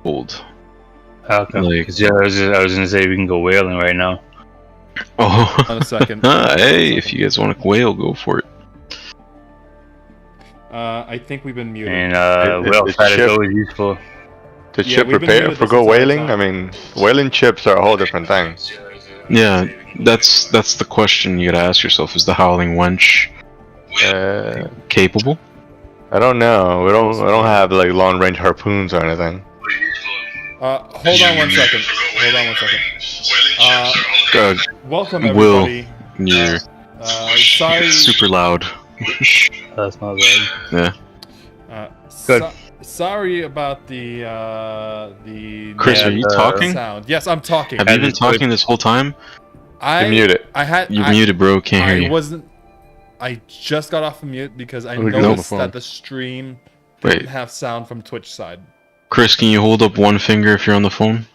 old. Okay. Like, Yeah, I was gonna say we can go whaling right now. oh, On a second. hey, if you guys want to whale, go for it. I think we've been muted. And whale fat is always useful. The Yeah, chip we've been prepare muted for this go entire whaling? time. I mean, whaling chips are a whole different thing. Yeah, that's the question you gotta ask yourself: is the Howling Wench capable? I don't know. I don't have like long range harpoons or anything. Hold on one second. Welcome Will, everybody. you're Sorry. super loud. That's not bad. Yeah. Good. Sorry about the Chris, are you talking? sound. Yes, I'm talking. Have you been talking this whole time? You mute it. You're muted, bro. Can't hear you. I just got off of mute because I Look at noticed the that the stream Wait. didn't have sound from Twitch side. Chris, can you hold up one finger if you're on the phone?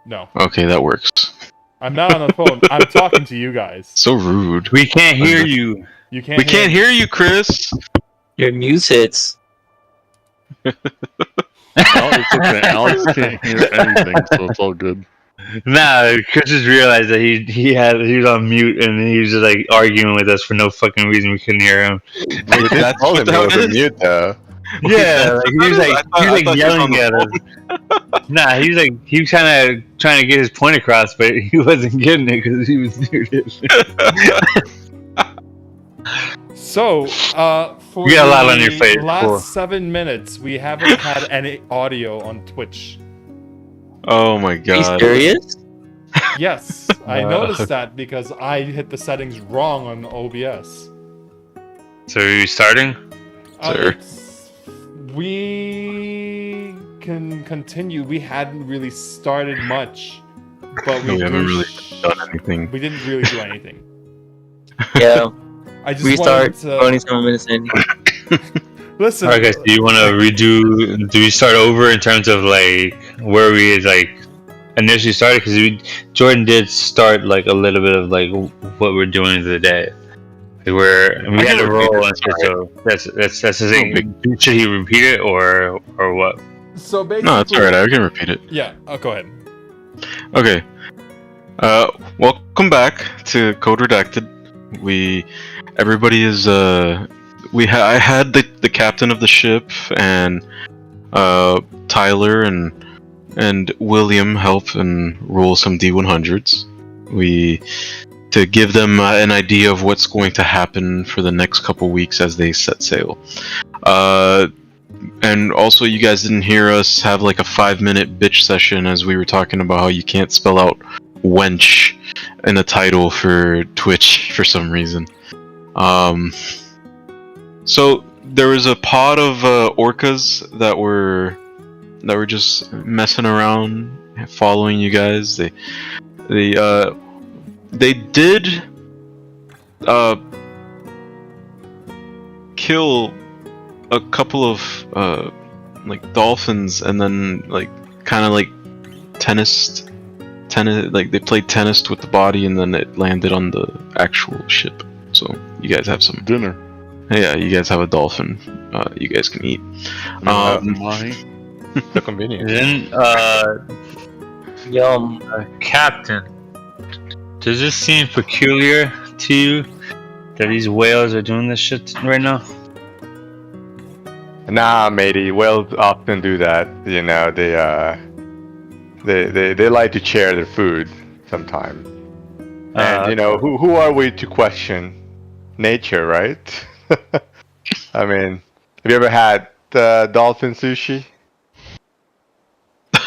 No, Okay, that works. I'm not on the phone. I'm talking to you guys. So rude. We can't hear you. You can't. We can't hear you, Chris. Your muted. Alex can't hear anything, so it's all good. Nah, Chris just realized that he was on mute and he was just like arguing with us for no fucking reason. We couldn't hear him. That's Told what him he that was on is? mute though. Yeah, like, he was like I thought you were yelling on the at us. Nah, he was kind of trying to get his point across, but he wasn't getting it because he was muted. So, for You got a lot the on your plate, last cool. 7 minutes, we haven't had any audio on Twitch. Oh my Are you god. serious? Yes, I noticed that because I hit the settings wrong on OBS. So are you starting? Sir. We can continue. We hadn't really started much, but We haven't really done done. anything. We didn't really do anything. Yeah. I just Restart. wanted 27 minutes in. to listen. Okay, so you want to redo? Do we start over in terms of like where we like initially started? Because Jordan did start like a little bit of like what we're doing today. Like, we had to roll, and so that's the thing. Should he repeat it or what? So basically, No, that's alright. I can repeat it. Yeah. Oh, go ahead. Okay. Welcome back to Code Redacted. Everybody is I had the captain of the ship and Tyler and William help and roll some D100s. To give them an idea of what's going to happen for the next couple weeks as they set sail. And also, you guys didn't hear us have like a 5-minute bitch session as we were talking about how you can't spell out wench in the title for Twitch for some reason. So there was a pod of orcas that were just messing around, following you guys. They did kill a couple of like dolphins, and then like kind of like tennis, like they played tennis with the body, and then it landed on the actual ship. So you guys have some Dinner. Yeah, you guys have a dolphin. You guys can eat. Mahi. So convenient. Then Yum. Captain, does this seem peculiar to you that these whales are doing this shit right now? Nah, matey. Whales often do that. You know, they like to share their food sometimes. And you know, who are we to question nature, right? I mean, have you ever had dolphin sushi?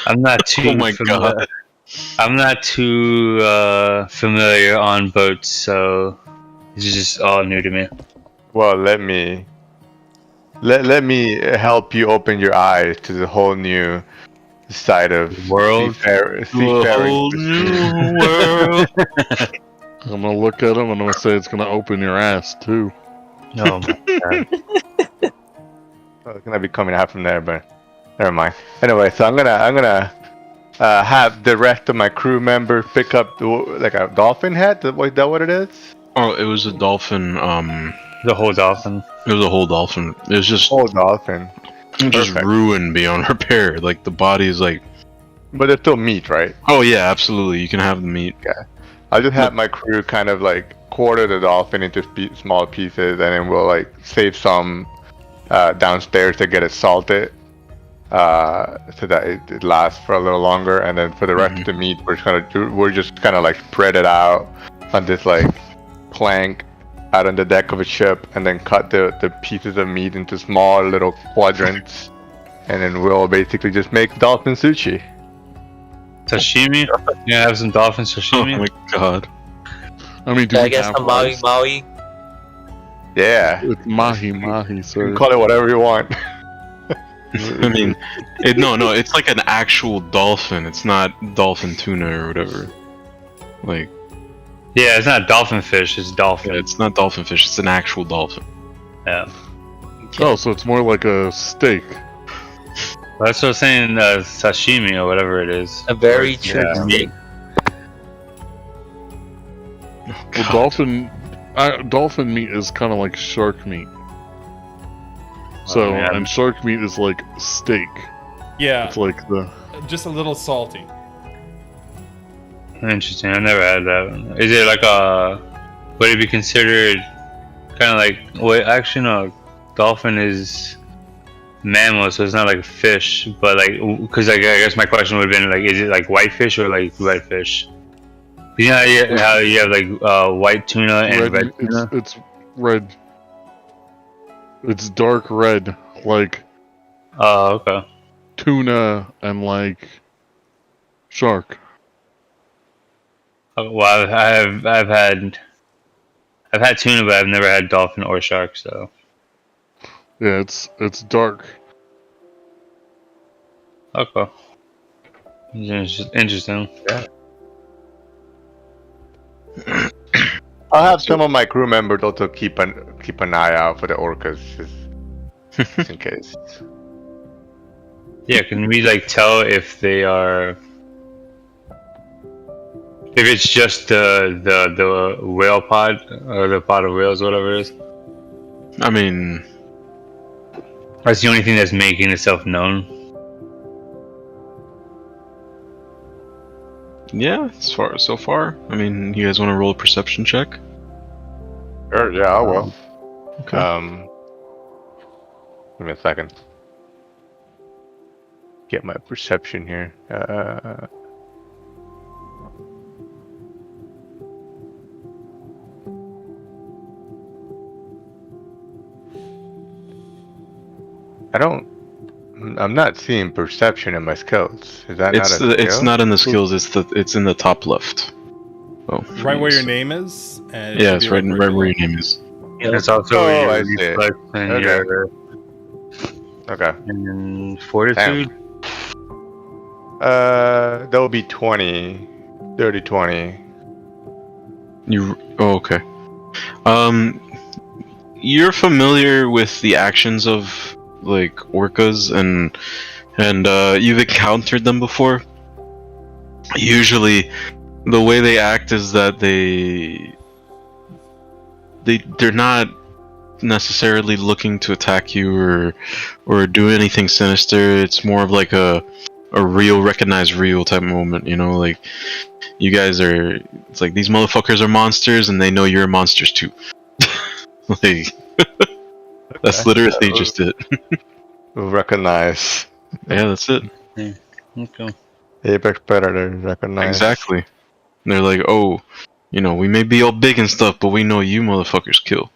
I'm not too. Oh my god. I'm not too familiar on boats, so this is just all new to me. Well, let me help you open your eyes to the whole new side of World? seafaring. Whole new world. I'm gonna look at him and I'm gonna say it's gonna open your ass too. Oh my god. Well, it's gonna be coming out from there, but never mind. Anyway, so I'm gonna have the rest of my crew members pick up like a dolphin head. Is that what it is? Oh, it was a dolphin. The whole dolphin. It was a whole dolphin. It was just Oh, dolphin. just Perfect. ruined beyond repair. Like the body is like, But it's still meat, right? oh yeah, absolutely, you can have the meat. I just have my crew kind of like quarter the dolphin into small pieces, and then we'll like save some downstairs to get it salted, so that it lasts for a little longer. And then for the rest of the meat, we're just kind of like spread it out on this like plank out on the deck of a ship, and then cut the pieces of meat into small little quadrants, and then we'll basically just make dolphin sushi. Sashimi? Yeah, have some dolphin Oh sashimi. my god. I mean, do I we guess have some Maui rice? Maui. Yeah, you It's mahi, sir. can call it whatever you want. I mean, no, it's like an actual dolphin. It's not dolphin tuna or whatever. Like, Yeah, it's not dolphin fish. It's dolphin. yeah, it's not dolphin fish. It's an actual dolphin. Yeah. Oh, so it's more like a steak. That's what I'm saying. Sashimi or whatever it is. A very true Yeah. steak. Well, dolphin meat is kind of like shark meat. So, yeah. and shark meat is like steak. Yeah, It's like the. just a little salty. Interesting. I never had that one. Is it like a? Would it be considered kind of like? Wait, actually, no. Dolphin is mammal, so it's not like a fish. But like, because like, I guess my question would have been like, is it like white fish or like red fish? You know how you have like white tuna and red tuna? It's red. It's dark red, like Oh, okay. tuna and like shark. Well, I've had tuna, but I've never had dolphin or shark. So Yeah, it's dark. okay, interesting. I'll have some of my crew members also keep an eye out for the orcas, just in case. Yeah, can we like tell if they are? If it's just the whale pod or the pod of whales, whatever it is. I mean, That's the only thing that's making itself known. yeah, so far. I mean, you guys want to roll a perception check? Sure, yeah, I will. Okay. Give me a second. Get my perception here. I'm not seeing perception in my skills. Is that It's not a it's skill? not in the skills. It's in the top left. Oh, Right where your name is. And it Yeah, should it's be right like right where your name is. It's also Oh, your I see it. reflex and Okay. your Okay. and fortitude. That would be 20. 30, 20. Okay. You're familiar with the actions of like orcas and you've encountered them before. Usually, the way they act is that they're not necessarily looking to attack you or do anything sinister. It's more of like a real recognize real type moment, you know, like you guys are, it's like these motherfuckers are monsters and they know you're monsters too. Like that's literally just it. Recognize. Yeah, that's it. Okay. Apex Predator, recognize. Exactly. And they're like, oh, you know, we may be all big and stuff, but we know you motherfuckers kill.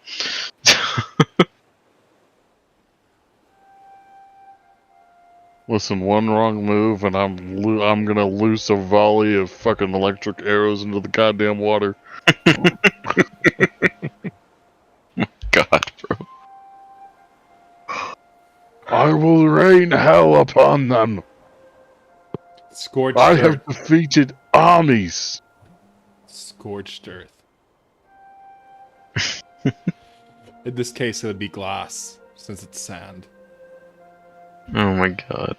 Listen, one wrong move and I'm gonna loose a volley of fucking electric arrows into the goddamn water. God, bro. I will rain hell upon them. Scorched I earth. have defeated armies. Scorched earth. In this case, it would be glass, since it's sand. Oh my god.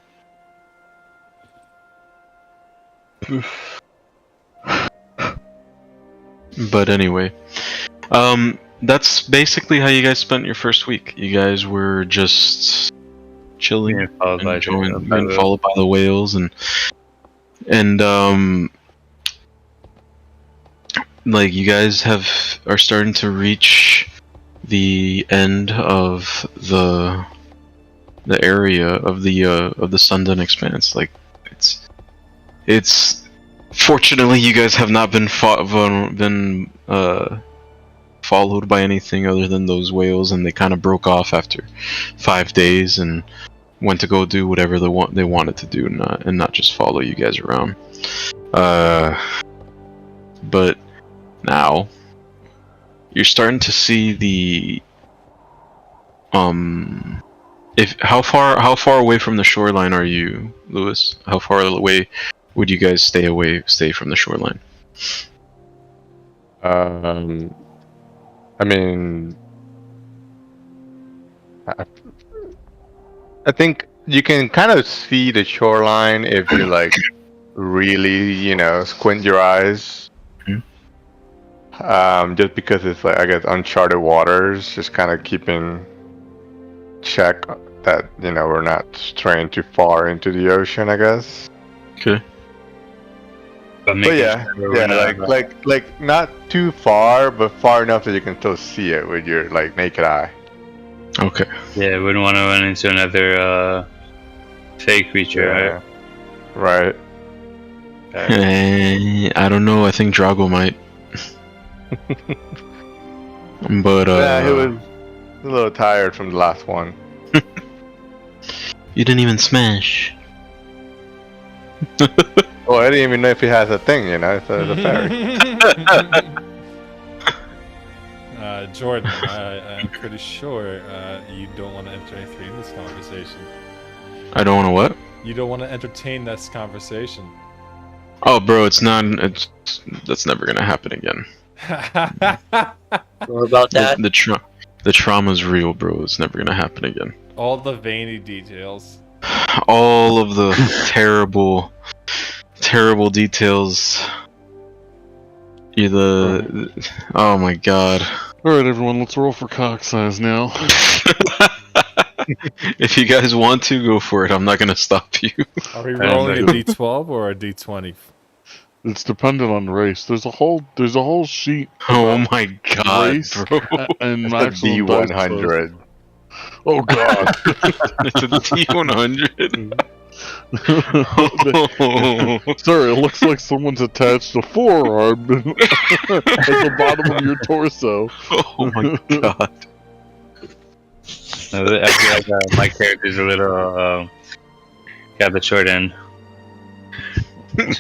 But anyway, that's basically how you guys spent your first week. You guys were just chilling, Being followed by being followed by the whales, and like you guys are starting to reach the end of the area of the Sundun Expanse. Like it's fortunately you guys have not been followed by anything other than those whales, and they kind of broke off after 5 days and went to go do whatever they wanted to do, and not just follow you guys around. But now you're starting to see the how far away from the shoreline are you, Lewis? How far away would you guys stay from the shoreline? I mean, I think you can kind of see the shoreline if you like really, squint your eyes. Just because it's like, I guess, uncharted waters, just kind of keeping check that we're not straying too far into the ocean, I guess. Okay. But yeah, like not too far, but far enough that you can still see it with your like naked eye. Okay. Yeah, wouldn't want to run into another fake creature, right? I don't know. I think Drago might. But yeah, he was a little tired from the last one. You didn't even smash. Oh, I didn't even know if he has a thing, it's a fairy. Jordan, I'm pretty sure you don't want to entertain this conversation. I don't want to what? You don't want to entertain this conversation. Oh, bro, that's never gonna happen again. What about that? The trauma's real, bro. It's never gonna happen again. All the veiny details. All of the terrible details. Oh my god. Alright, everyone, let's roll for cock size now. If you guys want to, go for it. I'm not gonna stop you. Are we rolling a d12 or a d20? It's dependent on race. There's a whole sheet. Oh my god, race bro. And It's a D100. Oh god. It's a D100. Sir, it looks like someone's attached a forearm at the bottom of your torso. Oh my god. I feel like my character's a little got the short end.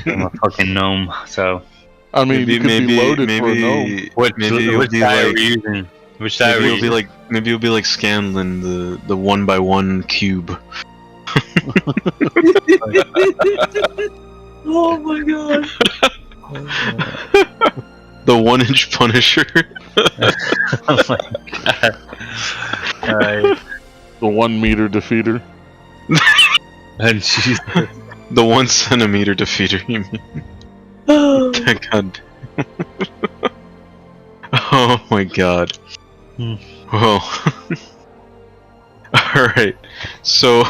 I'm a fucking gnome, so. I mean, you could be loaded for a gnome. Which die are we using? Which die are we using? Maybe it'll be like Scanlan, the 1x1 cube. Oh my god. The 1-inch Punisher. Oh my god. The 1 meter defeater. And Jesus. The 1 centimeter defeater, you mean? Thank god. Oh my god. Well. Alright. So.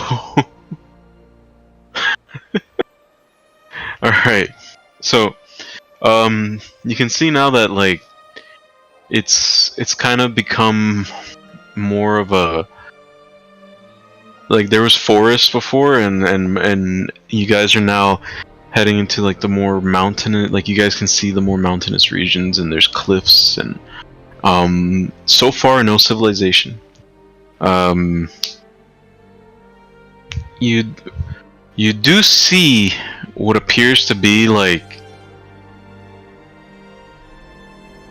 Alright. So. You can see now that, like, it's kind of become more of a. Like, there was forest before, and you guys are now heading into like the more mountainous. Like, you guys can see the more mountainous regions, and there's cliffs, and so far no civilization. You do see what appears to be like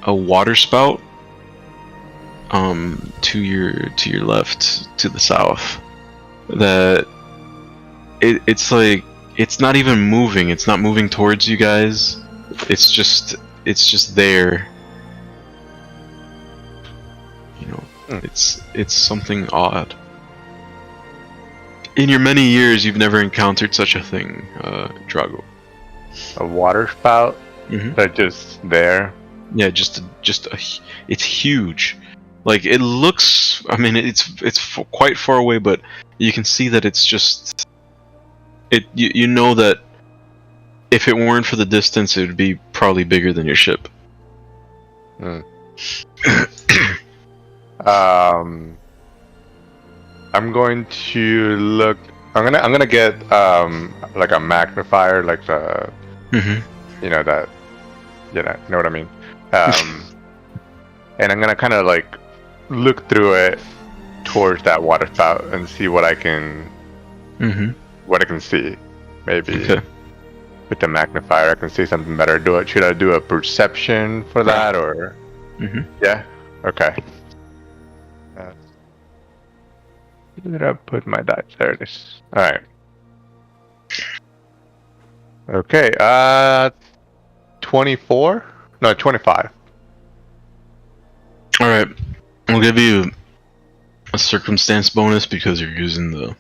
a water spout to your left, to the south. That it's like it's not even moving. It's not moving towards you guys. It's just there. You know, it's something odd. In your many years, you've never encountered such a thing, Drago. A water spout, Mhm. but just there. Yeah, it's huge. Like it looks. I mean, it's quite far away, but you can see that it's just. You know that if it weren't for the distance, it would be probably bigger than your ship. I'm going to look. I'm gonna get like a magnifier, like the you know that you know what I mean. And I'm gonna kind of like look through it towards that water spout and see what I can see. Maybe with the magnifier, I can see something better. Should I do a perception for that or? Yeah. Okay. Where did I put my dice? There it is. All right. Okay. 24? No, 25. All right. I'll give you a circumstance bonus because you're using the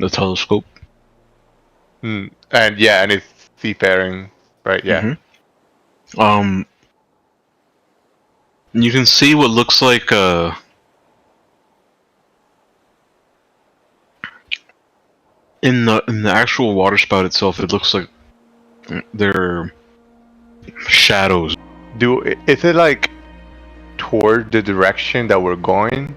telescope. And yeah, and it's seafaring, right? Yeah. You can see what looks like in the actual water spout itself. It looks like there are shadows. Is it like toward the direction that we're going,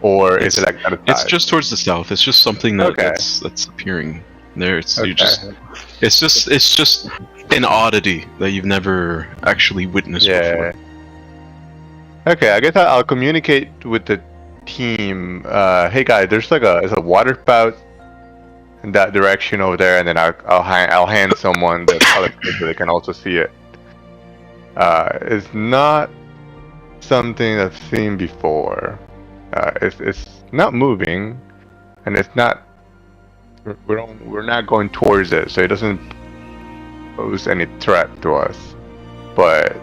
or is it like other It's side? just towards the south. It's just something that's appearing there. It's just an oddity that you've never actually witnessed before. Okay, I guess I'll communicate with the team. Hey guys, there's like a water spout in that direction over there, and then I'll hand someone the telescope so they can also see it. It's not something I've seen before. It's not moving, and it's not. We're not going towards it, so it doesn't pose any threat to us. But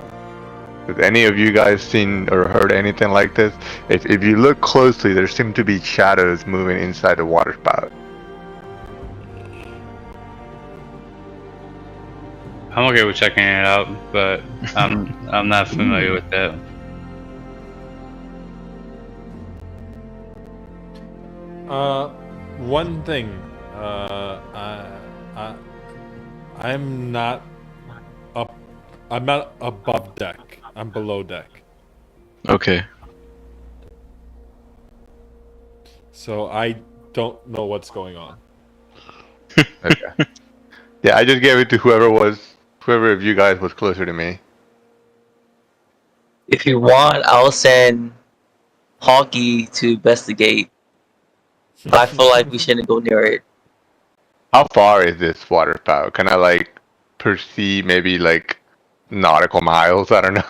have any of you guys seen or heard anything like this? If you look closely, there seem to be shadows moving inside the water spout. I'm okay with checking it out, but I'm not familiar with that. One thing, I'm not above deck. I'm below deck. Okay. So I don't know what's going on. Okay. Yeah, I just gave it to whoever of you guys was closer to me. If you want, I'll send Honky to investigate. But I feel like we shouldn't go near it. How far is this water spout? Can I like perceive maybe like nautical miles? I don't know.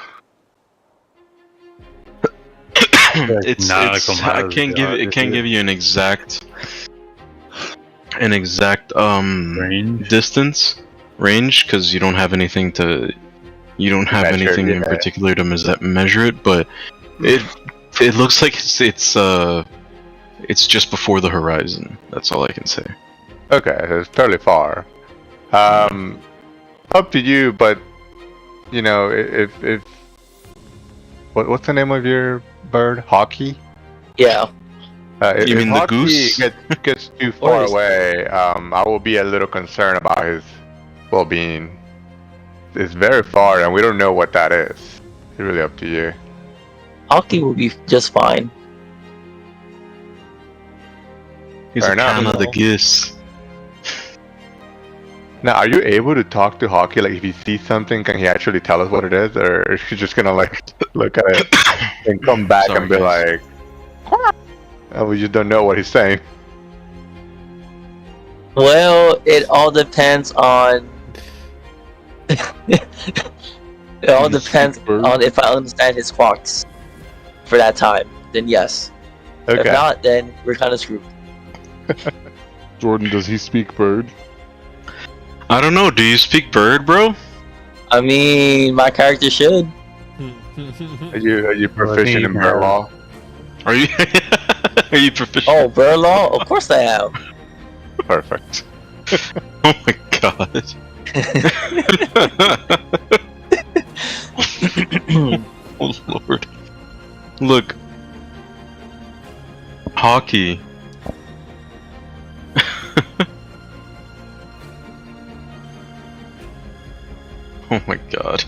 I can't give you an exact range because you don't have anything in particular to measure it, but it looks like it's just before the horizon. That's all I can say. Okay, so it's fairly far. Up to you, but you know, if what's the name of your bird? Hockey? Yeah. You mean the Hockey goose? gets too far away, I will be a little concerned about his well-being. It's very far, and we don't know what that is. It's really up to you. Honky will be just fine. He's Fair a enough. kind of the goose. Now, are you able to talk to Hockey? Like, if he sees something, can he actually tell us what it is, or is he just gonna like look at it and come back and be Sorry, like, and we just don't know what he's saying? Well, it all depends on. It all depends on if I understand his quirks for that time. Then yes. Okay. If not, then we're kind of screwed. Jordan, does he speak bird? I don't know. Do you speak bird, bro? I mean, my character should. Are you proficient in bird law? Are you? Are you proficient? Oh, bird law? Of course I am. Perfect. Oh my god. Oh lord. Look, Hockey. Oh my god.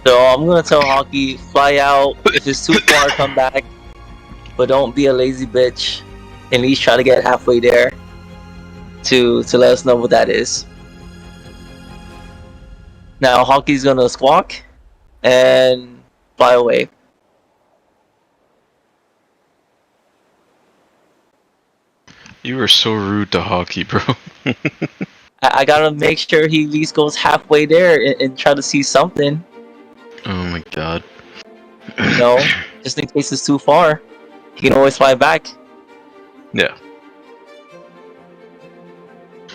So I'm gonna tell Hockey, fly out. If it's too far, come back. But don't be a lazy bitch. At least try to get halfway there to let us know what that is. Now Hockey's gonna squawk and fly away. You were so rude to Hockey, bro. I gotta make sure he at least goes halfway there and try to see something. Oh my god. You know, just in case it's too far, he can always fly back. Yeah.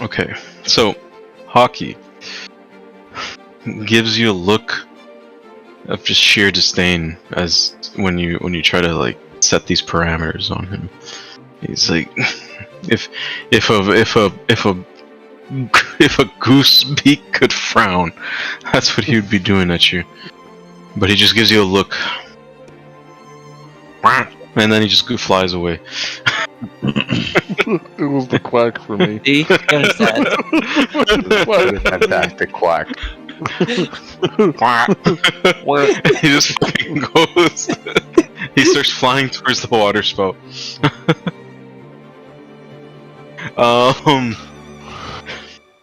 Okay, so Hockey gives you a look of just sheer disdain as when you try to like set these parameters on him. He's like, if a goose beak could frown, that's what he would be doing at you. But he just gives you a look, and then he just flies away. It was the quack for me. See, you understand? What a fantastic quack. He just fucking goes. He starts flying towards the water spout.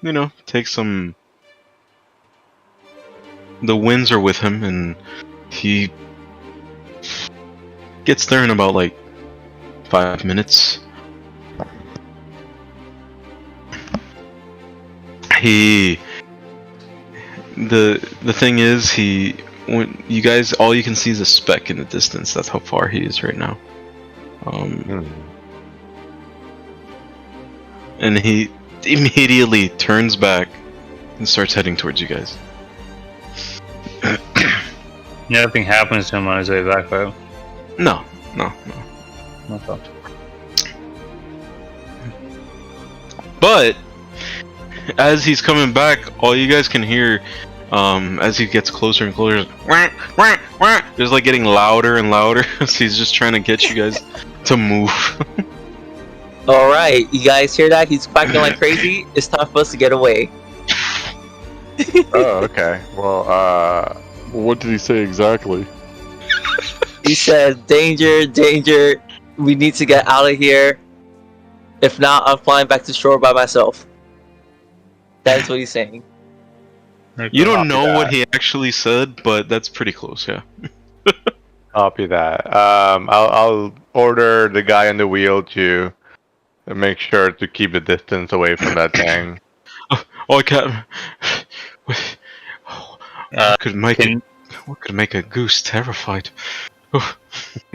You know, take some. The winds are with him, and he gets there in about like 5 minutes. The thing is, when you guys, all you can see is a speck in the distance. That's how far he is right now. And he immediately turns back and starts heading towards you guys. Nothing happens to him on his way back, right? No. Okay. But as he's coming back, all you guys can hear, as he gets closer and closer, there's like getting louder and louder. So he's just trying to get you guys to move. Alright, you guys hear that? He's quacking like crazy. It's time for us to get away. Oh, okay. Well, What did he say exactly? He said, danger, danger. We need to get out of here. If not, I'm flying back to shore by myself. That is what he's saying. You don't Copy know that. what he actually said, but that's pretty close, yeah. copy that. I'll order the guy on the wheel to make sure to keep the distance away from that thing. Oh, I can't. What could make a goose terrified? Oh.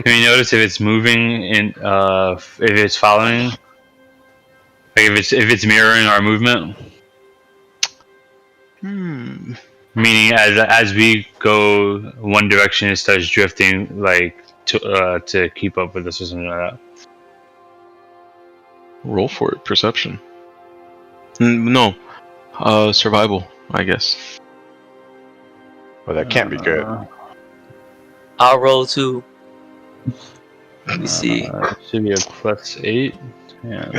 Can you notice if it's moving and if it's following, like if it's mirroring our movement? Meaning, as we go one direction, it starts drifting, like to keep up with us or something like that. Roll for it. Perception. No. Survival, I guess. Well, that can't be good. I'll roll 2. Let me see. Should be a +8. Yeah.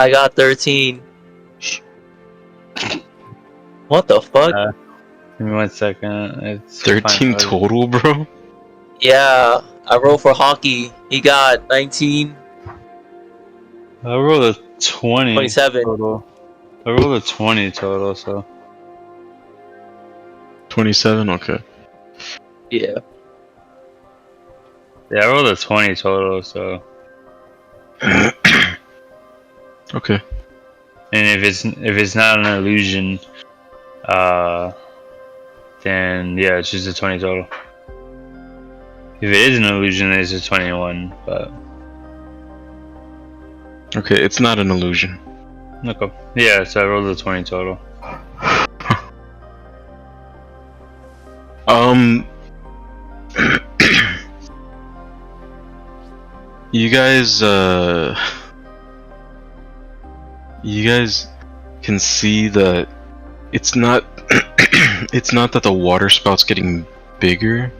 I got 13. What the fuck? Give me 1 second. It's 13 total, bro? Yeah, I rolled for Hockey. He got 19. I rolled a 20. 27. Total. I rolled a 20 total, so. 27, okay. Yeah. Yeah, I rolled a 20 total, so. Okay. And if it's not an illusion, then yeah, it's just a 20 total. If it is an illusion, then it's a 21. But Okay, it's not an illusion. okay, yeah. So I rolled a 20 total. You guys can see that it's not it's not that the water spout's getting bigger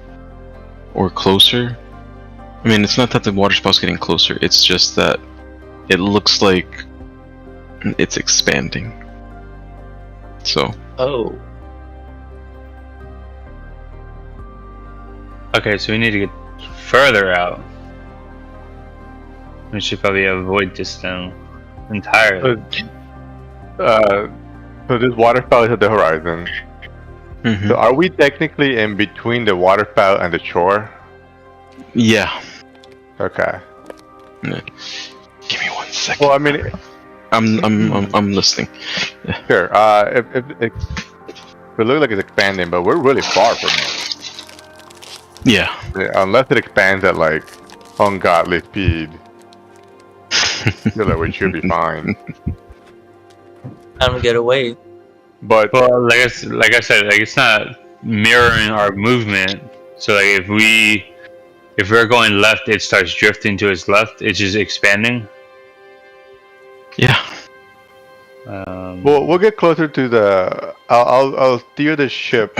or closer. I mean, it's not that the water spout's getting closer, it's just that it looks like it's expanding. So, Oh. Okay, so we need to get further out. We should probably avoid this then entirely. So this water spout is at the horizon. mhm. So are we technically in between the water spout and the shore? Yeah. Okay. Give me 1 second. Well, I mean, I'm listening. sure. If it looks like it's expanding, but we're really far from it. Yeah. Yeah, unless it expands at like ungodly speed, I feel like we should be fine. Time to get away. But Well, like I said, like it's not mirroring our movement. So like if we're going left, it starts drifting to its left. It's just expanding. Yeah. we'll get closer to the. I'll steer the ship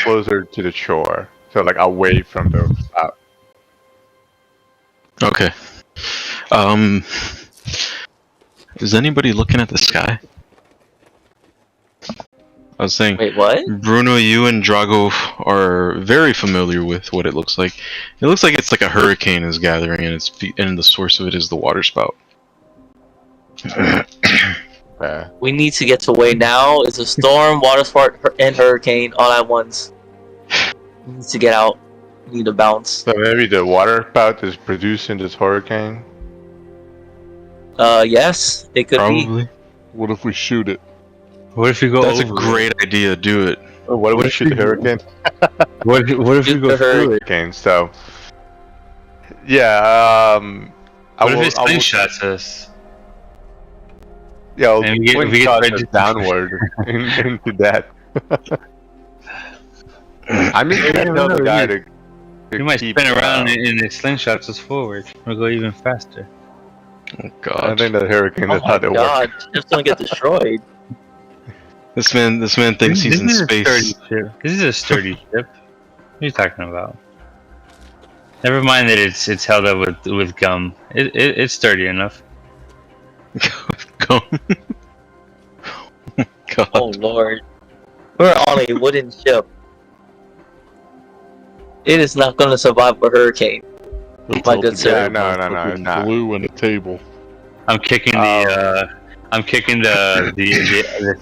closer to the shore, so like away from the. Okay. Is anybody looking at the sky? I was saying, Wait, what? Bruno, you and Drago are very familiar with what it looks like. It looks like it's like a hurricane is gathering, and the source of it is the water spout. Yeah. We need to get away now. It's a storm, water spout, and hurricane all at once. We need to get out. We need to bounce. So maybe the water spout is producing this hurricane. Yes, it could be. Probably. What if we shoot it? What if we go That's a over great idea. Do it. Or what if we shoot the hurricane? What if we Shoot go the through it? Hurricane. So. Yeah. What if it slingshots us? Yeah, I'll And we get slingshot ready us to- downward into that. I'm just gonna tell the no, guy you- to We might keep, spin around and it slingshots us forward. We'll go even faster. Oh I God. think that hurricane Oh is my how they work. god, ship's gonna get destroyed. This man thinks he's in is space. A sturdy ship. This is a sturdy ship. What are you talking about? Never mind that it's held up with gum. It's sturdy enough. Go. God. Oh lord. We're on a wooden ship. It is not gonna survive a hurricane. Let's My help good the sir. guy Yeah, no, with no, fucking it's not. glue and a table. I'm kicking the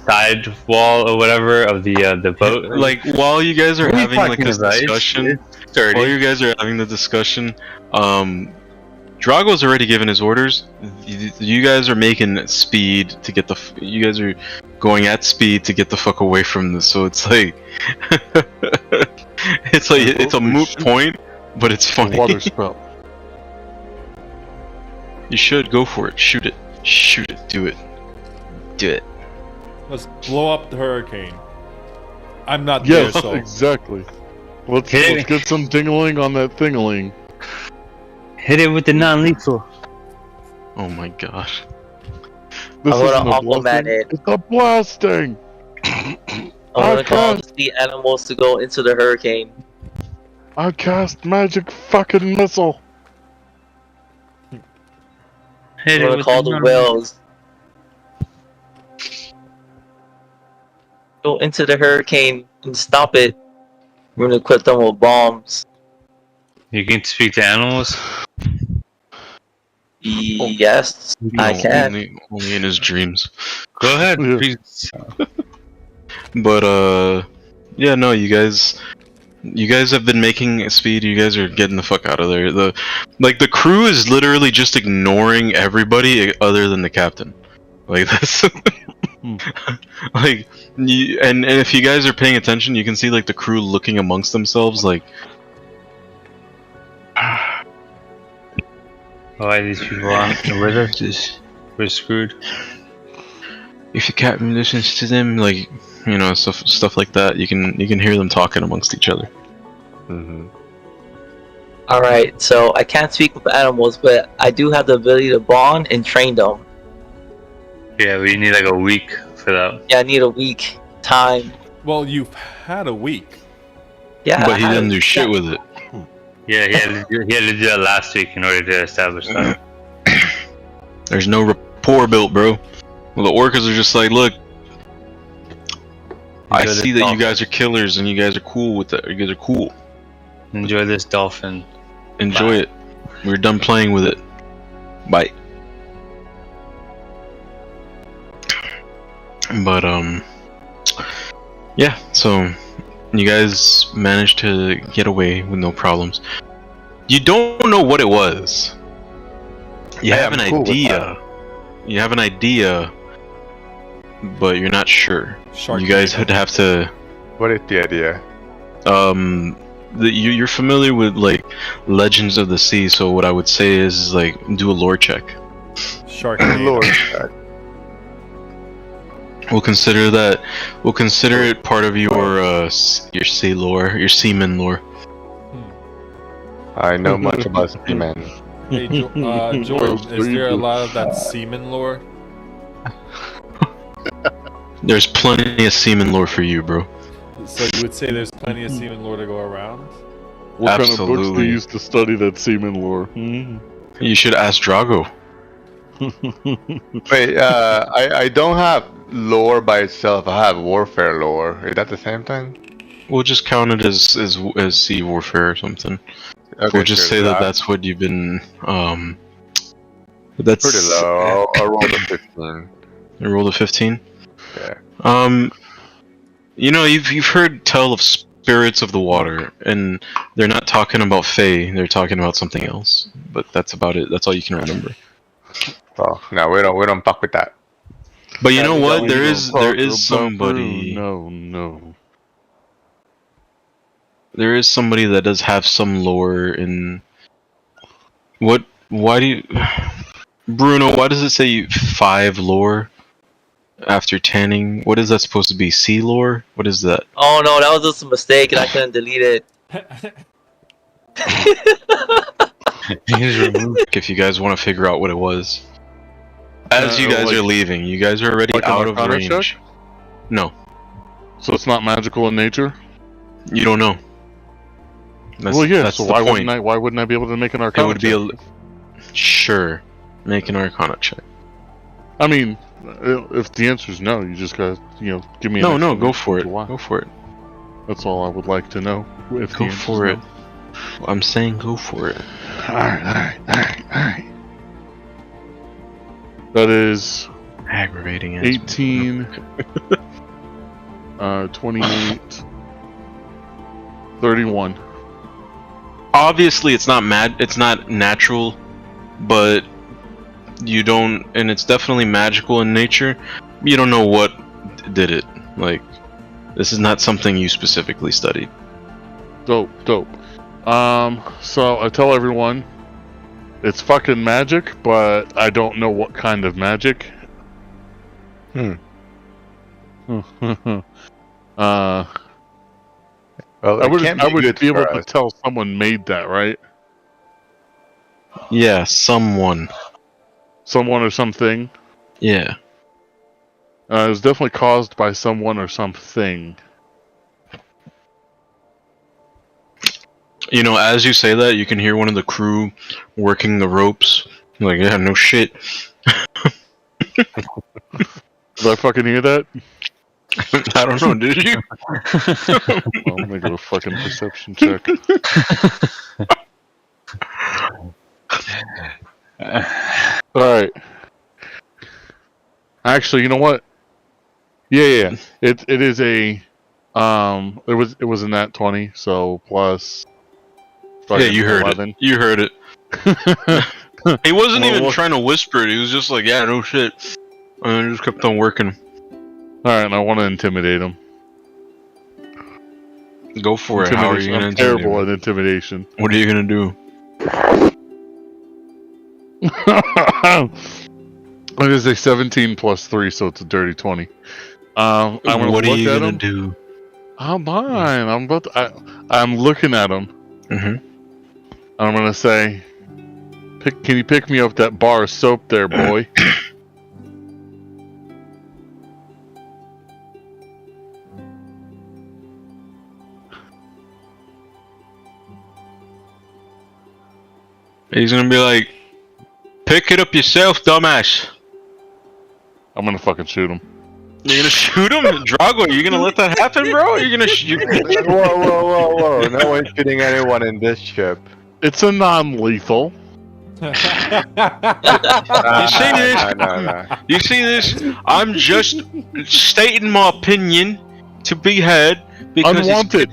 side wall or whatever of the boat. Like while you guys are What are you having like talking this about? discussion, It's sturdy. while you guys are having the discussion, Drago's already given his orders. You guys are making speed to get the. You guys are going at speed to get the fuck away from this. So it's like, it's a moot point, but it's funny. Water spout. You should go for it. Shoot it. Shoot it. Do it. Do it. Let's blow up the hurricane. I'm not Yes, there, so exactly. Let's Hit let's it. get some dingling on that thingaling. Hit it with the non-lethal. Oh my gosh. This I'm gonna isn't a Aquaman blasting, it. It's a blasting. I'm gonna call the sea animals to go into the hurricane. I cast magic fucking missile. Hit I'm it gonna with call the non-lethal. whales. Go into the hurricane and stop it. We're gonna equip them with bombs. You can speak to animals. Yes, I No, can. only in his dreams. Go ahead. Yeah. Please. But yeah, no, you guys have been making speed. You guys are getting the fuck out of there. The crew is literally just ignoring everybody other than the captain. Like this. Like and if you guys are paying attention, you can see like the crew looking amongst themselves like Why these people aren't with us? We're screwed. if the captain listens to them, like, you know, stuff like that, you can hear them talking amongst each other. Mm-hmm. Alright, so I can't speak with animals, but I do have the ability to bond and train them. Yeah, we need like a week for that. Yeah, I need a week time. Well, you've had a week. Yeah, But he I had didn't a- do shit with it. Yeah, he had to do that last week in order to establish that. There's no rapport built, bro. Well, the orcas are just like, look, I Enjoy see this that you dolphin. guys are killers and you guys are cool with it. You guys are cool. Enjoy this dolphin. Enjoy Bye. it. We're done playing with it. Bye. But yeah. So you guys managed to get away with no problems. You don't know what it was. You Hey, have I'm an cool with idea. You have an idea, but you're not sure. You guys would have to. What is the idea? You're familiar with like Legends of the Sea, so what I would say is like do a lore check. Sharknado. Lord. We'll consider that. We'll consider it part of your sea lore, your seaman lore. I know much about seamen. Hey, Jordan, is there a lot of that semen lore? There's plenty of seaman lore for you, bro. So you would say there's plenty of semen lore to go around? What kind of books do Absolutely. you use to study that semen lore? Hmm? You should ask Drago. Wait, I don't have lore by itself. I have warfare lore. Is that the same thing? We'll just count it as sea warfare or something. Okay, We'll just sure, say that I'm that's what you've been. That's pretty low. I'll roll the 15. You rolled a 15. Yeah. You know, you've heard tell of spirits of the water, and they're not talking about Fae. They're talking about something else. But that's about it. That's all you can remember. Well, no, we don't fuck with that. But you know what? We There don't is talk about somebody. No. There is somebody that does have some lore in. What? Why do you, Bruno? Why does it say 5 lore after tanning? What is that supposed to be? Sea lore? What is that? Oh no, that was just a mistake, and I couldn't delete it. He's removed. If you guys want to figure out what it was, as you guys like- are leaving, you guys are already like an out of Arcana range. check? No, So it's not magical in nature? you don't know. Well, yeah. That's So the why point. wouldn't I be able to make an It Arcana would be check? sure. Make an Arcana check. I mean, if the answer is no, you just gotta, give me. An No, go explanation for as it. to why. Go for it. That's all I would like to know. If the Go answer's for no. it. I'm saying go for it. Alright. That is Aggravating ass. 18, 28, 31. Obviously, it's not mad. It's not natural, but you don't, and it's definitely magical in nature. You don't know what did it. Like, this is not something you specifically studied. Dope. So I tell everyone it's fucking magic, but I don't know what kind of magic. Hmm. uh, Well, I it would can't I would good be able for to us. tell someone made that, right? Yeah, someone. Someone or something. Yeah. It was definitely caused by someone or something. You know, as you say that, you can hear one of the crew working the ropes. Like, yeah, no shit. Did I fucking hear that? I don't know, did you? Well, I'm gonna go fucking perception check. Alright. Actually, you know what? Yeah. It is a it was a nat 20, so plus Yeah, you heard 11. it. You heard it. He wasn't Well, even what- trying to whisper it. He was just like, yeah, no shit. And just kept on working. Alright, and I want to intimidate him. Go for it. How are you gonna I'm terrible do at intimidation. What are you gonna do? It is a 17 plus 3, so it's a dirty 20. I'm gonna What are look you at gonna him. do? I'm fine. I'm looking at him. Mm-hmm. I'm gonna say, can you pick me up that bar of soap there, boy? He's gonna be like, pick it up yourself, dumbass. I'm gonna fucking shoot him. You're gonna shoot him? Drago, you gonna let that happen, bro? You're gonna shoot Whoa. No one's shooting anyone in this ship. It's a non-lethal. You see this? No. You see this? I'm just stating my opinion to be heard because Unwanted.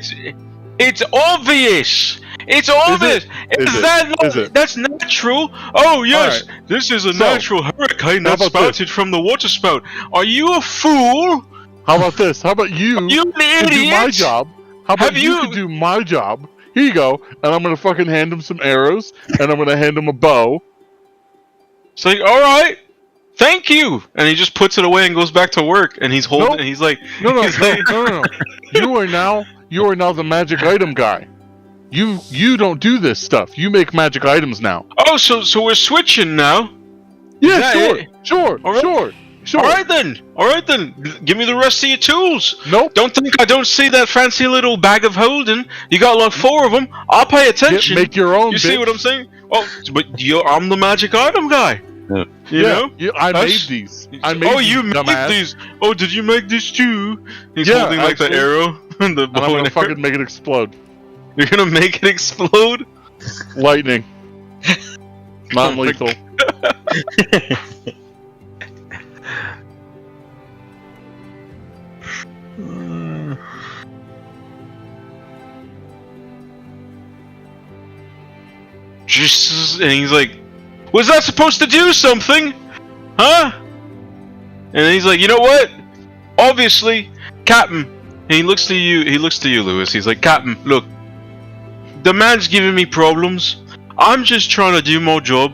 it's obvious. It's obvious. Is it? That Is it? That's natural? Oh yes, this is a So, natural hurricane how that about this? spouted from the water spout. Are you a fool? How about this? How about you You an can do my idiot? job? How about Have you you- can do my job? Here you go, and I'm gonna fucking hand him some arrows, and I'm gonna hand him a bow. It's like, all right, thank you, and he just puts it away and goes back to work. And he's holding. Nope. And he's like, No. he's like- You are now the magic item guy. You don't do this stuff. You make magic items now. oh, so we're switching now. Yeah, that it? sure. All right then. Give me the rest of your tools. Nope. Don't think I don't see that fancy little bag of holding. You got like 4 of them. I'll pay attention. Make your own. You see bitch. what I'm saying? Oh, but I'm the magic item guy. Yeah. You know? I made That's- these. You made dumbass. these. Oh, did you make this too? He's Yeah, holding like the actually. arrow and the And bow I'm gonna and arrow. fucking make it explode. You're gonna make it explode? Lightning. Non-lethal. Just, and he's like, was that supposed to do something? Huh? And he's like, you know what? Obviously, Captain. And he looks to you, Lewis. He's like, Captain, look. The man's giving me problems. I'm just trying to do my job.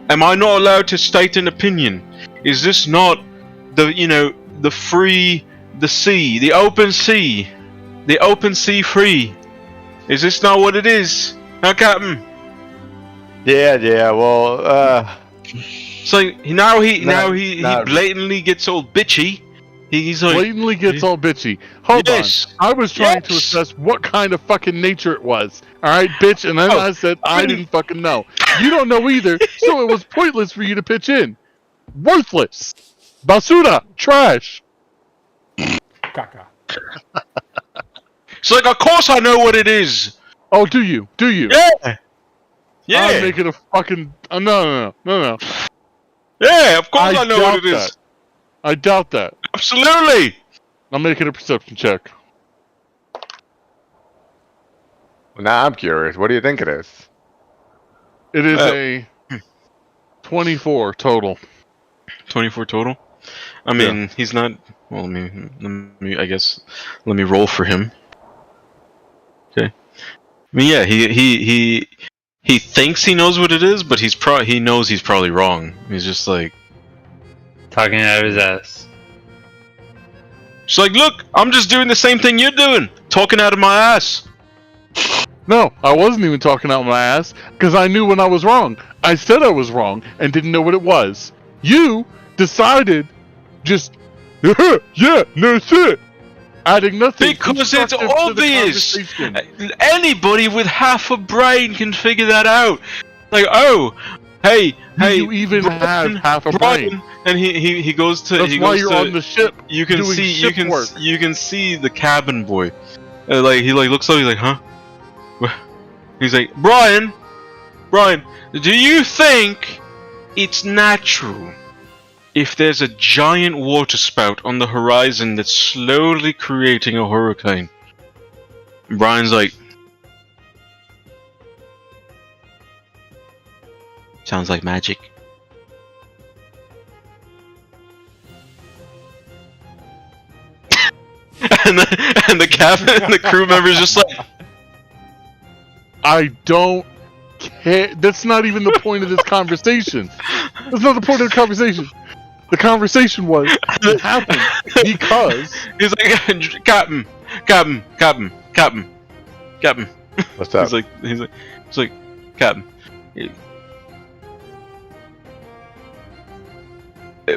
Am I not allowed to state an opinion? Is this not the sea, the open sea free? Is this not what it is? Huh, Captain? Yeah. Well, So now he not- blatantly gets all bitchy. He's like, Blatantly gets all bitchy. Hold yes, on. I was trying to Yes. assess what kind of fucking nature it was. Alright, bitch, and then Oh, I said I I'm- didn't fucking know. You don't know either, so it was pointless for you to pitch in. Worthless. Basura. Trash. Caca. it's like, of course I know what it is. Oh, do you? Do you? Yeah, yeah, I'm making a fucking. No. yeah. Of course I know what doubt it is. that. I doubt that. Absolutely. I'm making a perception check. now I'm curious. What do you think it is? It is Uh, a 24 total. 24 total. I mean, he's not. Well, let me roll for him. Okay. I mean, yeah, he thinks he knows what it is, but he knows he's probably wrong. He's just like, Talking out of his ass. she's like, look, I'm just doing the same thing you're doing, talking out of my ass. No, I wasn't even talking out my ass because I knew when I was wrong. I said I was wrong and didn't know what it was. You decided just, yeah, no shit, adding nothing. Because it's constructive to the obvious. conversation. Anybody with half a brain can figure that out. Like, oh, hey, Do you even have half a brain? And he goes to. That's he why goes you're to, on the ship. You can doing see ship work. you can see the cabin boy. Like he looks up. He's like, huh? He's like, Brian, do you think it's natural if there's a giant water spout on the horizon that's slowly creating a hurricane? And Brian's like, sounds like magic. and the cabin, the crew member's just like, I don't care. That's not even the point of this conversation. That's not the point of the conversation. The conversation was it happened because he's like, Captain. What's up? He's like, Captain.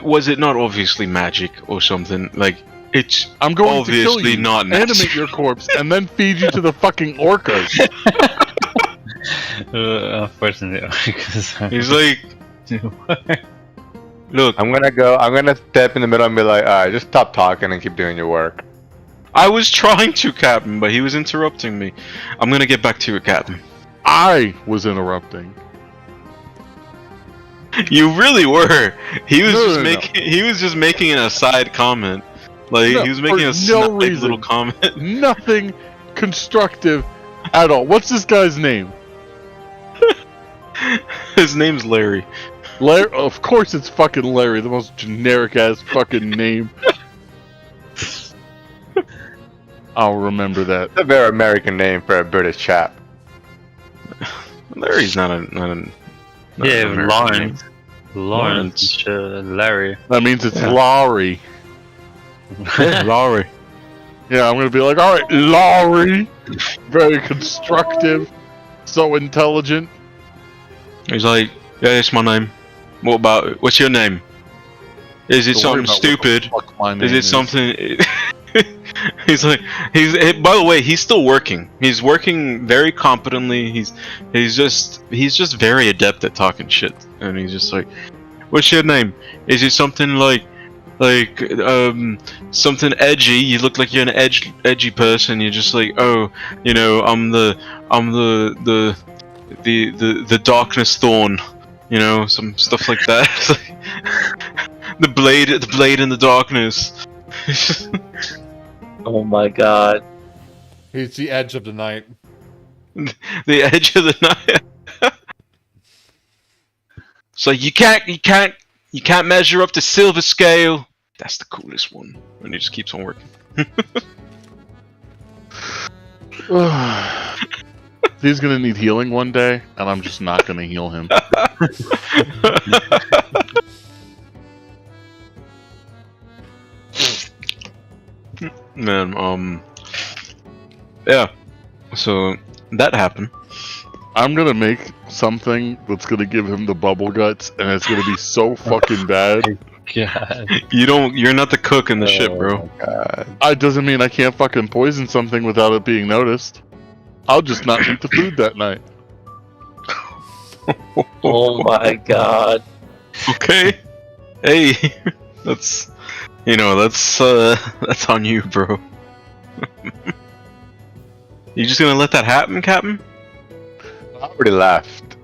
Was it not obviously magic or something? Like, it's I'm going to kill obviously you, not animate natural. your corpse, and then feed you to the fucking orcas. Unfortunately, because He's like, look, I'm gonna step in the middle and be like, alright, just stop talking and keep doing your work. I was trying to, Captain, but he was interrupting me. I'm gonna get back to you, Captain. I was interrupting. You really were. He was No, just no, no. making. He was just making an aside comment. Like No, he was making for a no snide reason. little comment. Nothing constructive at all. What's this guy's name? His name's Larry. Larry. Of course, it's fucking Larry. The most generic ass fucking name. I'll remember that. It's a very American name for a British chap. Larry's not a. Not an American Lawrence. name. Lawrence. Larry. That means it's Yeah. Laurie. Larry. Yeah, I'm gonna be like, all right, Laurie. Very constructive. So intelligent. He's like, yeah, it's my name. What about? What's your name? Is it Don't worry something about what the stupid? fuck my Is name it something? He's like, by the way, he's still working. He's working very competently. He's just very adept at talking shit. And he's just like, what's your name? Is it something like something edgy? You look like you're an edgy person. You're just like, oh, you know, I'm the darkness thorn. You know, some stuff like that. the blade in the darkness. Oh my god. He's the edge of the night. The edge of the night. So you can't measure up to silver scale. That's the coolest one. And he just keeps on working. He's gonna need healing one day, and I'm just not gonna heal him. Man, yeah. So that happened. I'm gonna make something that's gonna give him the bubble guts, and it's gonna be so fucking bad. God. You're not the cook in the ship, bro. Oh my God. It doesn't mean I can't fucking poison something without it being noticed. I'll just not eat the food that night. Oh my god. Okay. Hey, that's that's on you, bro. You just gonna let that happen, Captain? I already left.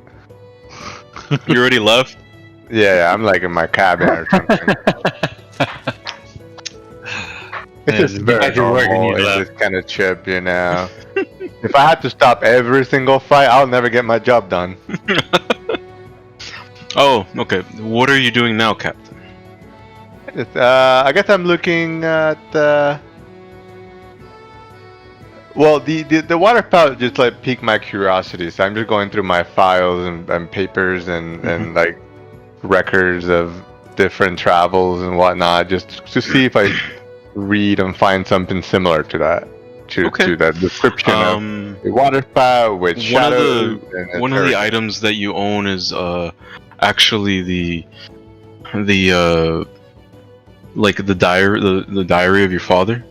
You already left? Yeah, I'm like in my cabin or something. It's just Yeah, very back to work and normal you in left. this kind of trip, you know. If I had to stop every single fight, I'll never get my job done. Oh, okay. What are you doing now, Captain? I guess I'm looking at. Well, the water spout just like piqued my curiosity, so I'm just going through my files and papers and like records of different travels and whatnot, just to see if I read and find something similar to that, to that description of the water spout with one of shadows. One of the items that you own is actually the like the diary of your father.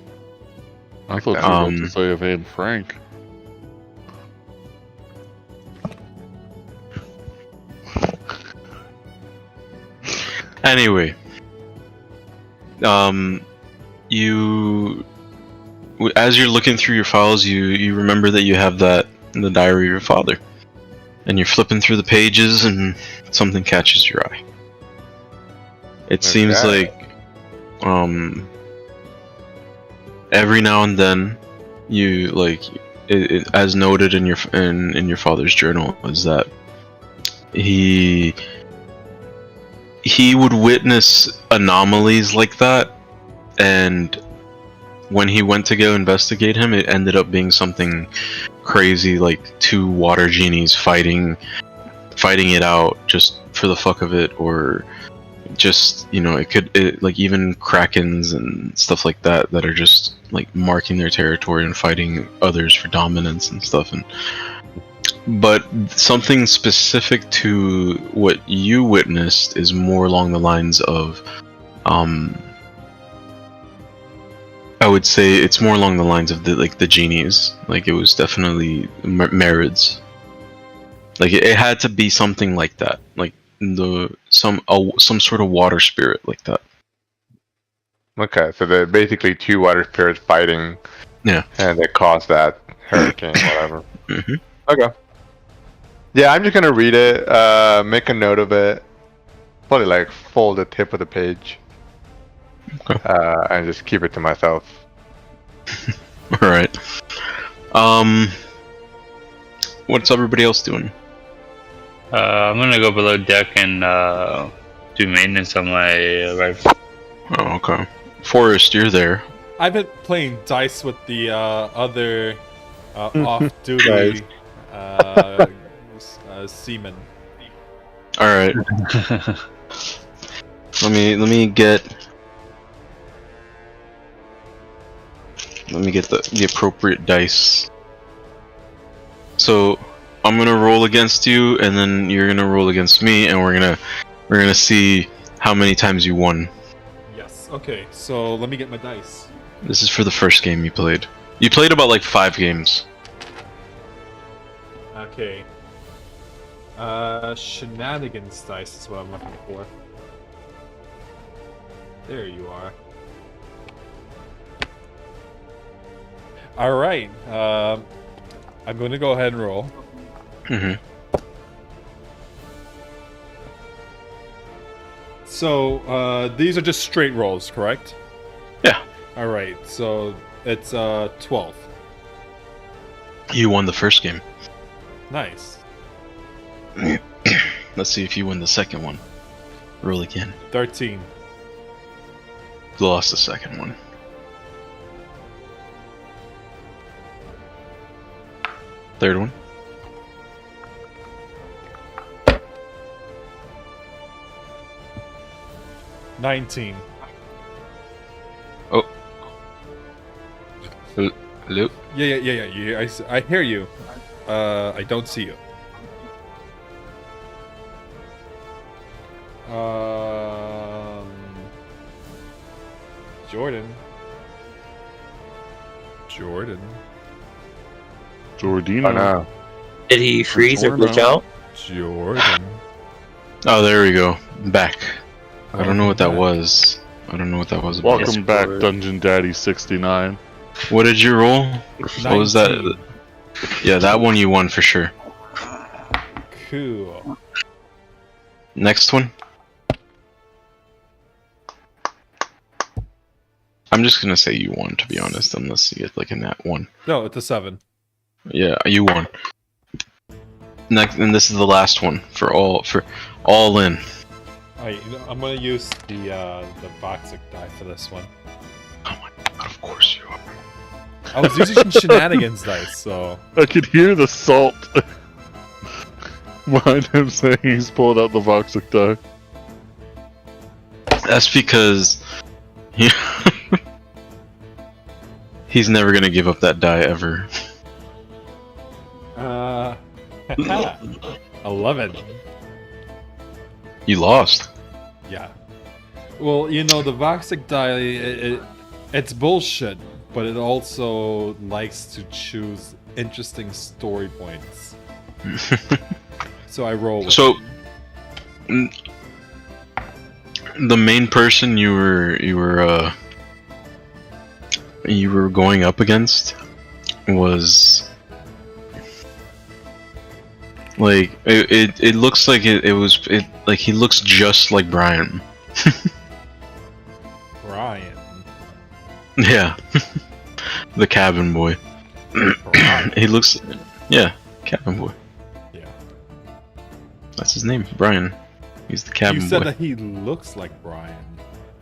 I thought you were about to say of Anne Frank. Anyway, you, as you're looking through your files, you remember that you have the diary of your father, and you're flipping through the pages, and something catches your eye. It seems like, every now and then, you like, as noted in your father's journal, is that he would witness anomalies like that, and when he went to go investigate him, it ended up being something crazy, like two water genies fighting it out just for the fuck of it, or just, you know, like even krakens and stuff like that are just like marking their territory and fighting others for dominance and stuff. But something specific to what you witnessed is more along the lines of, I would say it's more along the lines of the genies. Like, it was definitely Marids. Like it had to be something like that, like some sort of water spirit like that. Okay, so they're basically two water spirits fighting. Yeah. And they caused that hurricane, whatever. Hmm. Okay. Yeah, I'm just gonna read it, make a note of it, probably like fold the tip of the page, Okay. and just keep it to myself. All right. What's everybody else doing? I'm gonna go below deck and do maintenance on my rifle. Oh, okay. Forrest, you're there. I've been playing dice with the other off-duty seaman. All right. Let me get the appropriate dice. So I'm gonna roll against you, and then you're gonna roll against me, and we're gonna see how many times you won. Yes. Okay. So let me get my dice. This is for the first game you played. You played about like 5 games. Okay. Shenanigans dice is what I'm looking for. There you are. All right. I'm going to go ahead and roll. Mm-hmm. So these are just straight rolls, correct? Yeah. All right. So it's 12. You won the first game. Nice. Let's see if you win the second one. Roll again. 13. You lost the second one. Third one. $19. Hello? Yeah. I hear you. I don't see you. Jordan. Jordino. Oh no. Did he freeze or glitch Jordan. out? Jordan. Oh, there we go. Back. I don't know what that Back. was. I don't know what that was about. Welcome Yes, back, Lord. Dungeon Daddy 69. What did you roll? What was that? 19. Yeah, that one you won for sure. Cool. Next one. I'm just gonna say you won, to be honest, unless you get like a nat 1. No, it's a 7. Yeah, you won. Next, and this is the last one for all in. Alright, I'm gonna use the Voxic die for this one. Oh my god, of course you are. I was using some shenanigans dice, so I could hear the salt behind him saying he's pulled out the Voxic die. That's because he's never gonna give up that die ever. 11. You lost. Yeah. Well, you know, the Voxic die, it's bullshit, but it also likes to choose interesting story points. So I roll with So, it. the main person you were going up against was like it looks like it like he looks just like Brian. Brian. Yeah, the cabin boy. Brian. He looks, yeah, cabin boy. Yeah. That's his name, Brian. He's the cabin You said boy. that he looks like Brian.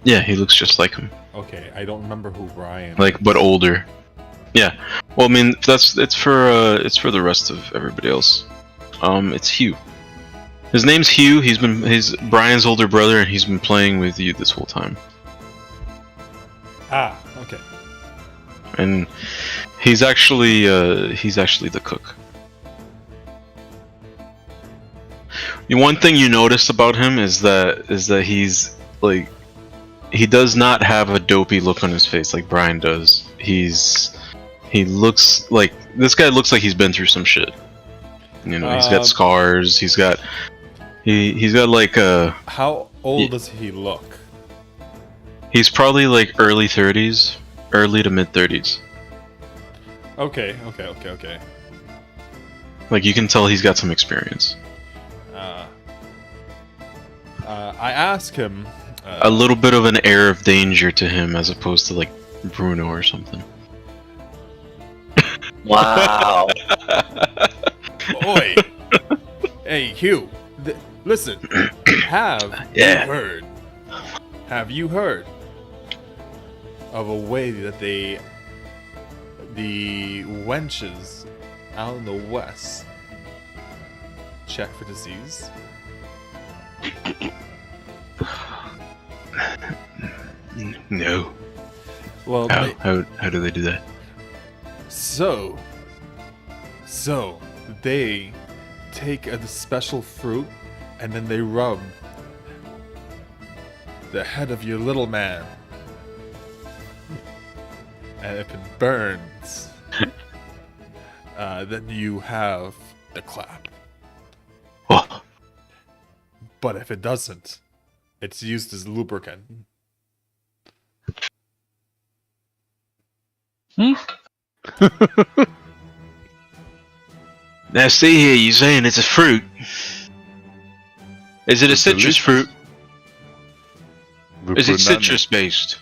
Yeah, he looks just like him. Okay, I don't remember who Brian Like, but older. Yeah. Well, I mean, it's for the rest of everybody else. It's Hugh. His name's Hugh. He's Brian's older brother, and he's been playing with you this whole time. Ah, okay. And he's actually the cook. The one thing you notice about him is that he's like, he does not have a dopey look on his face like Brian does. He looks like, this guy looks like he's been through some shit. You know, he's got scars. He's got like How old does he look? he's probably like early 30s, early to mid 30s. Okay. Like you can tell he's got some experience. I ask him. A little bit of an air of danger to him as opposed to like Bruno or something. Wow. Oi! Hey, Hugh. Listen. Yeah. Have you heard of a way that the wenches out in the west check for disease? No. Well, How do they do that? So they take a special fruit and then they rub the head of your little man. And if it burns, then you have the clap. Oh, But if it doesn't, it's used as lubricant. now see here, you're saying it's a fruit. Is it a citrus fruit? Is it citrus based?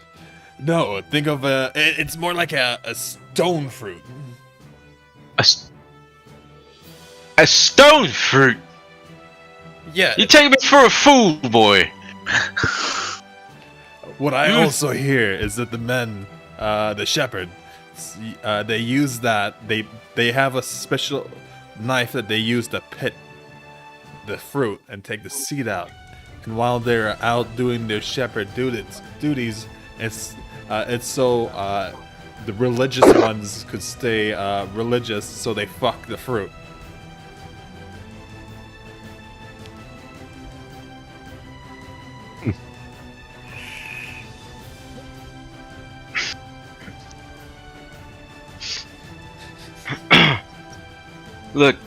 No, think of it's more like a stone fruit. A stone fruit? Yeah. You take me for a fool, boy. What I also hear is that the men, the shepherd, they use that. They have a special knife that they use to pit the fruit and take the seed out. And while they're out doing their shepherd duties, it's so the religious ones could stay religious, so they fuck the fruit. Look,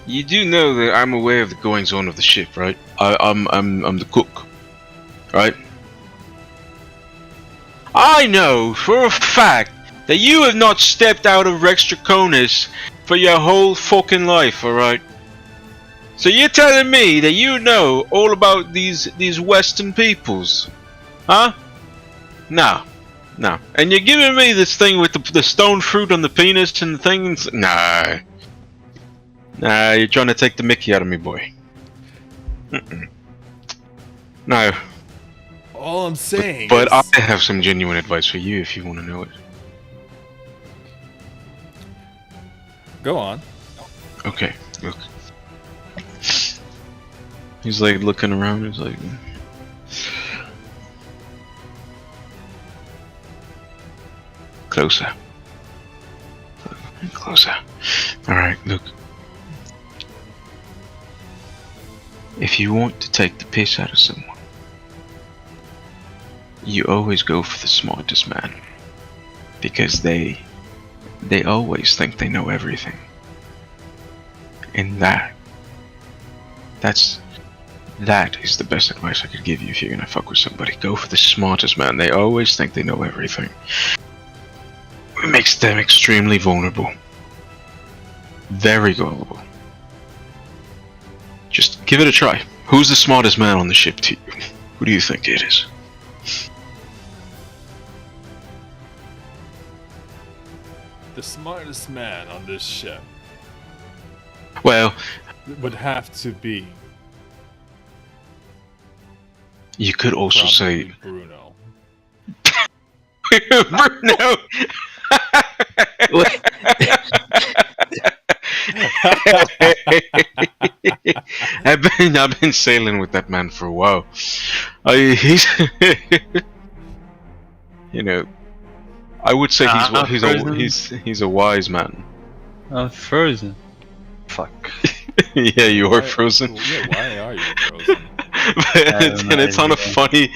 you do know that I'm aware of the goings on of the ship, right? I'm the cook, right? I know for a fact that you have not stepped out of Rex Draconis for your whole fucking life, alright? So you're telling me that you know all about these Western peoples, huh? No. And you're giving me this thing with the stone fruit on the penis and things? Nah, you're trying to take the mickey out of me, boy. No. All I'm saying But is... I have some genuine advice for you if you want to know it. Go on. Okay, look. He's like looking around, he's like... Closer. Closer. Alright, look. If you want to take the piss out of someone, you always go for the smartest man. Because they always think they know everything. And that is the best advice I could give you if you're gonna fuck with somebody. Go for the smartest man. They always think they know everything. It makes them extremely vulnerable. Very gullible. Just give it a try. Who's the smartest man on the ship to you? Who do you think it is? The smartest man on this ship Well, would have to be you could also say probably Bruno. Bruno. I've been sailing with that man for a while. He's you know, I would say he's a wise man. I'm frozen. Fuck. Yeah, you are frozen. Yeah, why are you frozen? And it's on a funny.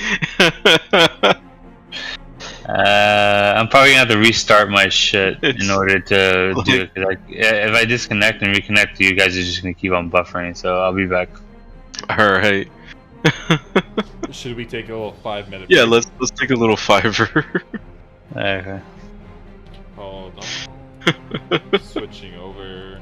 I I'm probably gonna have to restart my shit in It's order to like- do it. 'Cause if I disconnect and reconnect, you guys are just gonna keep on buffering. So I'll be back. Alright. Should we take a little 5-minute? Yeah, break? let's take a little fiver. Okay. Hold on. Switching over.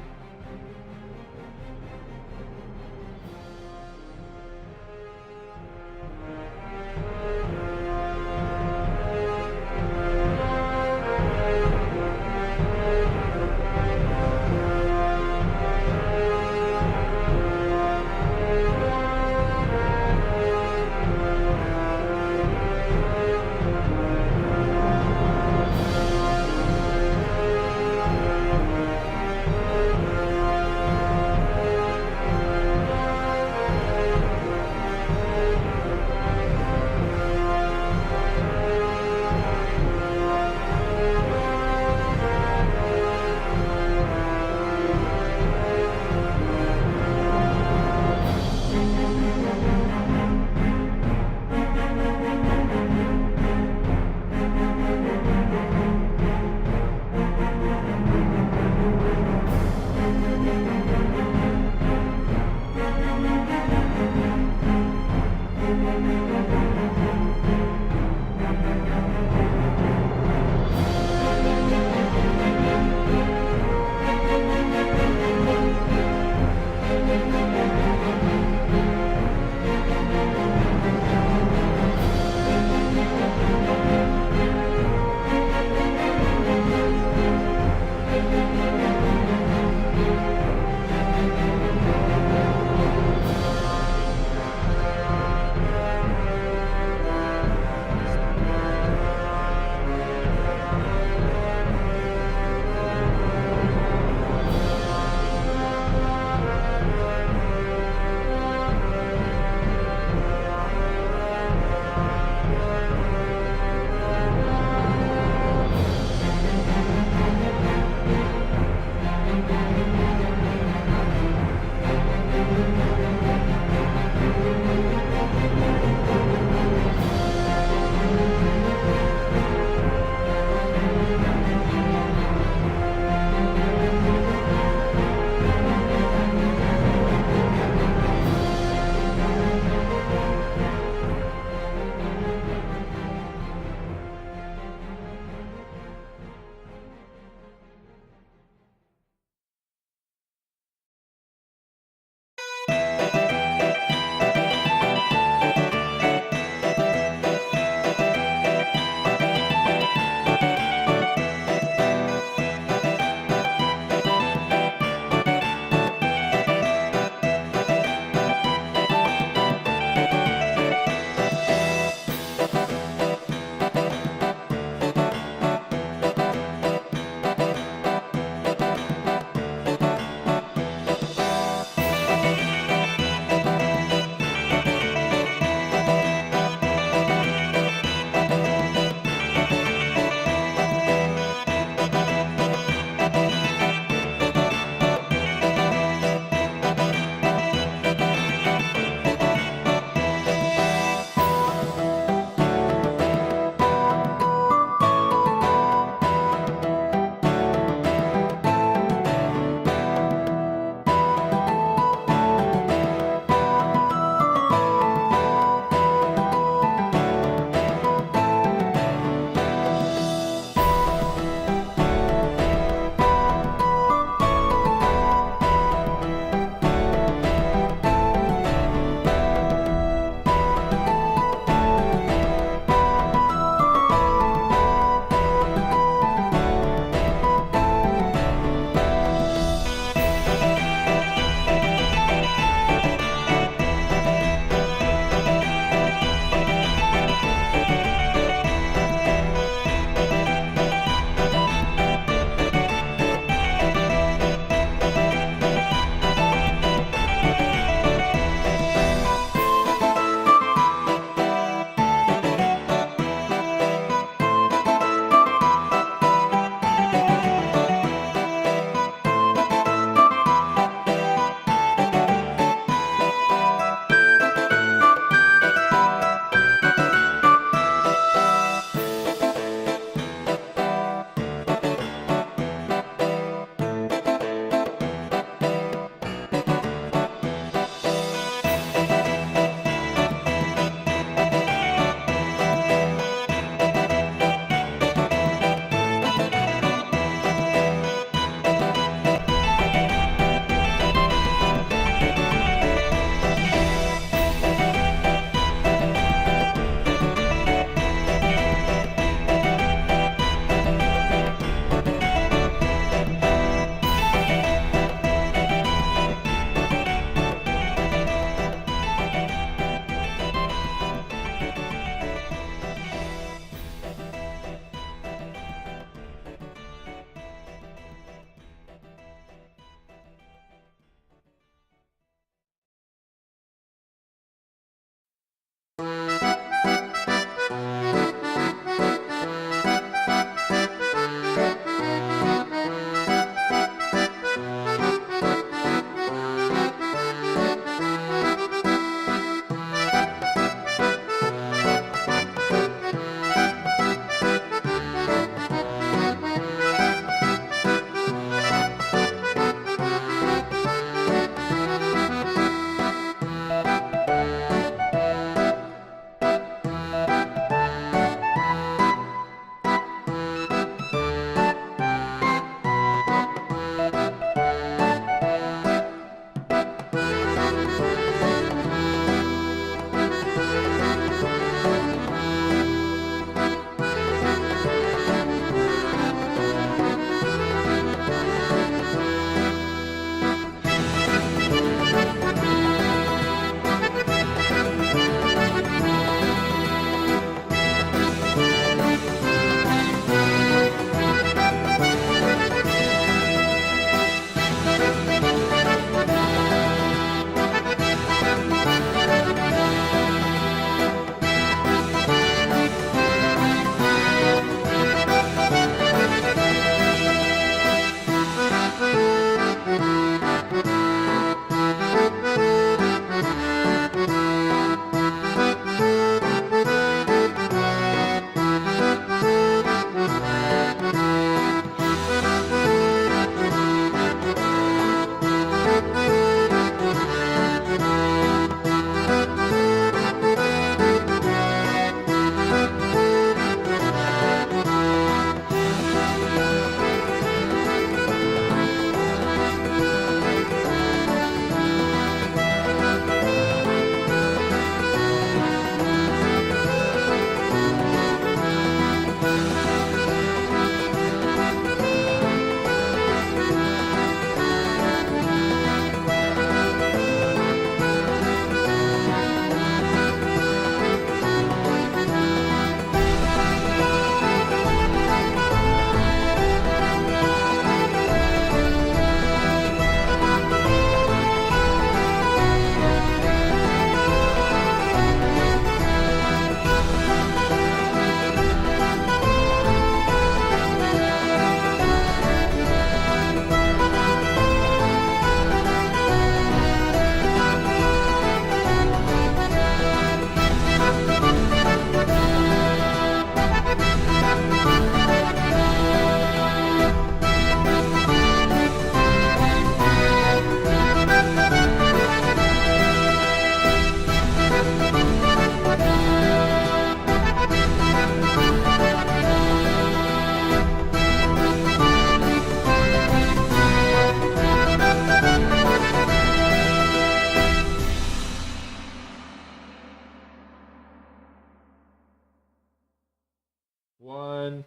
1.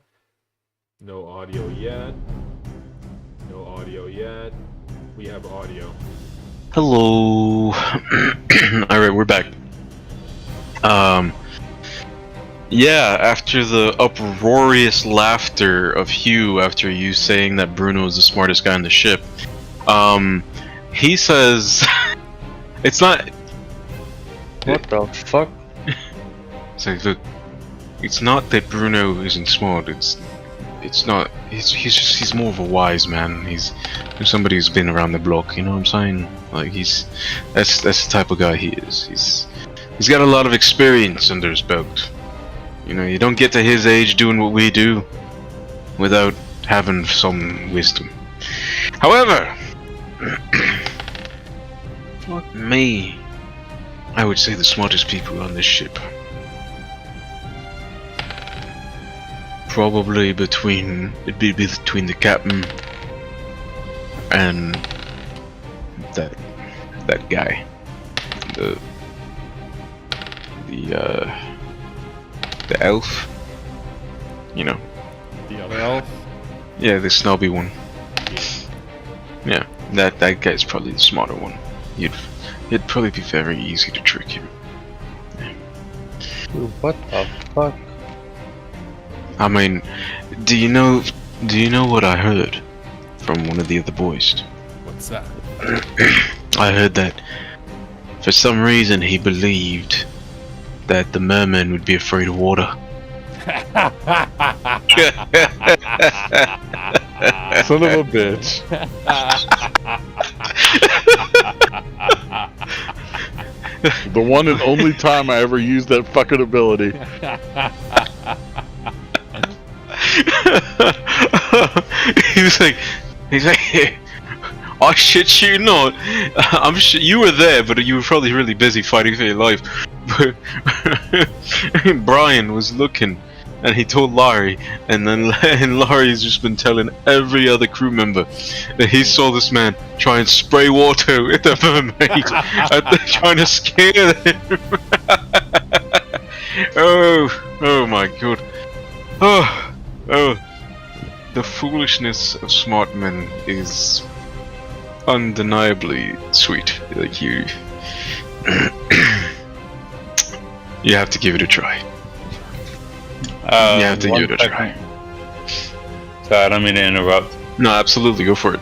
No audio yet. No audio yet. We have audio. Hello. Alright, we're back. Yeah, after the uproarious laughter of Hugh after you saying that Bruno is the smartest guy on the ship, he says it's not. What the fuck? It's like, look, it's not that Bruno isn't smart. It's not. He's more of a wise man. He's somebody who's been around the block. You know what I'm saying? Like that's the type of guy he is. He's got a lot of experience under his belt. You know, you don't get to his age doing what we do without having some wisdom. However, fuck me, I would say the smartest people on this ship. Probably it'd be between the captain and that guy, the elf, you know. The other elf? Yeah, the snobby one. Yeah, that guy's probably the smarter one. It'd probably be very easy to trick him. Dude, what the fuck? I mean, do you know what I heard from one of the other boys? What's that? I heard that for some reason he believed that the merman would be afraid of water. Son of a bitch. The one and only time I ever used that fucking ability. he's like, I shit you not. I'm sure you were there, but you were probably really busy fighting for your life. But Brian was looking, and he told Larry, and Larry's just been telling every other crew member that he saw this man try and spray water at the mermaid, trying to scare them. Oh my god. Oh, the foolishness of smart men is undeniably sweet. Like you have to give it a try. You have to give it a try. Sorry, I don't mean to interrupt. No, absolutely, go for it.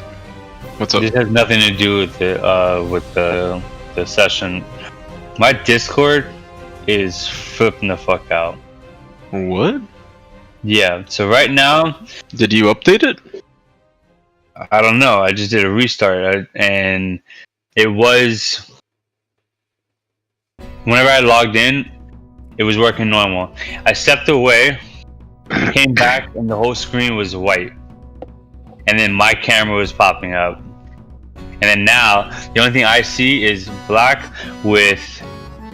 What's up? This has nothing to do with the session. My Discord is flipping the fuck out. What? Yeah, so right now, Did you update it? I don't know. I just did a restart, and it was whenever I logged in, it was working normal. I stepped away, came back, and the whole screen was white. And then my camera was popping up. And then now, the only thing I see is black with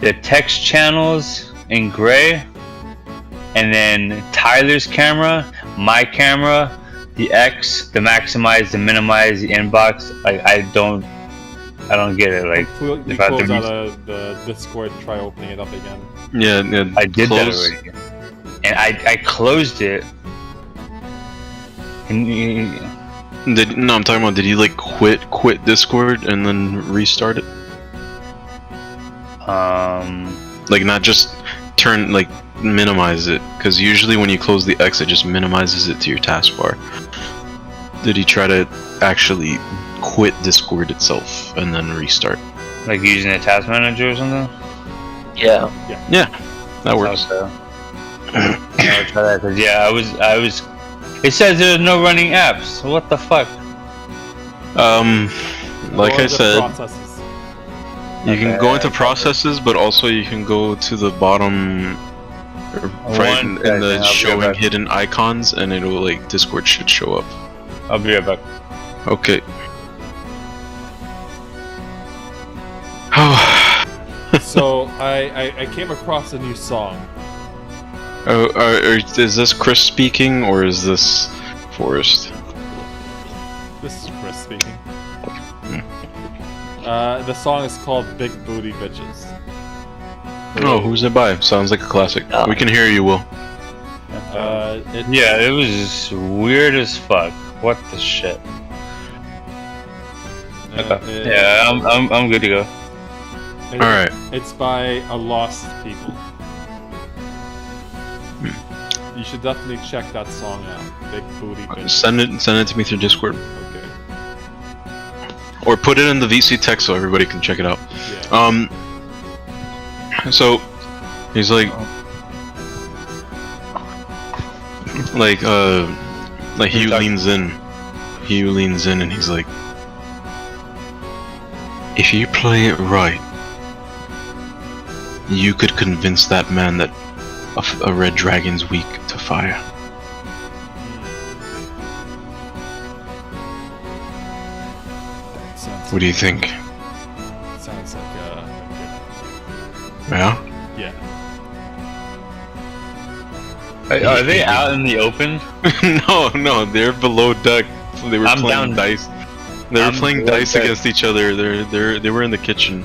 the text channels in gray. And then Tyler's camera, my camera, the X, the maximize, the minimize, the inbox. Like I don't get it. Like You if I have to close out re- of the Discord, try opening it up again. Yeah, I did close. that already, and I closed it. And No, I'm talking about, did you like quit Discord and then restart it? Like not just minimize it, because usually when you close the X it just minimizes it to your taskbar. Did he try to actually quit Discord itself and then restart? like using a task manager or something. Yeah. That works. Okay. I'll try that, 'cause, yeah, I was. It says there's no running apps. What the fuck? Like Or I the said, processes. you can go into processes, but also you can go to the bottom right in second, the I'll be showing right back. hidden icons, and it'll like Discord should show up. I'll be right back. Okay. So I came across a new song. Is this Chris speaking or is this Forrest? This is Chris speaking. The song is called Big Booty Bitches. Oh, who's it by? Sounds like a classic. We can hear you, Will. Yeah, it was just weird as fuck. What the shit? Yeah, I'm good to go. Alright. It's by a Lost People. You should definitely check that song out. Big Booty Bitch. Send it to me through Discord. Okay. Or put it in the VC text so everybody can check it out. Yeah. So he's like he leans in. He leans in and he's like, if you play it right, you could convince that man that a red dragon's weak to fire. What do you think? Sounds like a Yeah? good. Yeah. Are they out in the open? no, they're below deck. They were I'm playing down. dice. They were I'm playing below dice deck. against each other. They were in the kitchen.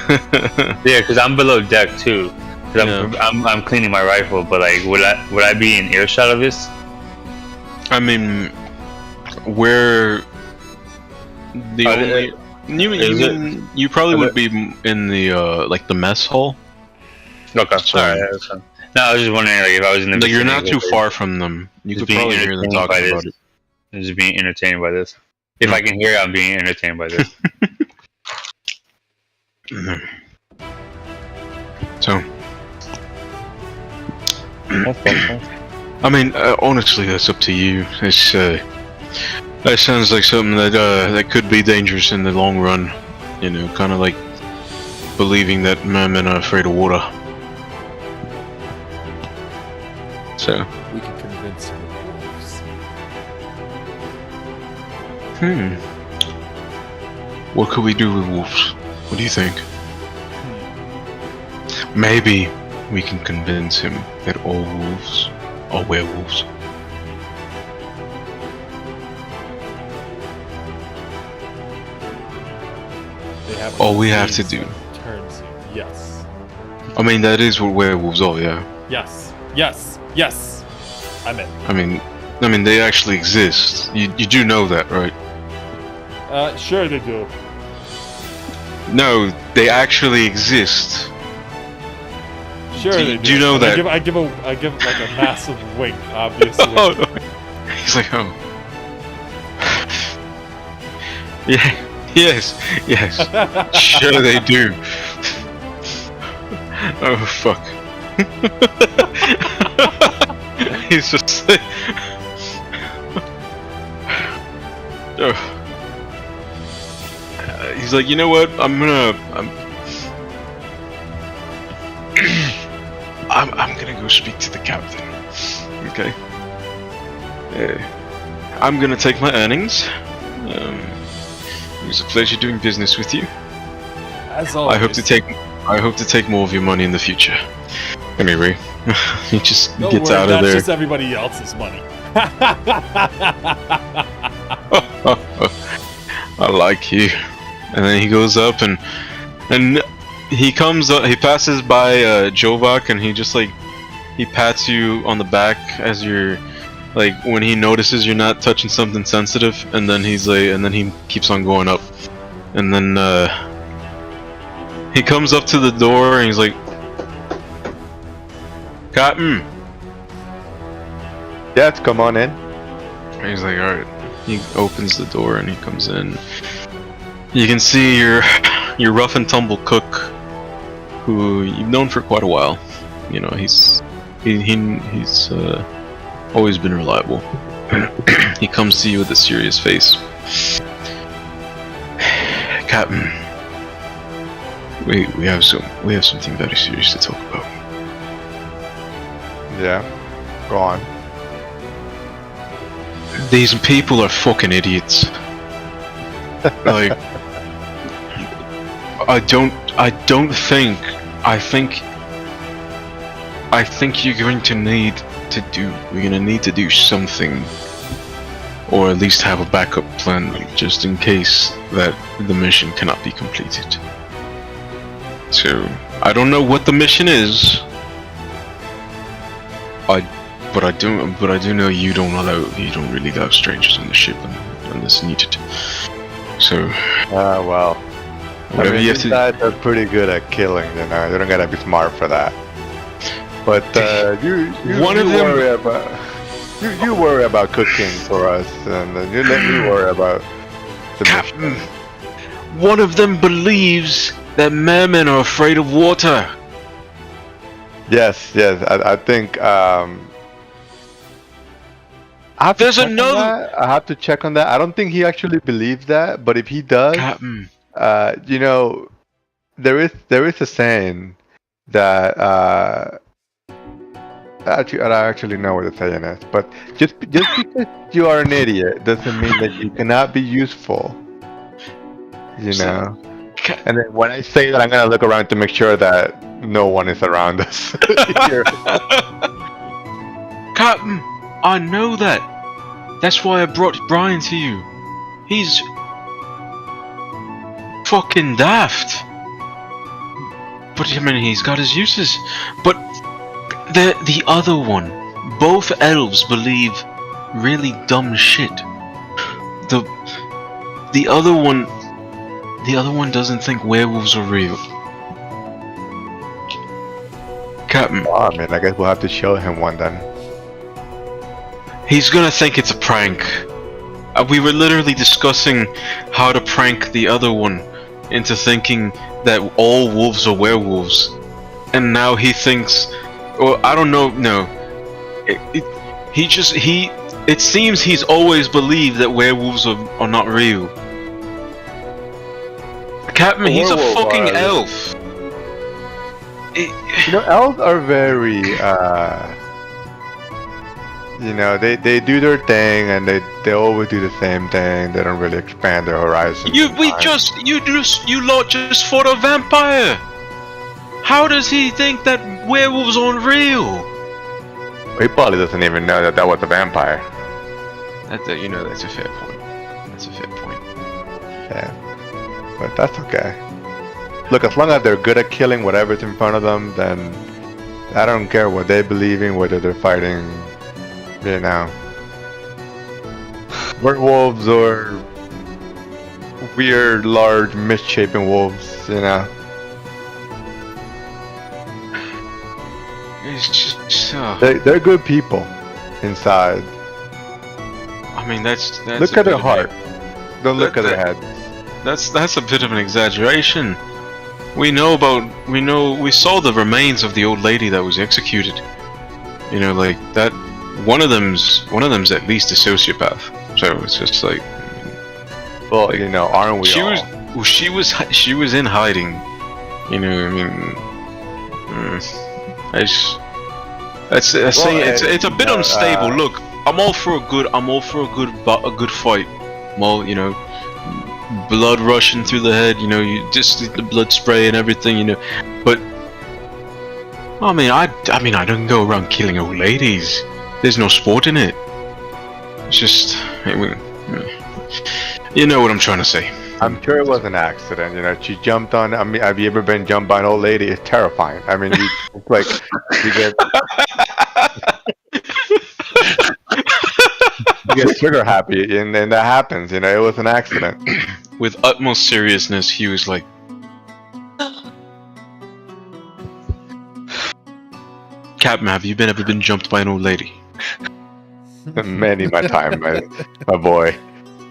Yeah, because I'm below deck too. 'Cause Yeah. I'm cleaning my rifle, but like, would I be in earshot of this? I mean, where the Are only they- you probably would be in the like the mess hall. Okay, So- alright, that's fine. No, I was just wondering like if I was in the. Like you're not vicinity too of far from them. You Just could being probably hear them entertained by talking about this. it. Just being entertained by this. If I can hear it, I'm being entertained by this. So, That's fine. I mean, honestly, that's up to you. It's that sounds like something that could be dangerous in the long run. You know, kind of like believing that mermen are afraid of water. So, We can convince him of wolves. What could we do with wolves? What do you think? Maybe we can convince him that all wolves are werewolves. They have All we have to disease do. that turns you. Yes. I mean, that is what werewolves are, yeah. Yes. Yes. Yes. I'm in. I mean, they actually exist. You do know that, right? Sure they do. No, they actually exist. Sure Do- they do you know And that- I give like a massive wink, obviously. Oh, no. He's like, oh. Yeah. Yes. Yes. Sure they do. Oh fuck. He's just like, oh. He's like, you know what? I'm gonna go speak to the captain. Okay. I'm gonna take my earnings. It was a pleasure doing business with you. As always. I hope to take more of your money in the future. Anyway, he just Don't gets worry, out of that's there. just everybody else's money. I like you. And then he goes up and he comes up, he passes by Jovak and he just like he pats you on the back as you're like when he notices you're not touching something sensitive, and then he's like, and then he keeps on going up, and then he comes up to the door and he's like, Captain. Yes, come on in. And he's like, alright. He opens the door and he comes in. You can see your rough and tumble cook, who you've known for quite a while. You know, he's always been reliable. He comes to you with a serious face. Captain, we have something very serious to talk about. Yeah, go on. These people are fucking idiots. Like, I think you're going to need to do something, or at least have a backup plan just in case that the mission cannot be completed. So, I don't know what the mission is. But I do know you don't really allow strangers on the ship unless needed. So Well. whatever you have these to. guys are pretty good at killing, you know. You don't gotta be smart for that. But you One of them- worry about you worry about cooking for us, and you let me worry about the Captain, mission. one of them believes that mermen are afraid of water. Yes, I think I have to There's check on another- that. I have to check on that. I don't think he actually believes that, but if he does, Captain, you know, there is a saying that actually, I actually know what the saying is, but just because you are an idiot doesn't mean that you cannot be useful. You So- know. And then when I say that, I'm gonna look around to make sure that no one is around us. Here. Captain, I know that. That's why I brought Brian to you. He's fucking daft. But I mean, he's got his uses. But the other one, both elves believe really dumb shit. The other one doesn't think werewolves are real. Captain, Oh, I mean, I guess we'll have to show him one then. he's gonna think it's a prank. We were literally discussing how to prank the other one into thinking that all wolves are werewolves, and now he thinks, or I don't know. No, it seems he's always believed that werewolves are not real. Captain, he's a Werewolf fucking are- elf. You know, elves are very, you know, they do their thing and they always do the same thing. They don't really expand their horizons. You sometimes. you lot just fought a vampire. How does he think that werewolves aren't real? He probably doesn't even know that was a vampire. That's a fair point. That's a fair point. Yeah, but that's okay. Look, as long as they're good at killing whatever's in front of them, then I don't care what they believe in, whether they're fighting, you know, werewolves or weird, large, misshapen wolves, you know. It's just, They're good people inside. I mean, that's Look a at their bit of heart. Don't look at their heads. That's a bit of an exaggeration. We saw the remains of the old lady that was executed. You know, like that. One of them's at least a sociopath. So it's just like Well, you know, aren't we all? she was in hiding. You know, I mean, it's a bit unstable. Look, I'm all for a good fight. I'm all, you know, blood rushing through the head. You know, you just the blood spray and everything. You know, but I mean, I don't go around killing old ladies. There's no sport in it. It's just, you know what I'm trying to say. I'm sure it was an accident. You know, she jumped on. I mean, have you ever been jumped by an old lady? It's terrifying. I mean, it's like you get you get trigger happy, and then that happens. You know, it was an accident. With utmost seriousness, he was like, Captain, have you ever been jumped by an old lady? Many my time, my boy.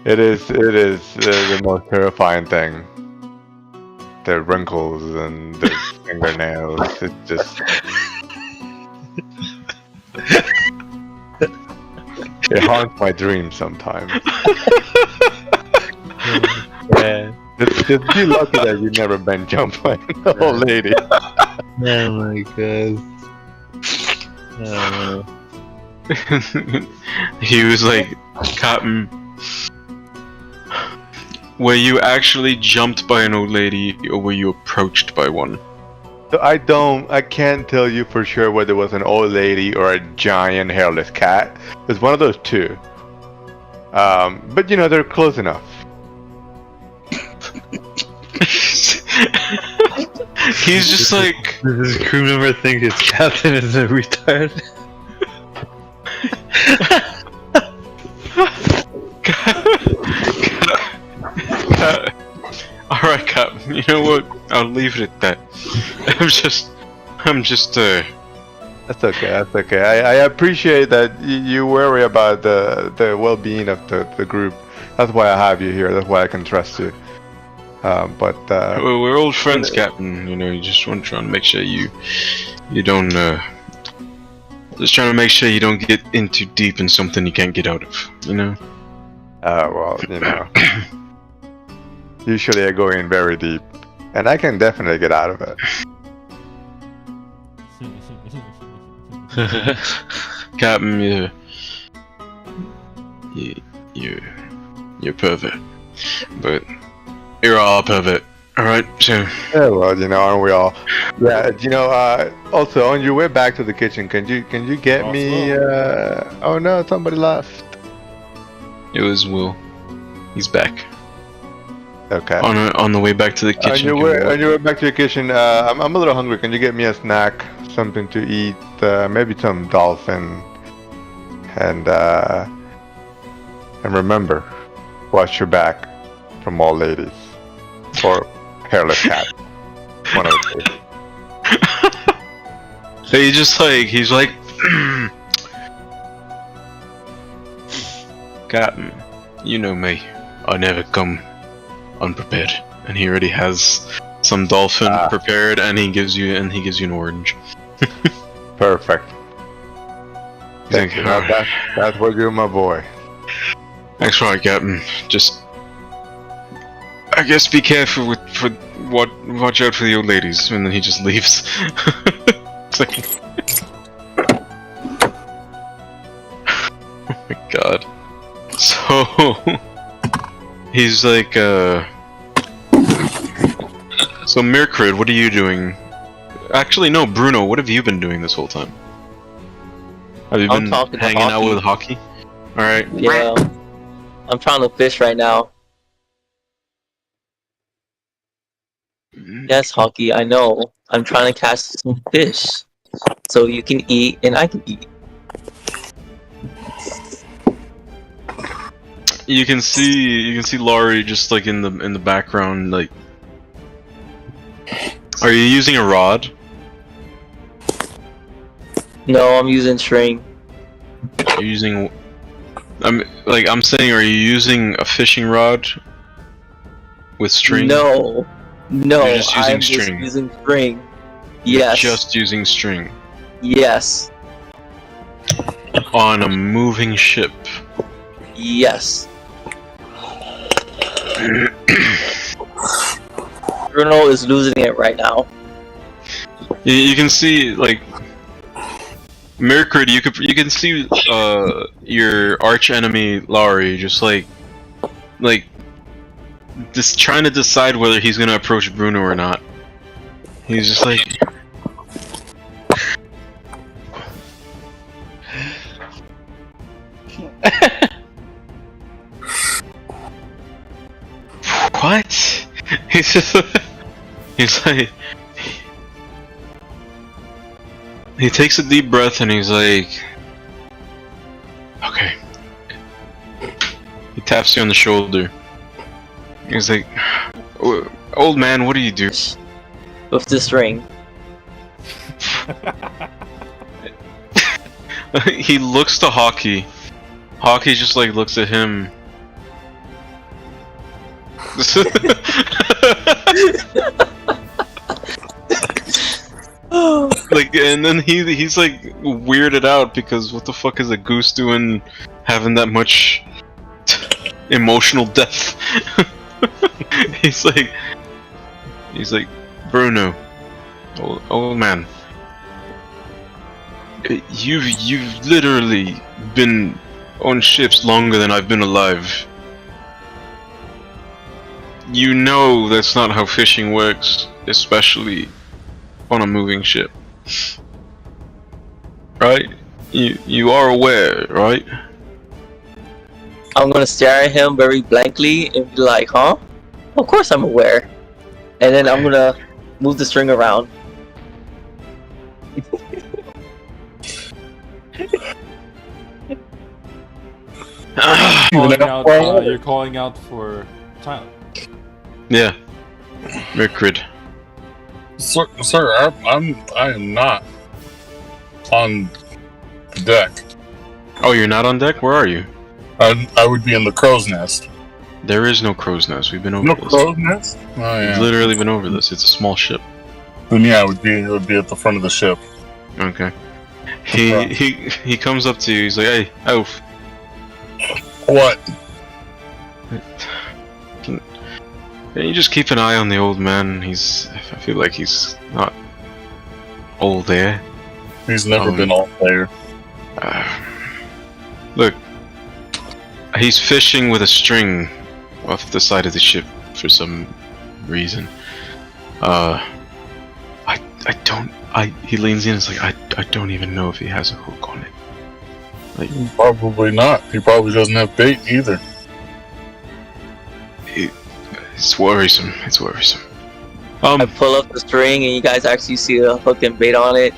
It is the most terrifying thing. The wrinkles and the fingernails. It just it haunts my dreams sometimes. Yeah. Just be lucky that you've never been jumped by an old lady. Oh my god. He was like, Captain, were you actually jumped by an old lady or were you approached by one? So I can't tell you for sure whether it was an old lady or a giant hairless cat. It's one of those two. But you know, they're close enough. He's just like, Does this crew member think his captain is a retard? Alright, Cap. You know what? I'll leave it at that. I'm just. That's okay. That's okay. I appreciate that you worry about the well-being of the group. That's why I have you here. That's why I can trust you. But Well, we're old friends, Captain. You know, you just want trying to make sure you don't. Just trying to make sure you don't get in too deep in something you can't get out of. You know. well, you know, usually I go in very deep, and I can definitely get out of it. Captain, you're perfect, but you're all perfect. All right, so Yeah, well, you know, aren't we all? Yeah, you know. Also, on your way back to the kitchen, can you get me? Oh no, somebody left. it was Will. He's back. Okay. On the way back to the kitchen. On your way back to the kitchen, I'm a little hungry. Can you get me a snack, something to eat? Maybe some dolphin. And remember, watch your back from all ladies or hairless cat. One of the two. He's like, Captain, you know me. I never come unprepared, and he already has some dolphin prepared, and he gives you an orange. Perfect. Thank you. Like, That's what you're, my boy. Thanks, right, Captain. Just, I guess, be careful watch out for the old ladies, and then he just leaves. It's like, oh my god. So he's like, so Mirkrid, what are you doing? Actually, no, Bruno, what have you been doing this whole time? Have you I'm been talking to hanging out Hockey. with Hockey? Alright. Yeah. I'm trying to fish right now. Yes, Hockey, I know. I'm trying to catch some fish. So you can eat and I can eat. You can see Laurie just like in the background, like. Are you using a rod? No, I'm using string. You're using. I'm saying, are you using a fishing rod with string? No. You're just using I'm string. just using string. You're Yes. just using string Yes. on a moving ship. Yes. Bruno is losing it right now. You can see like Mirkrid. You can see your arch enemy Laurie just like just trying to decide whether he's gonna approach Bruno or not. He's just like. What? He's just. He's like. He takes a deep breath and he's like. Okay. He taps you on the shoulder. He's like. Old man, what do you do? With the string. He looks to Hockey. Hockey just like looks at him. Like, and then he's like weirded out because what the fuck is a goose doing having that much emotional depth? he's like Bruno, old man, you've literally been on ships longer than I've been alive. You know that's not how fishing works, especially on a moving ship. Right? You are aware, right? I'm gonna stare at him very blankly and be like, huh? Of course I'm aware. And then I'm gonna move the string around. calling out, you're calling out for Tyler. Yeah. Rickrid. Sir, I am not on the deck. Oh, you're not on deck? Where are you? I would be in the crow's nest. There is no crow's nest. We've been over No this. crow's nest? Oh, We've yeah. literally been over this. It's a small ship. Then yeah, it would be at the front of the ship. Okay. He comes up to you. He's like, "Hey, Elf, What? can you just keep an eye on the old man? I feel like he's not all there. He's never been all there. Look, he's fishing with a string off the side of the ship for some reason. He leans in and is like, I don't even know if he has a hook on it. Probably not. He probably doesn't have bait either. It's worrisome. It's worrisome. I pull up the string and you guys actually see a hook and bait on it.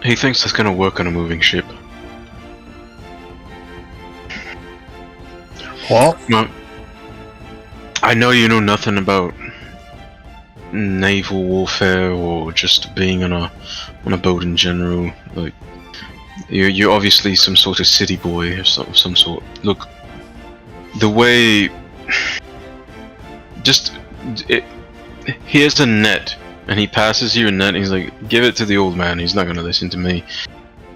He thinks that's gonna work on a moving ship. Well, No. I know you know nothing about naval warfare or just being on a boat in general. Like you're obviously some sort of city boy of some sort. Look, the way he has a net and he passes you a net and he's like, give it to the old man. He's not gonna listen to me.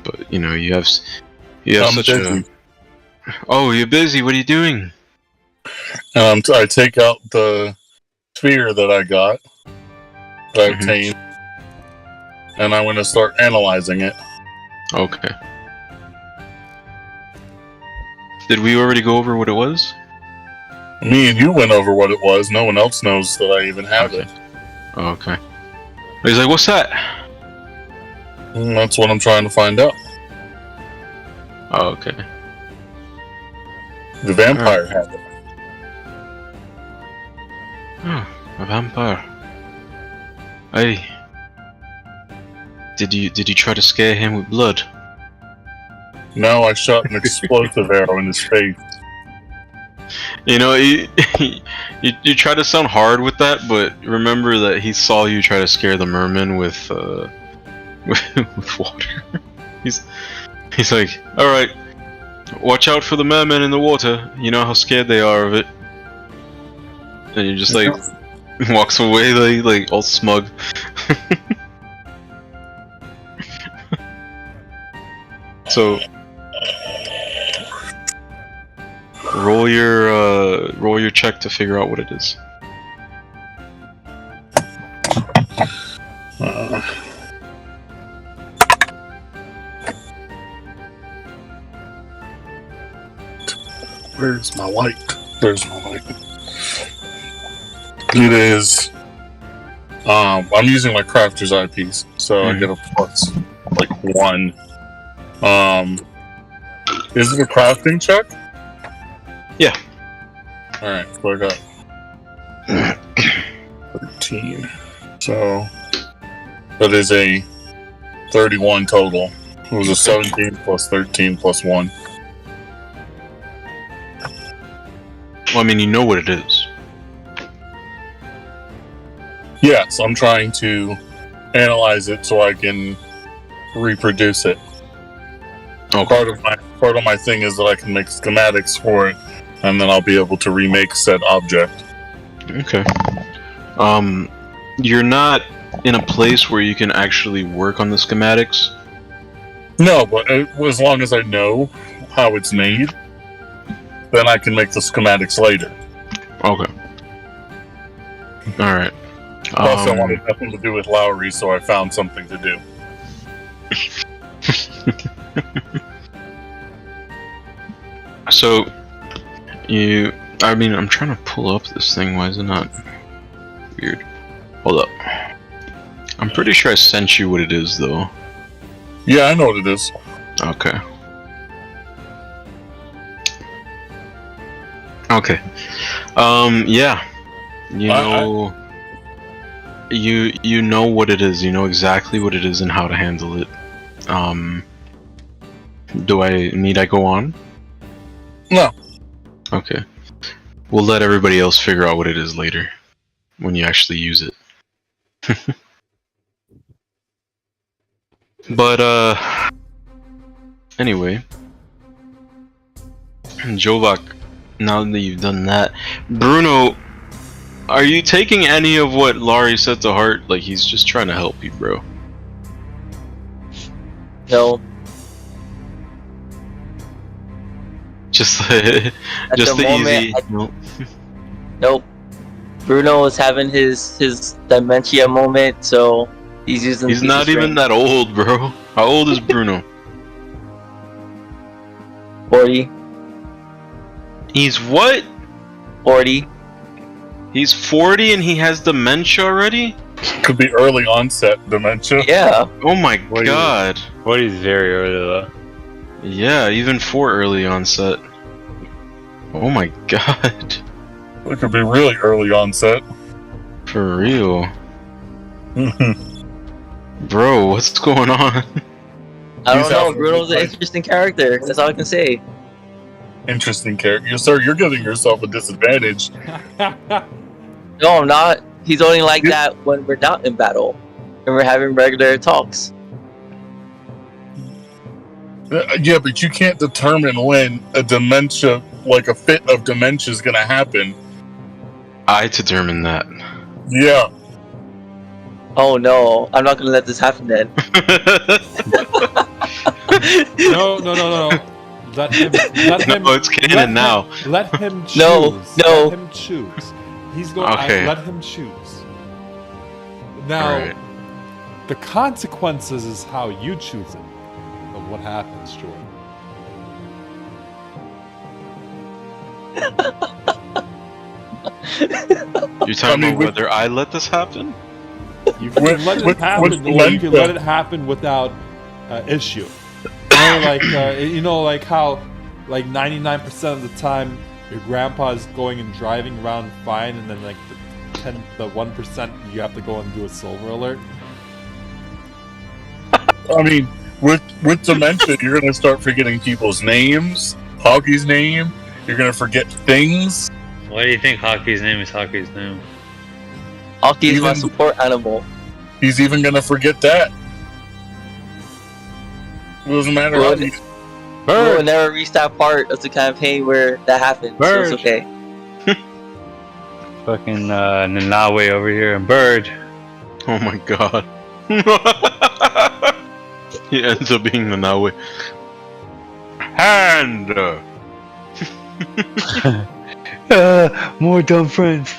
But you know, you have I'm such busy. Oh, you're busy. What are you doing? I take out the sphere that I got, that I obtained, and I want to start analyzing it. Okay. Did we already go over what it was? Me and you went over what it was. No one else knows that I even have it. Oh, okay. He's like, what's that? And that's what I'm trying to find out. Oh, okay. The vampire had it. Oh, a vampire. Hey. Did you try to scare him with blood? No, I shot an explosive arrow in his face. You know, you try to sound hard with that, but remember that he saw you try to scare the merman with with water. He's like, all right, watch out for the mermen in the water. You know how scared they are of it. And you're just like walks away like all smug. So roll your check to figure out what it is. Where's my light? There's my light. It is. I'm using my crafter's eyepiece, so I get a plus like 1. Is it a crafting check? Yeah. Alright, so I got 13. So that is a 31 total. It was a 17 plus 13 plus 1. Well, I mean, you know what it is. Yes, I'm trying to analyze it so I can reproduce it. Okay. Part of my thing is that I can make schematics for it, and then I'll be able to remake said object. Okay. You're not in a place where you can actually work on the schematics. No, but as long as I know how it's made, then I can make the schematics later. Okay. All right. Plus, I wanted nothing to do with Lowry, so I found something to do. So, I'm trying to pull up this thing. Why is it not weird? Hold up. I'm pretty sure I sent you what it is, though. Yeah, I know what it is. Okay. Okay. Yeah. You know, you know what it is. You know exactly what it is and how to handle it. Do I go on? No. Okay. We'll let everybody else figure out what it is later, when you actually use it. But, anyway. Jovak, now that you've done that, Bruno, are you taking any of what Laurie said to heart? Like, he's just trying to help you, bro. No. Just, At just the the moment, easy. I- Nope. Bruno is having his dementia moment, so he's using. He's the not even strength. that old, bro. How old is Bruno? 40. He's what? 40. He's 40 and he has dementia already? Could be early onset dementia. Yeah. Oh my What is- god. 40 is very early though. Yeah, even for early onset. Oh my god. It could be really early onset. For real. Bro, what's going on? I don't He's know. having a Bruno's good an time. interesting character. That's all I can say. Interesting character. Sir, you're giving yourself a disadvantage. No, I'm not. He's only like that when we're not in battle and we're having regular talks. Yeah, but you can't determine when a dementia, like a fit of dementia, is going to happen. I determined that. Yeah. Oh no, I'm not gonna let this happen then. No. Let him. No, it's canon let him- now. Let him choose. No. Let him choose. He's going. Okay. Let him choose. Now, Alright. the consequences is how you choose it. Of what happens, Jordan. You're talking I mean, about whether I let this happen? You can With- let it with- happen, with or you can Lenta. let it happen without issue. Like how, like 99% of the time, your grandpa is going and driving around fine, and then like the 1% you have to go and do a silver alert. I mean, with dementia, you're going to start forgetting people's names, Hockey's name. You're going to forget things. Why do you think Hockey's name is Hockey's name? Hockey is my Even- support animal. He's even going to forget that. It doesn't matter how Well, you... We will never reach that part of the campaign where that happened, so it's Bird. okay. Fucking Nanawe over here and Bird. Oh my god. He ends up being the Naui. Hand! More dumb friends.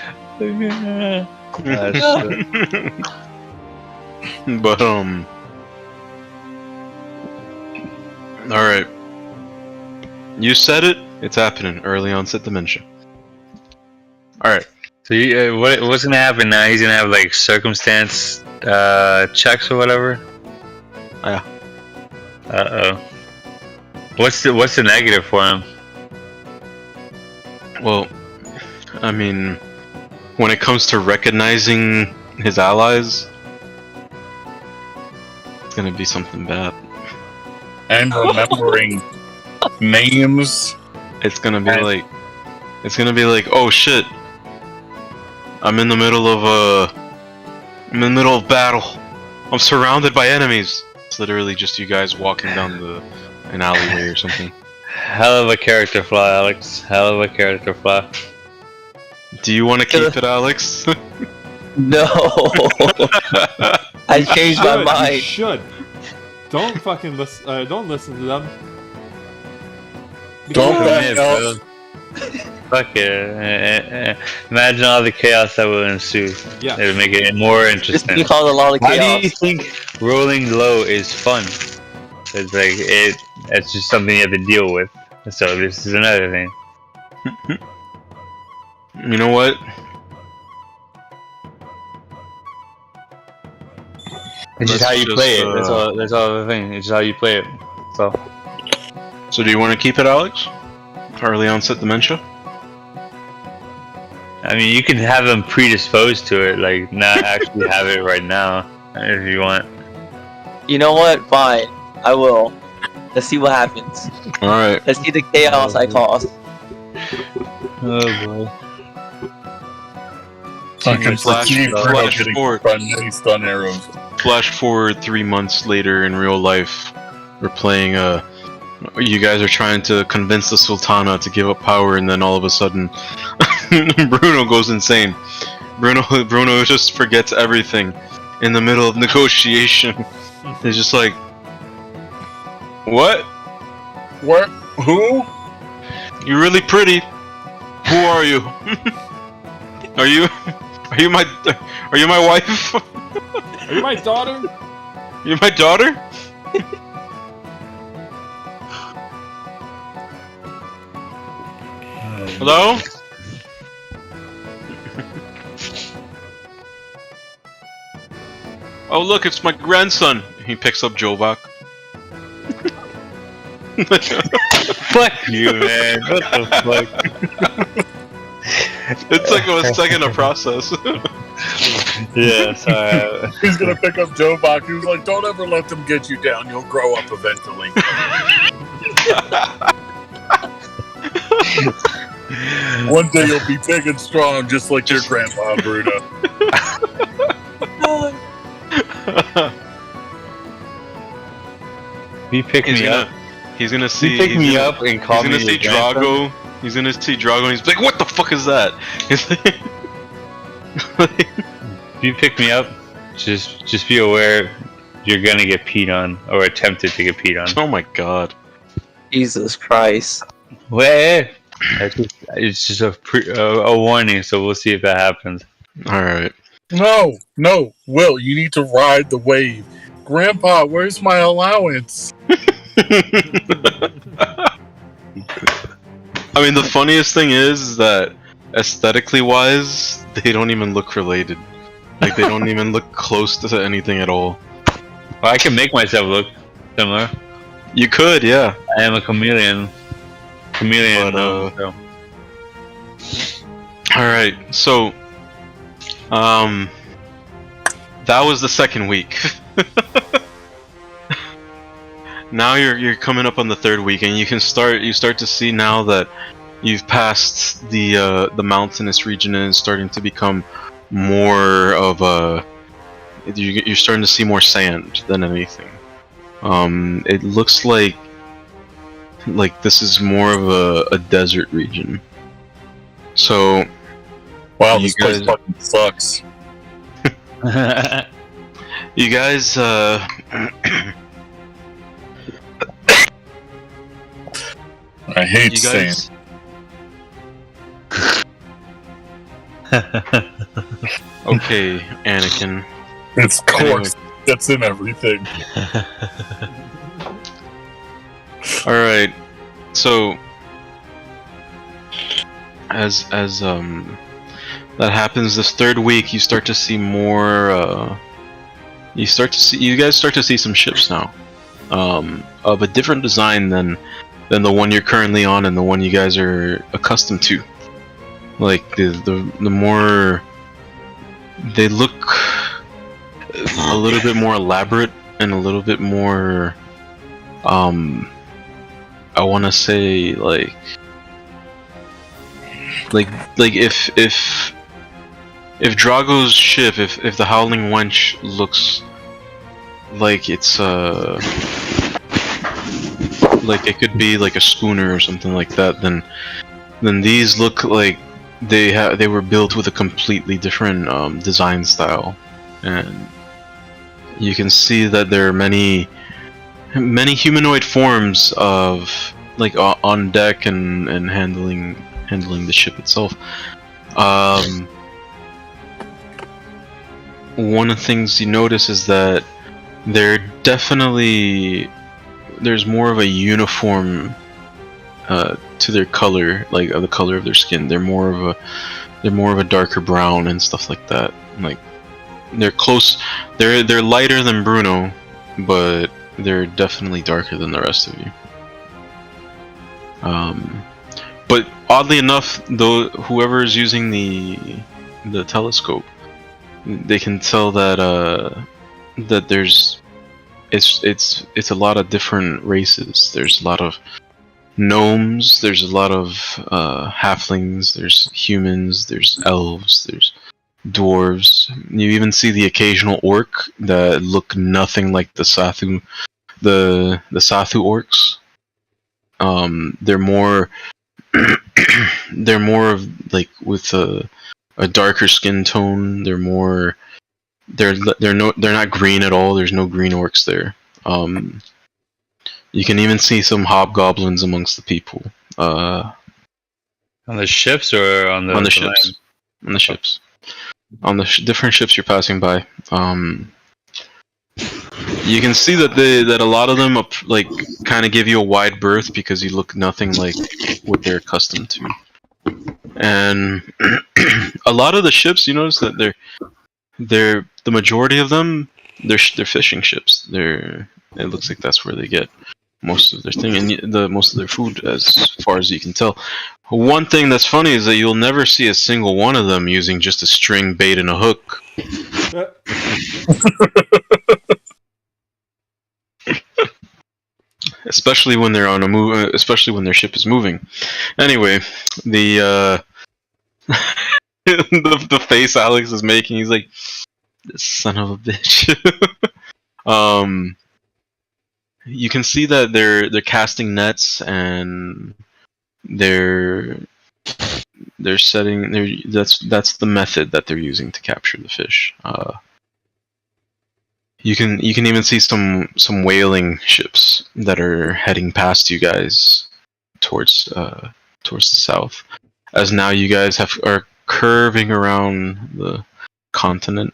But, alright. You said it, it's happening. Early onset dementia. Alright. So what's gonna happen now? He's gonna have like circumstance checks or whatever. Yeah. Uh oh. What's the negative for him? Well, I mean, when it comes to recognizing his allies, it's gonna be something bad. And remembering names. It's gonna be And- like, oh shit, I'm in the middle of battle. I'm surrounded by enemies. It's literally just you guys walking down an alleyway or something. Hell of a character flaw, Alex. Hell of a character flaw. Do you want to keep it, Alex? No, I changed my You mind. should. Don't fucking listen. Don't listen to them. Don't Because- let bro. else. Fuck it. Imagine all the chaos that will ensue. Yeah. It would make it more This interesting. thing called a lot of Why do you chaos. think rolling low is fun? It's like it's just something you have to deal with. So this is another thing. You know what? It's just Let's how you just, play it. That's all the thing. It's just how you play it. So So do you want to keep it, Alex? Early onset dementia? I mean, you can have them predisposed to it, like not actually have it right now if you want. You know what? Fine. I will. Let's see what happens. All right. Let's see the chaos I cause. Oh boy. Fucking Flash- Steve Bruno flash getting forward. by many stun arrows. Flash forward 3 months later in real life. We're playing. You guys are trying to convince the Sultana to give up power, and then all of a sudden, Bruno goes insane. Bruno just forgets everything in the middle of negotiation. He's just like, "What? What? Who? You're really pretty. Who are you? Are you my wife? Are you my daughter? You're my daughter?" Hello? Oh look, it's my grandson. He picks up Jobak. Fuck you, man. What the fuck? It's like a second to process. Yeah, sorry. He's gonna pick up Joe Bach. He was like, "Don't ever let them get you down. You'll grow up eventually." One day you'll be big and strong, just like your grandpa, Bruno. He picked me up. He's gonna see. He picked he's me gonna- up and called He's me gonna see your grandson. Drago. He's gonna see Drago and he's like, "What the fuck is that?" He's like- If you pick me up, just be aware you're gonna get peed on or attempted to get peed on. Oh my god. Jesus Christ. Wait, it's just a warning, so we'll see if that happens. Alright. No, Will, you need to ride the wave. Grandpa, where's my allowance? I mean, the funniest thing is that aesthetically wise, they don't even look related. Like, they don't even look close to anything at all. Well, I can make myself look similar. You could, yeah. I am a chameleon. Chameleon, But, so. Alright, so that was the second week. Now you're coming up on the third week, and you start to see now that you've passed the mountainous region and it's starting to become more of a. You're starting to see more sand than anything. It looks like this is more of a desert region. So Wow, You this place guys- fucking sucks. you guys I hate you sand. guys okay, Anakin. It's coarse. That's in everything. Alright, so as that happens this third week, you start to see more you guys start to see some ships now. Of a different design than the one you're currently on and the one you guys are accustomed to. Like the more they look a little bit more elaborate and a little bit more I want to say like if Drago's ship, if the Howling Wench looks like it's like it could be like a schooner or something like that, then these look like they were built with a completely different design style, and you can see that there are many humanoid forms of like on deck and handling the ship itself. One of the things you notice is that there's more of a uniform to their color, like the color of their skin. They're more of a darker brown and stuff like that. Like they're close. They're lighter than Bruno, but they're definitely darker than the rest of you. But oddly enough, though, whoever is using the telescope, they can tell that that it's a lot of different races. There's a lot of gnomes. There's a lot of halflings. There's humans. There's elves. There's dwarves. You even see the occasional orc that look nothing like the Sathu, the Sathu orcs. They're more they're more of like with a darker skin tone. They're more they're not green at all. There's no green orcs there. You can even see some hobgoblins amongst the people. On the ships or on the ships? land? On the ships. On the different ships you're passing by. You can see that a lot of them like kind of give you a wide berth because you look nothing like what they're accustomed to. And a lot of the ships, you notice that they're the majority of them, they're fishing ships. It looks like that's where they get most of their thing and most of their food, as far as you can tell. One thing that's funny is that you'll never see a single one of them using just a string, bait, and a hook. Especially when they're on a move, especially when their ship is moving. Anyway, the the face Alex is making, he's like, "This son of a bitch." You can see that they're casting nets and they're setting. That's the method that they're using to capture the fish. You can even see some whaling ships that are heading past you guys towards the south, as now you guys are curving around the continent.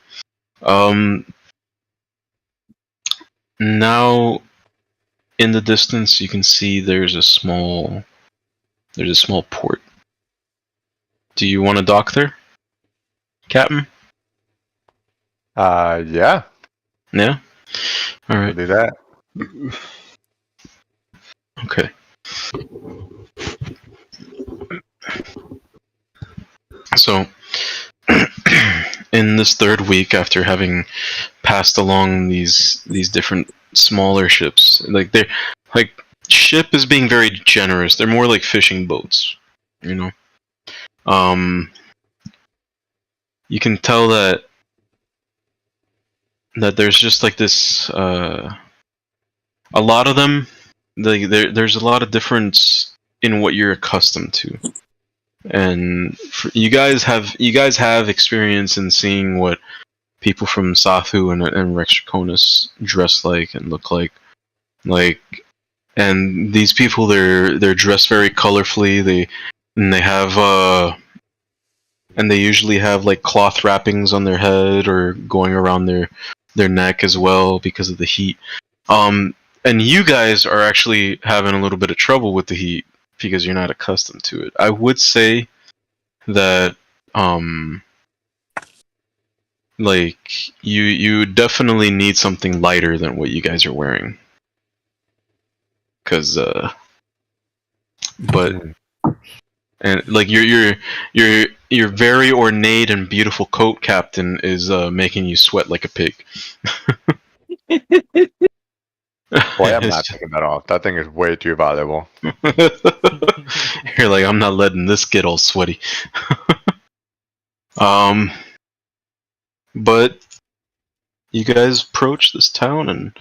Now in the distance you can see there's a small port. Do you want to dock there, Captain? Yeah. Yeah? Alright. We'll do that. Okay. So, in this third week, after having passed along these different smaller ships, ship is being very generous. They're more like fishing boats, you know. You can tell that there's just like this. A lot of them, there's a lot of difference in what you're accustomed to. And you guys have experience in seeing what people from Sathu and Rex Draconis dress like and look like, and these people they're dressed very colorfully. They usually have like cloth wrappings on their head or going around their neck as well because of the heat. And you guys are actually having a little bit of trouble with the heat because you're not accustomed to it. I would say that you definitely need something lighter than what you guys are wearing, because like your very ornate and beautiful coat, Captain, is making you sweat like a pig. Boy, I'm not taking that off. That thing is way too valuable. You're like, I'm not letting this get all sweaty. But you guys approach this town, and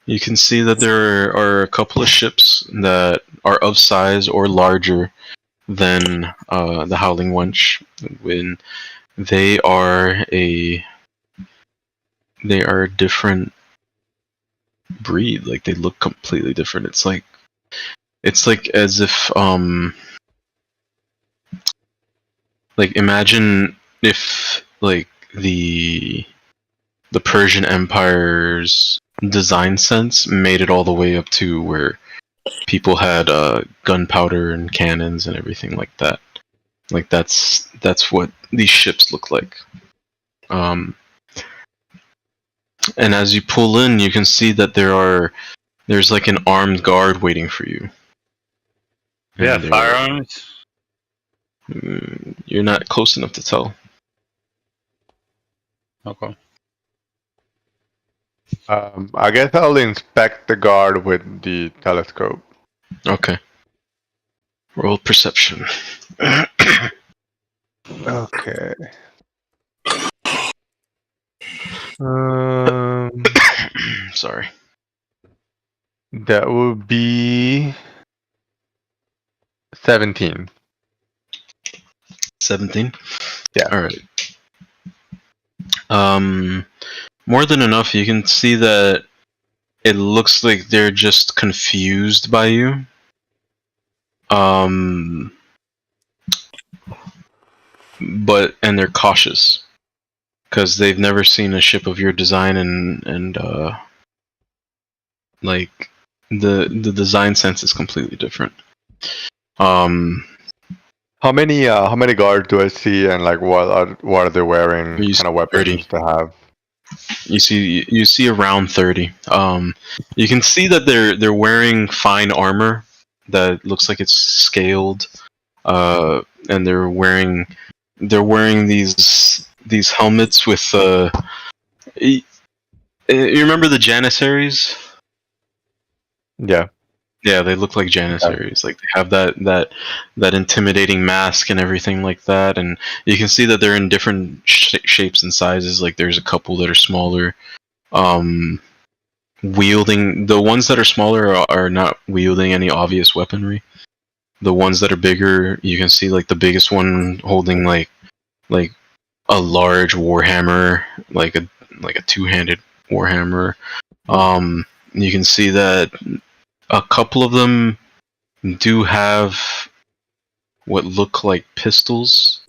you can see that there are a couple of ships that are of size or larger than the Howling Wench. When they are a different breed. Like, they look completely different. It's like as if like, imagine if like the Persian Empire's design sense made it all the way up to where people had gunpowder and cannons and everything like that. Like, that's what these ships look like. And as you pull in, you can see that there's like an armed guard waiting for you. Yeah, firearms? You're not close enough to tell. Okay. I guess I'll inspect the guard with the telescope. Okay. Roll perception. Okay. Sorry. That would be 17. 17? Yeah. Alright. More than enough, you can see that it looks like they're just confused by you. And they're cautious. Because they've never seen a ship of your design and like the design sense is completely different. How many guards do I see, and like what are they wearing? You Kind of weapons 30. to have? You see around 30. You can see that they're wearing fine armor that looks like it's scaled, and they're wearing these helmets with you remember the Janissaries? Yeah. Yeah, they look like Janissaries. Like they have that intimidating mask and everything like that, and you can see that they're in different shapes and sizes. Like there's a couple that are smaller, wielding. The ones that are smaller are not wielding any obvious weaponry. The ones that are bigger, you can see like the biggest one holding like a large warhammer, like a two-handed warhammer. You can see that a couple of them do have what look like pistols,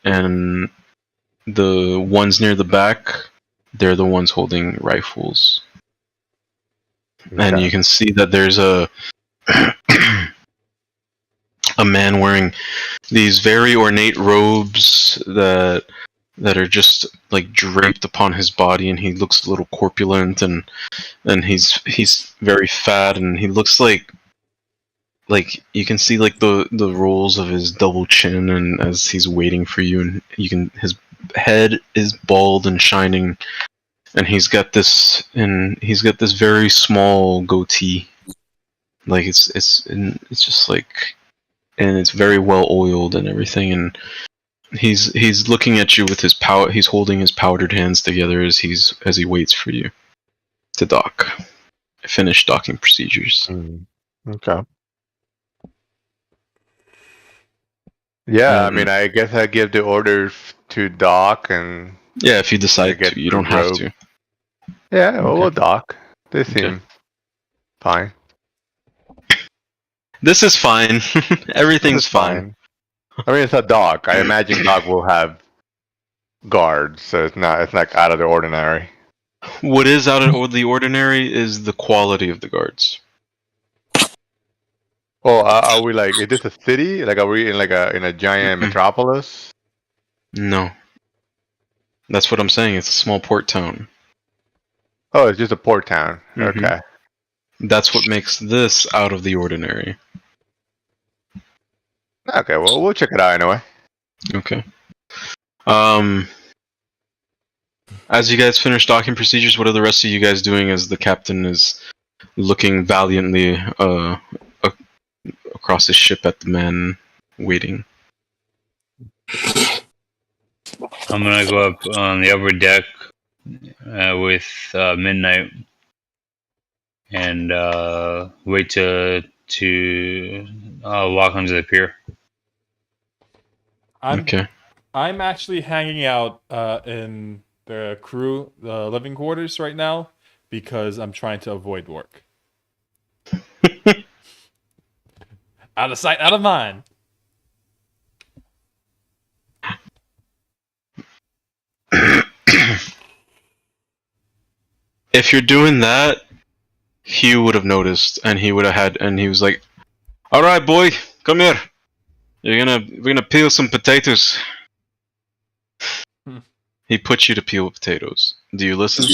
and the ones near the back, they're the ones holding rifles. And Okay. you can see that there's a a man wearing these very ornate robes that are just like draped upon his body, and he looks a little corpulent, and he's very fat, and he looks like you can see like the rolls of his double chin, and as he's waiting for you, and his head is bald and shining, and he's got this very small goatee, like it's just like, and it's very well oiled and everything, and he's looking at you with he's holding his powdered hands together as he waits for you to finish docking procedures. Okay. Yeah, I And- mean, I guess I give the orders to dock, and Yeah, if you decide get to, you the don't have robe. to. yeah, well, Okay. we'll dock. They Okay. seem fine. This is fine. Everything's It's fine. I mean, it's a dock. I imagine dock will have guards, so it's not out of the ordinary. What is out of the ordinary is the quality of the guards. Well, are we like? Is this a city? Like, are we in a giant metropolis? No. That's what I'm saying. It's a small port town. Oh, it's just a port town. Mhm. Okay. That's what makes this out of the ordinary. Okay. Well, we'll check it out anyway. Okay. As you guys finish docking procedures, what are the rest of you guys doing as the captain is looking valiantly across his ship at the man waiting? I'm gonna go up on the upper deck with Midnight and wait to walk onto the pier. Okay. I'm actually hanging out in the crew, the living quarters right now, because I'm trying to avoid work. Out of sight, out of mind. If you're doing that, Hugh would have noticed, and he was like, "All right, boy, come here. We're gonna peel some potatoes." He puts you to peel potatoes. Do you listen?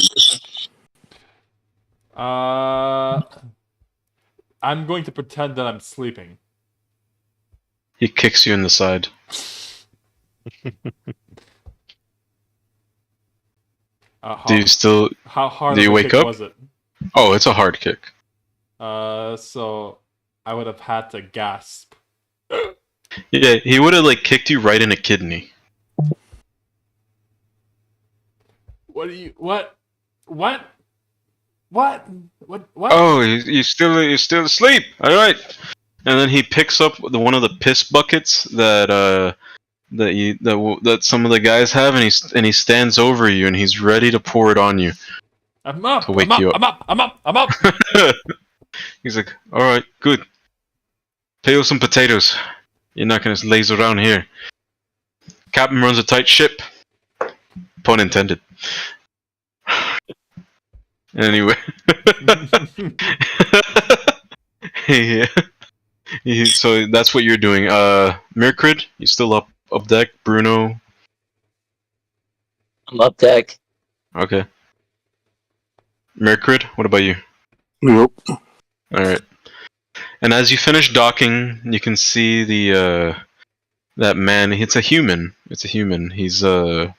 I'm going to pretend that I'm sleeping. He kicks you in the side. Do you still? How hard do you of a wake kick up? was it? Oh, it's a hard kick. So I would have had to gasp. Yeah, he would have like kicked you right in a kidney. What do you? What? What? What? What? Oh, you still asleep? All right. And then he picks up one of the piss buckets that that some of the guys have, and he stands over you, and he's ready to pour it on you. I'm up. To wake I'm up. you up. I'm up. I'm up. I'm up. He's like, all right, good. Peel some potatoes. You're not gonna laze around here. Captain runs a tight ship. Pun intended. Anyway. Yeah. So that's what you're doing. Mirkrid, you still up deck? Bruno? I'm up deck. Okay. Mirkrid, what about you? Yep. Alright. And as you finish docking, you can see the that man. It's a human. He's got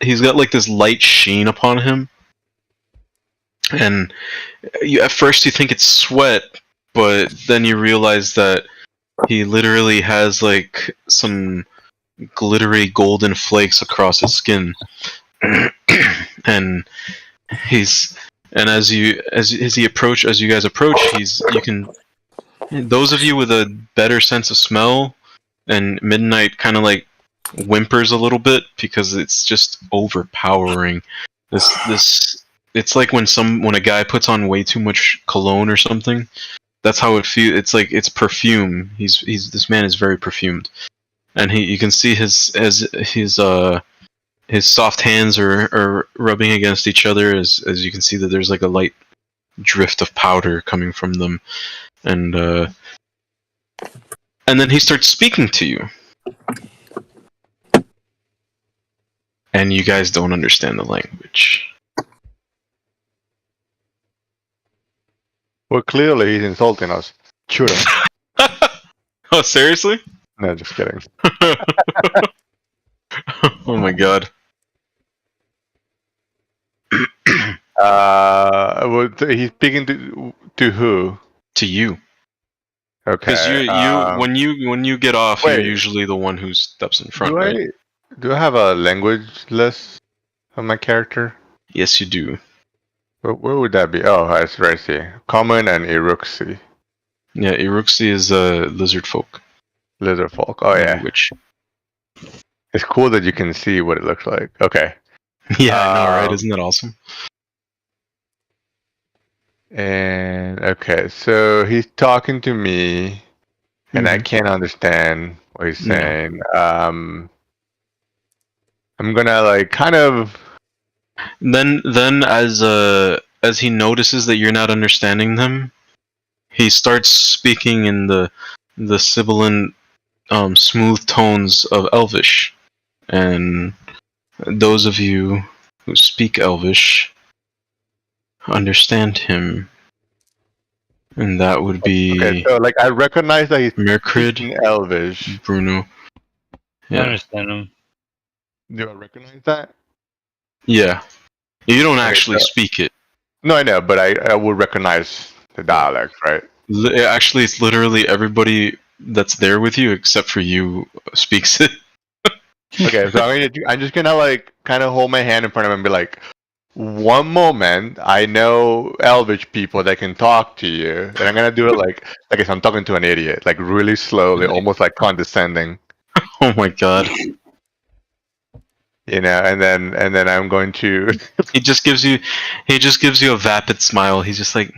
like this light sheen upon him. And at first you think it's sweat, but then you realize that he literally has like some glittery golden flakes across his skin. and as you guys approach, those of you with a better sense of smell, and Midnight kind of like whimpers a little bit because it's just overpowering. It's like when a guy puts on way too much cologne or something. That's how it feels. It's like it's perfume. This man is very perfumed, and you can see his soft hands are rubbing against each other as you can see that there's like a light drift of powder coming from them, and then he starts speaking to you, and you guys don't understand the language. Well, clearly he's insulting us. Shoot him. Oh, seriously? No, just kidding. Oh my god. He's speaking to who? To you. Okay. Because when you get off, wait. you're usually the one who steps in front, right? Do I have a language list on my character? Yes, you do. Where would that be? Oh, it's right here. Common and Iruxi. Yeah, Iruxi is lizard folk. Lizard folk. Oh yeah. Which? It's cool that you can see what it looks like. Okay. Yeah, I know, right? Isn't that awesome? And okay, so he's talking to me, and I can't understand what he's saying. I'm gonna like kind of. Then as he notices that you're not understanding them, he starts speaking in the sibilant, smooth tones of Elvish, and those of you who speak Elvish understand him, and that would be. Okay, so like I recognize that he's Mirkrid, speaking Elvish. Bruno. I Yeah. understand him. Do I recognize that? Yeah. You don't Okay, actually so- speak it. No, I know, but I would recognize the dialect, right? Actually, it's literally everybody that's there with you except for you speaks it. Okay, so I'm just gonna like kind of hold my hand in front of him and be like, one moment, I know Elvish people that can talk to you, and I'm gonna do it like if I'm talking to an idiot, like really slowly, almost like condescending, Oh my god. you know, and then I'm going to. He just gives you a vapid smile. He's just like,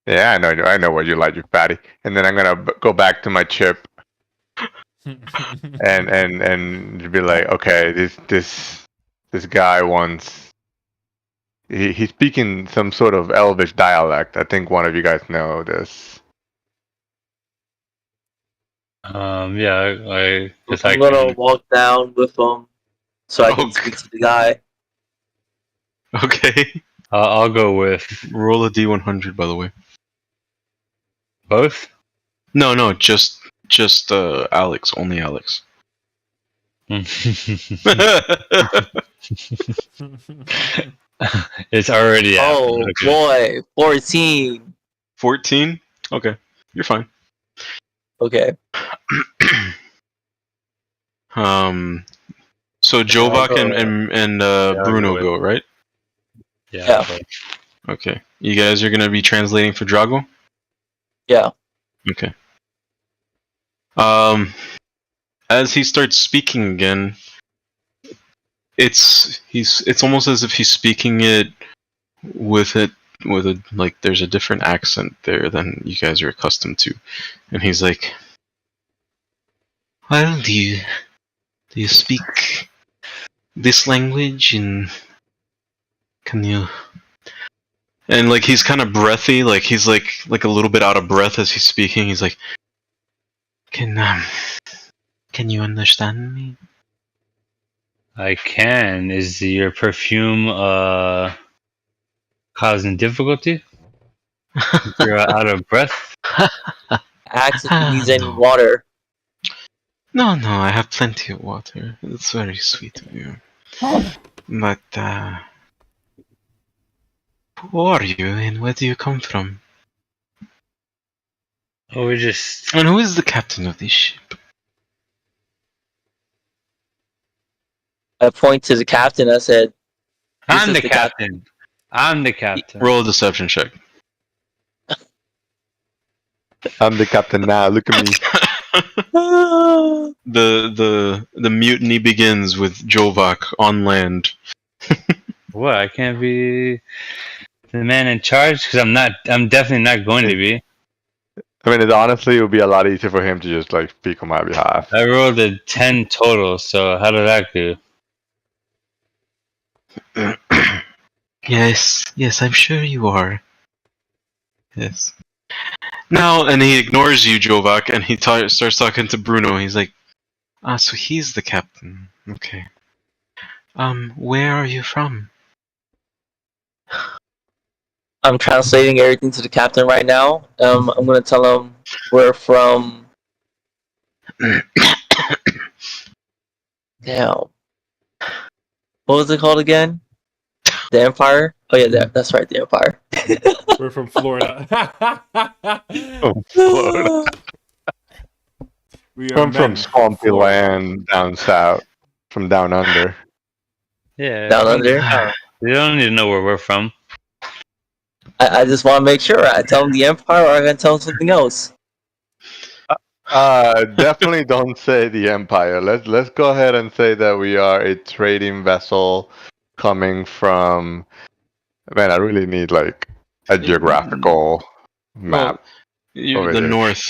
Yeah, I know what you like, you fatty. And then I'm gonna go back to my chip and be like, okay, this guy wants. He's speaking some sort of Elvish dialect. I think one of you guys know this. Yeah, I guess I I'm gonna can. walk down with him so I can Okay. speak to the guy. okay. I'll go with Roll a d100, by the way. both. No, just Alex, only Alex. It's already out. Oh Okay. boy, 14. 14. Okay, you're fine. Okay. So Jovak go, and I'll Bruno go go, right? Yeah. Okay. Okay. You guys are gonna be translating for Drago? Yeah. Okay. As he starts speaking again, it's almost as if he's speaking it with a like there's a different accent there than you guys are accustomed to, and he's like, "Well, do you speak this language, and can you?" And like he's kind of breathy, like he's like a little bit out of breath as he's speaking. He's like, Can you understand me?" I can. Is your perfume causing difficulty? You're out of breath. Ask if he needs any No. water. No, I have plenty of water. It's very sweet of you. But who are you and where do you come from? Oh, we're just. And who is the captain of this ship? I point to the captain. I said, This I'm is the the captain. I'm the captain. Roll a deception check. I'm the captain now. Look at me. The mutiny begins with Jovak on land. What? I can't be the man in charge because I'm not. I'm definitely not going to be. I mean, honestly, it would be a lot easier for him to just like speak on my behalf. I rolled a 10 total. So how did that go? Yes, I'm sure you are. Yes. Now, and he ignores you, Jovak, and he starts talking to Bruno. He's like, so he's the captain. Okay. Where are you from? I'm translating everything to the captain right now. I'm gonna tell him we're from. Damn. What was it called again? The Empire? Oh yeah, that's right, the Empire. We're from Florida. Florida. We are I'm from men swampy Florida. land down south, from down under. Yeah. Down under. You don't need to know where we're from. I just want to make sure. I tell him the Empire, or I'm gonna tell him something else. Definitely don't say the Empire. Let's go ahead and say that we are a trading vessel coming from. Man, I really need like a geographical map. over The there. north.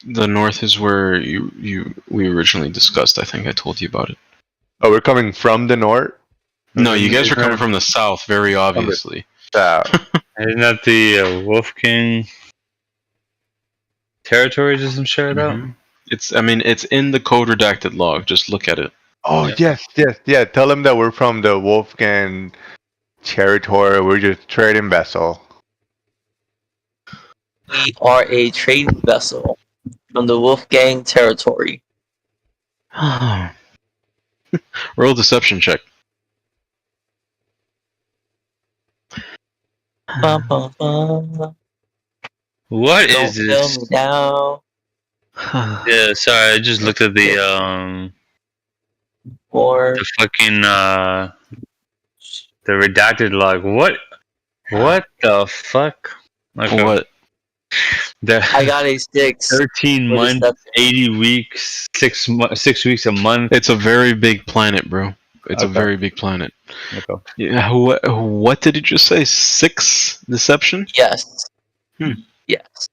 The north is where we originally discussed. I think I told you about it. Oh, we're coming from the north. No, you guys are coming from the south, very obviously. South. Isn't that the Wolf King territories or some shit out? Mhm. It's in the code redacted log. Just look at it. Oh yes. Yeah. Tell them that we're from the Wolfgang territory. We're just trading vessel. We are a trading vessel from the Wolfgang territory. Roll a deception check. Bum, bum, bum. What Don't is kill this? me now. Yeah, sorry, I just looked at the Or fucking the redacted log. What the fuck? Like What? I got a 6. 13 for months, deception. 80 weeks, 6 weeks a month. It's a very big planet, bro. It's a Okay. very big planet. Okay. Yeah. What did you just say? 6 deception? Yes. Hmm. Yes.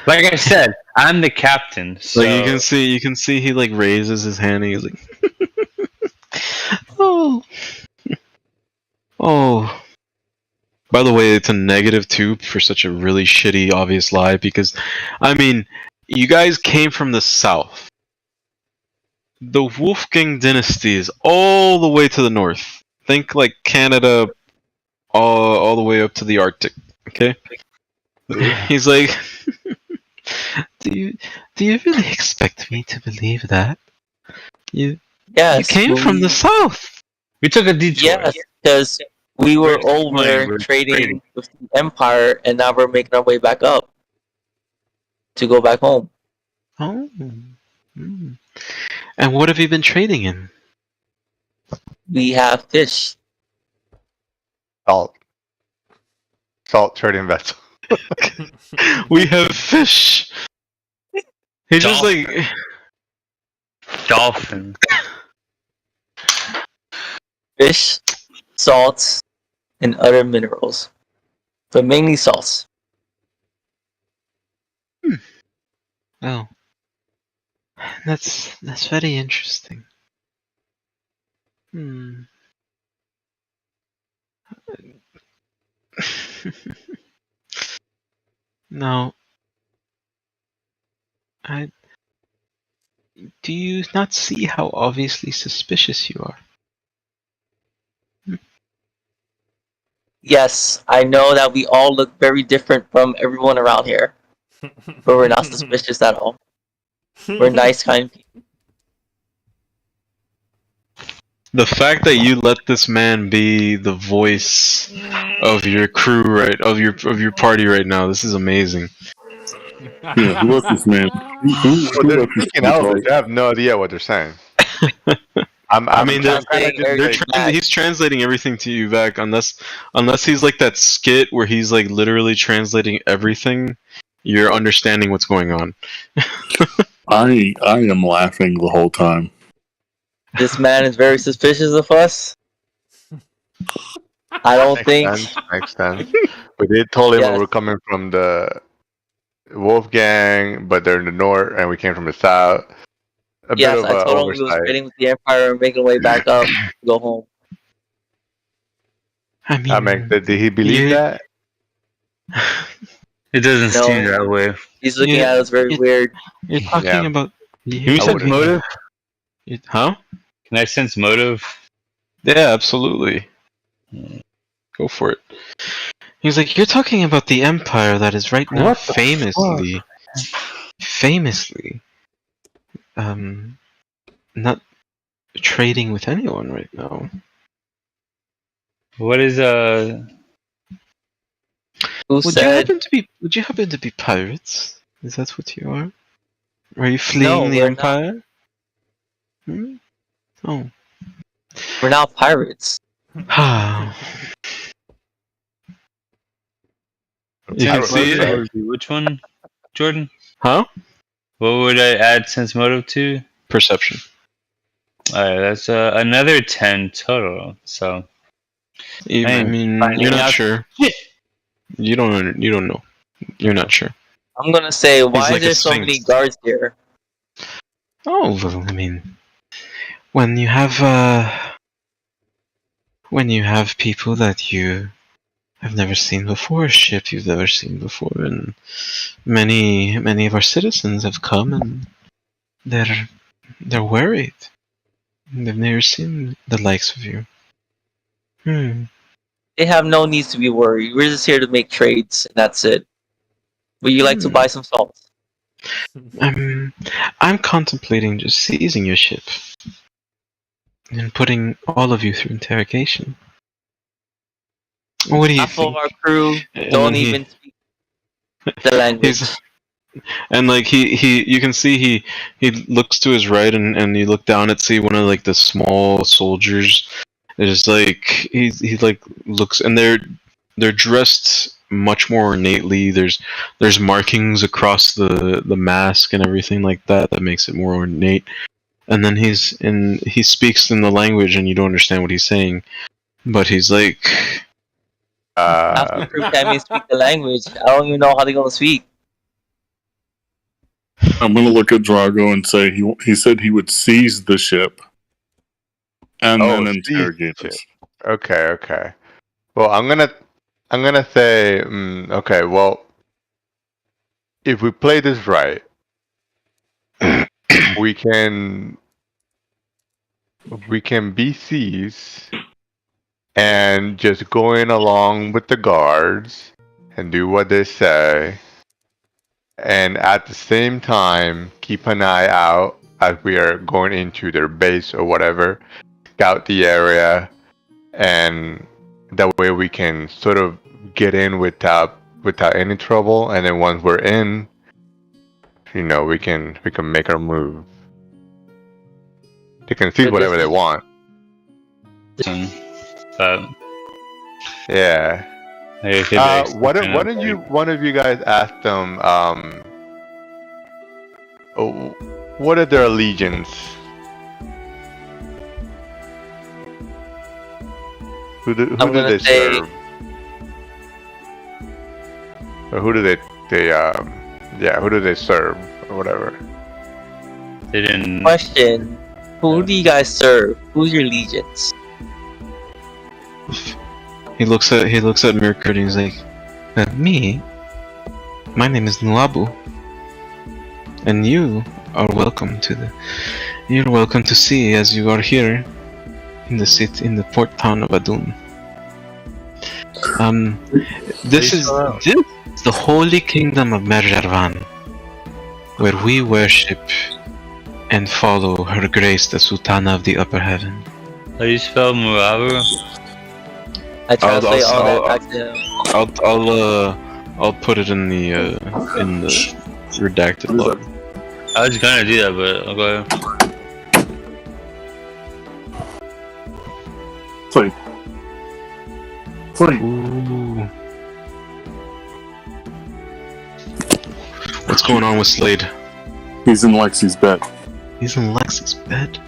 Like I said, I'm the captain. So Like you can see he like raises his hand and he's like, oh, oh. By the way, it's a -2 for such a really shitty, obvious lie because, I mean, you guys came from the south. The Wolfgang dynasty is all the way to the north. Think like Canada, all the way up to the Arctic. Okay. He's like, do you really expect me to believe that? Yes. You came from the south. We took a detour. Yes, because we were We're over we're trading trading. with the Empire, and now we're making our way back up to go back home. Oh. Mm. And what have you been trading in? We have fish. Salt trading vessel. We have fish. He just like Dolphin. Fish, salts, and other minerals. But mainly salts. oh. That's very interesting. Hmm. No. Do you not see how obviously suspicious you are? Yes, I know that we all look very different from everyone around here. But we're not suspicious at all. We're nice, kind people. The fact that you let this man be the voice of your crew, right, of your party right now, this is amazing. Yeah, who let this man? Who Well, they're let this speaking man Elvish. talk? I have no idea what they're saying. I mean, I'm saying everything back. he's translating everything to you back, unless he's like that skit where he's like literally translating everything. You're understanding what's going on. I am laughing the whole time. This man is very suspicious of us. I don't think. Makes sense. We did told him Yes. we're coming from the Wolf Gang, but they're in the north, and we came from the south. A Yes, bit of I an told him we was oversight. trading with the Empire and making our way back up to go home. I mean, I mean, did he believe Yeah. that? It doesn't No. seem that way. He's looking Yeah, at us very it- weird. you're talking Yeah. about. Can you I sense would've- motive? Huh? Can I sense motive? Yeah, absolutely. Go for it. He's like, you're talking about the Empire that is right now What the famously, not trading with anyone right now. What is Who Would said? you happen to be pirates? Is that what you are? Are you fleeing the we're Empire? Hmm? Oh. We're not pirates. Ah. You can sense see it. motive? Which one, Jordan? Huh? What would I add sense motive to? Perception. Alright, that's another 10 total. So I Man, mean, finding you're not out sure. shit. You don't know. You're not sure. I'm gonna say, why like is there a so many sphinx. guards here? Oh, well, I mean, when you have people that you have never seen before, a ship you've never seen before, and many of our citizens have come and they're worried. They've never seen the likes of you. They have no needs to be worried. We're just here to make trades, and that's it. Would you like to buy some salt? I'm contemplating just seizing your ship and putting all of you through interrogation. What do you Half of think? our crew And don't then even speak the language. And like you can see he looks to his right, and you look down and see one of like the small soldiers. It's like he like looks, and they're dressed much more ornately. There's markings across the mask and everything like that makes it more ornate. And then he speaks in the language, and you don't understand what he's saying, but he's like, Half the crew can't even speak the language. I don't even know how they're gonna speak. I'm gonna look at Drago and say he said he would seize the ship and then seize interrogate the us. ship. Okay. Well, I'm gonna say, okay. Well, if we play this right, we can be seized and just going along with the guards and do what they say, and at the same time keep an eye out as we are going into their base or whatever, scout the area, and that way we can sort of get in without any trouble. And then once we're in, we can make our move. They can see whatever they want. Yeah. Why don't you one of you guys ask them? What are their allegiance? Who do they serve? Or who do they who do they serve or whatever? They didn't. Question: who do you guys serve? Who's your allegiance? He looks at Mirkwood and he's like, me? My name is Nuabu. And you are welcome you're welcome to see as you are here in the port town of Adun. This is the holy kingdom of Merjarvan, where we worship and follow Her Grace the Sultana of the Upper Heaven. How do you spell Murabu? I translate all that back to him. I'll put it in the redacted log. I was gonna do that, but I'll go ahead. Play. Ooh. What's going on with Slade? He's in Lexi's bed. He's in Lexi's bed.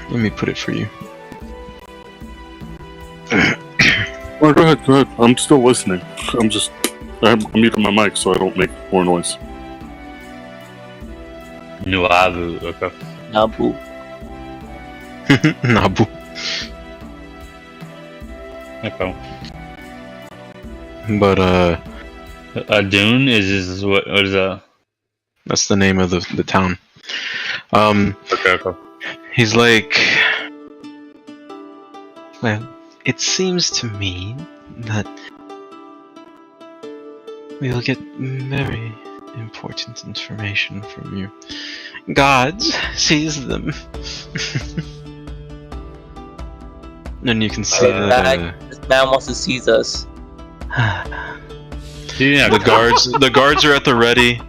Let me put it for you. Oh, go ahead. I'm still listening. I'm muting my mic so I don't make more noise. Nuabu, okay. Nabu. Nabu. Okay. But Adun is what is that? that's the name of the town. Okay. He's like, well, it seems to me that we'll get very important information from you. Gods seize them. And you can see that this man wants to seize us. the guards are at the ready,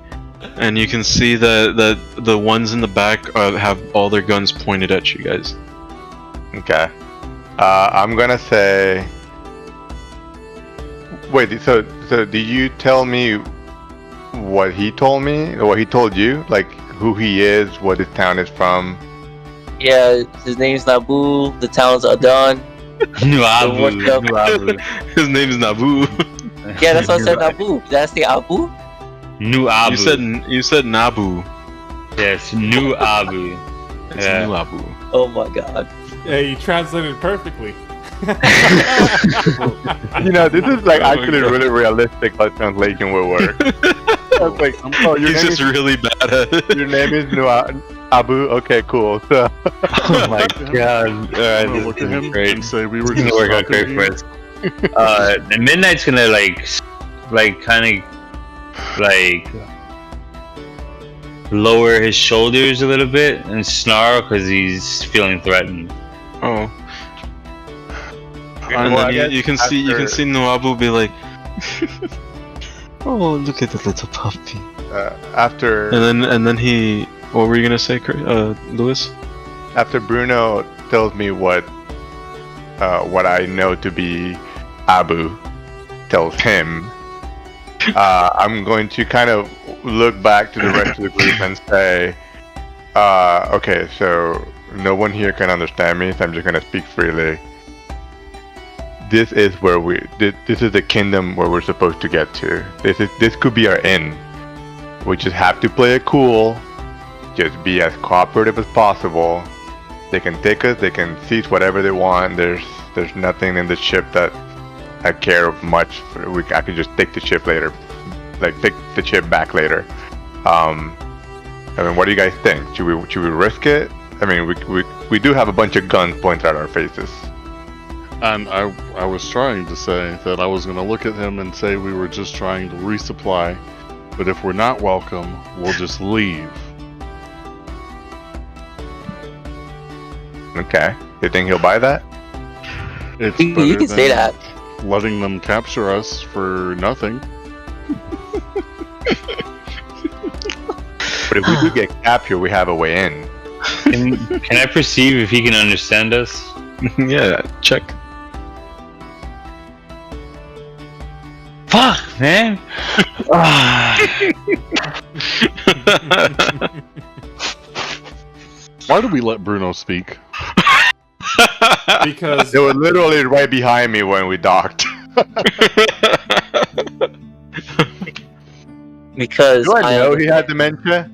and you can see that the ones in the back have all their guns pointed at you guys. Okay. I'm gonna say. Wait. So did you tell me what he told me, or what he told you? Like who he is, what his town is from? Yeah, his name's Nabu. The town's Adun. Nuabu. His name is Nabu. Yeah, that's what I said. Nabu. Did I say Abu? Nuabu. You said Nabu. Yes, Nuabu. It's Yeah. Nuabu. Oh my god. Yeah, you translated perfectly. This is like Oh my actually God. really realistic how translation will work. I was like, He's just really bad at it. your name is Abu. Okay, cool. So, Oh my god. I'm Alright, gonna look at this is him great. and say we were It's just gonna work out talking great to for you. us. And Midnight's gonna kind of lower his shoulders a little bit and snarl because he's feeling threatened. Oh. Well, And I then guess you can see after- Nuabu be like, oh, look at the little puppy. after And then he, what were you gonna say, Lewis? after Bruno tells me what I know to be Abu tells him, I'm going to kind of look back to the rest of the group and say, okay, so no one here can understand me, so I'm just gonna speak freely. This is where this is the kingdom where we're supposed to get to. This could be our end. We just have to play it cool, just be as cooperative as possible. They can take us, they can seize whatever they want. There's nothing in the ship that I care of much. I could just take the ship later, like take the ship back later. I mean, what do you guys think? Should we risk it? I mean, we do have a bunch of guns pointed at our faces. And I was trying to say that I was going to look at him and say we were just trying to resupply, but if we're not welcome, we'll just leave. Okay. You think he'll buy that? It's You better can say than that. letting them capture us for nothing. But if we do get captured, we have a way in. Can I perceive if he can understand us? Yeah, check. Fuck, man. Why do we let Bruno speak? Because They were literally right behind me when we docked. Because Do I I know he had dementia?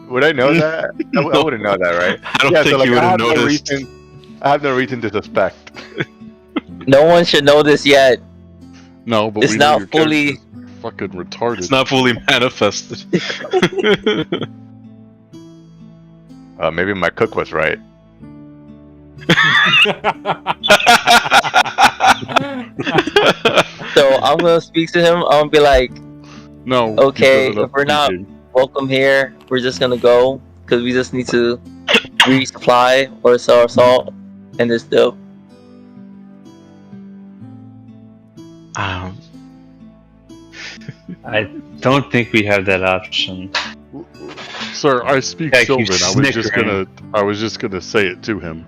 Would I know that? I wouldn't know that, right? I don't think you would have noticed. I have no reason to suspect. no one should know this yet. No, but It's we know not your fully- character's fucking retarded. It's not fully manifested. Maybe my cook was right. So I'm gonna speak to him. I'm gonna be like, No. Okay, because of if we're not- speaking. welcome here. We're just gonna go because we just need to resupply or sell our salt and this dope. Um, I don't think we have that option. Sir, I speak Yeah, keep Sylvan. snickering. I was just gonna say it to him.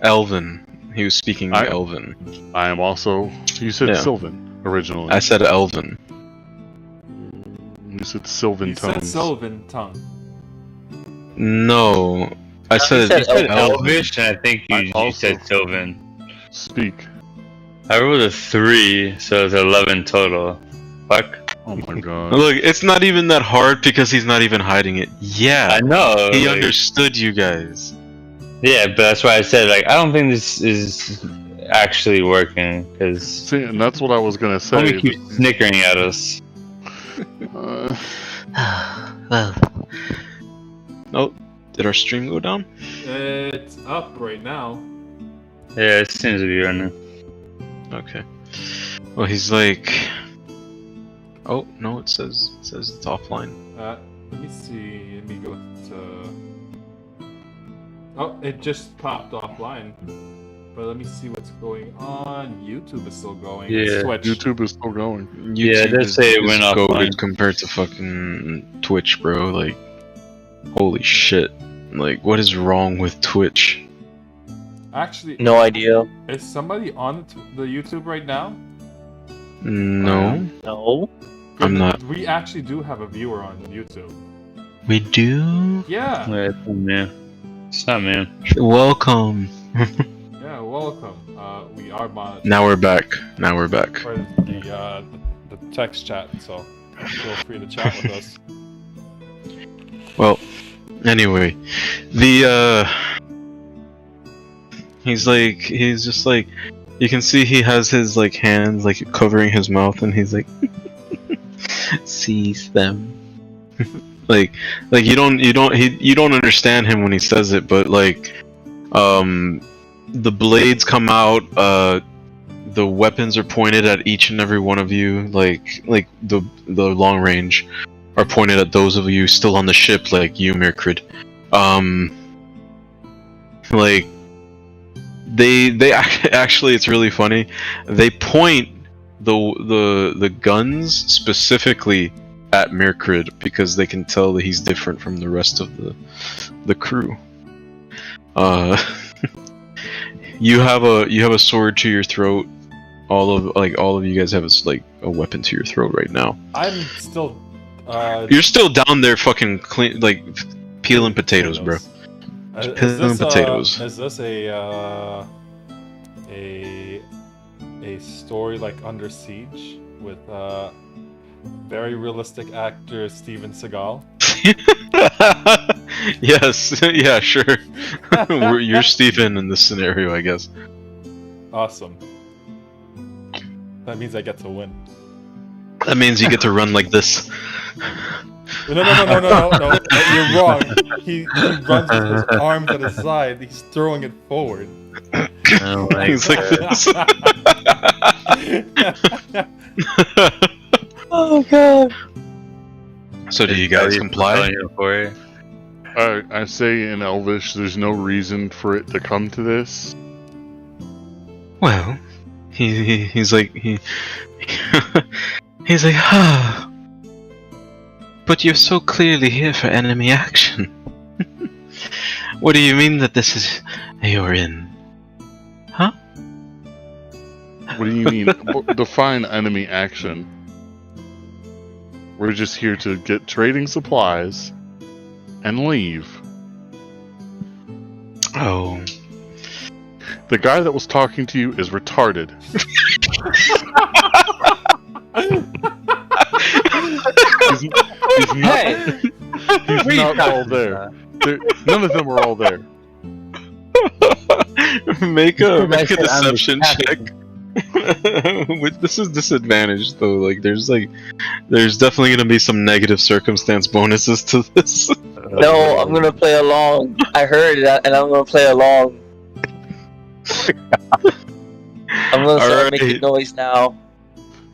Elven. He was speaking I- Elven. I am also. You said Yeah. Sylvan originally. I said Elven. You said Sylvan you said tones. Sylvan tongue. No, I said, said You said Elven. Elvish, and I think you also- said Sylvan. Speak. I rolled a 3, so it's 11 total. Fuck. Oh my god. Look, it's not even that hard because he's not even hiding it. Yeah, I know. he like- understood you guys. Yeah, but that's why I said, like, I don't think this is actually working, because See, and that's what I was gonna say. somebody keeps snickering at us. Uh, Well. Oh, did our stream go down? It's up right now. Yeah, it seems to be running. Okay. Well, he's like. Oh no! It says it's offline. Let me see. Let me go to. Oh, it just popped offline. But let me see what's going on. YouTube is still going. Yeah, Switch. YouTube is still going. Yeah, YouTube they is- say it is went goated offline. compared to fucking Twitch, bro. Like, holy shit! Like, what is wrong with Twitch? No Actually, idea. is somebody on the YouTube right now? No, No. I'm not. We actually do have a viewer on YouTube. We do. Yeah. Yeah, it's not me. It's not me. Welcome. Yeah. Welcome. We are monitored Now we're back. Now we're back. for the text chat, so feel free to chat with us. Well, anyway, he's just like, you can see he has his like hands like covering his mouth, and he's like, sees them. like you don't understand him when he says it, but like, the blades come out, the weapons are pointed at each and every one of you, like the long range are pointed at those of you still on the ship, like you, Mirkrid. Like they actually, it's really funny. They point the guns specifically at Mirkrid because they can tell that he's different from the rest of the crew. You have a sword to your throat. All of you guys have a weapon to your throat right now. I'm still. You're still down there, fucking clean, like peeling potatoes, bro. Peeling potatoes. Is this a story like Under Siege with very realistic actor Steven Seagal? Yes, yeah, sure. You're Steven in this scenario, I guess. Awesome. That means I get to win. That means you get to run like this. No, you're wrong. He runs with his arms at his side. He's throwing it forward. Oh my Things like God. this. Oh god. So do you guys comply? For it? I say in Elvish, there's no reason for it to come to this. Well, he's like he's like, ah, but you're so clearly here for enemy action. What do you mean that this is you're in? Huh? What do you mean? Define enemy action. We're just here to get trading supplies and leave. Oh. The guy that was talking to you is retarded. He's not all there. None of them are all there. make a That's it, I'm deception check. This is disadvantage though. Like there's definitely gonna be some negative circumstance bonuses to this. No, I'm gonna play along. I heard that, and I'm gonna play along. I'm gonna start Alright. making noise now.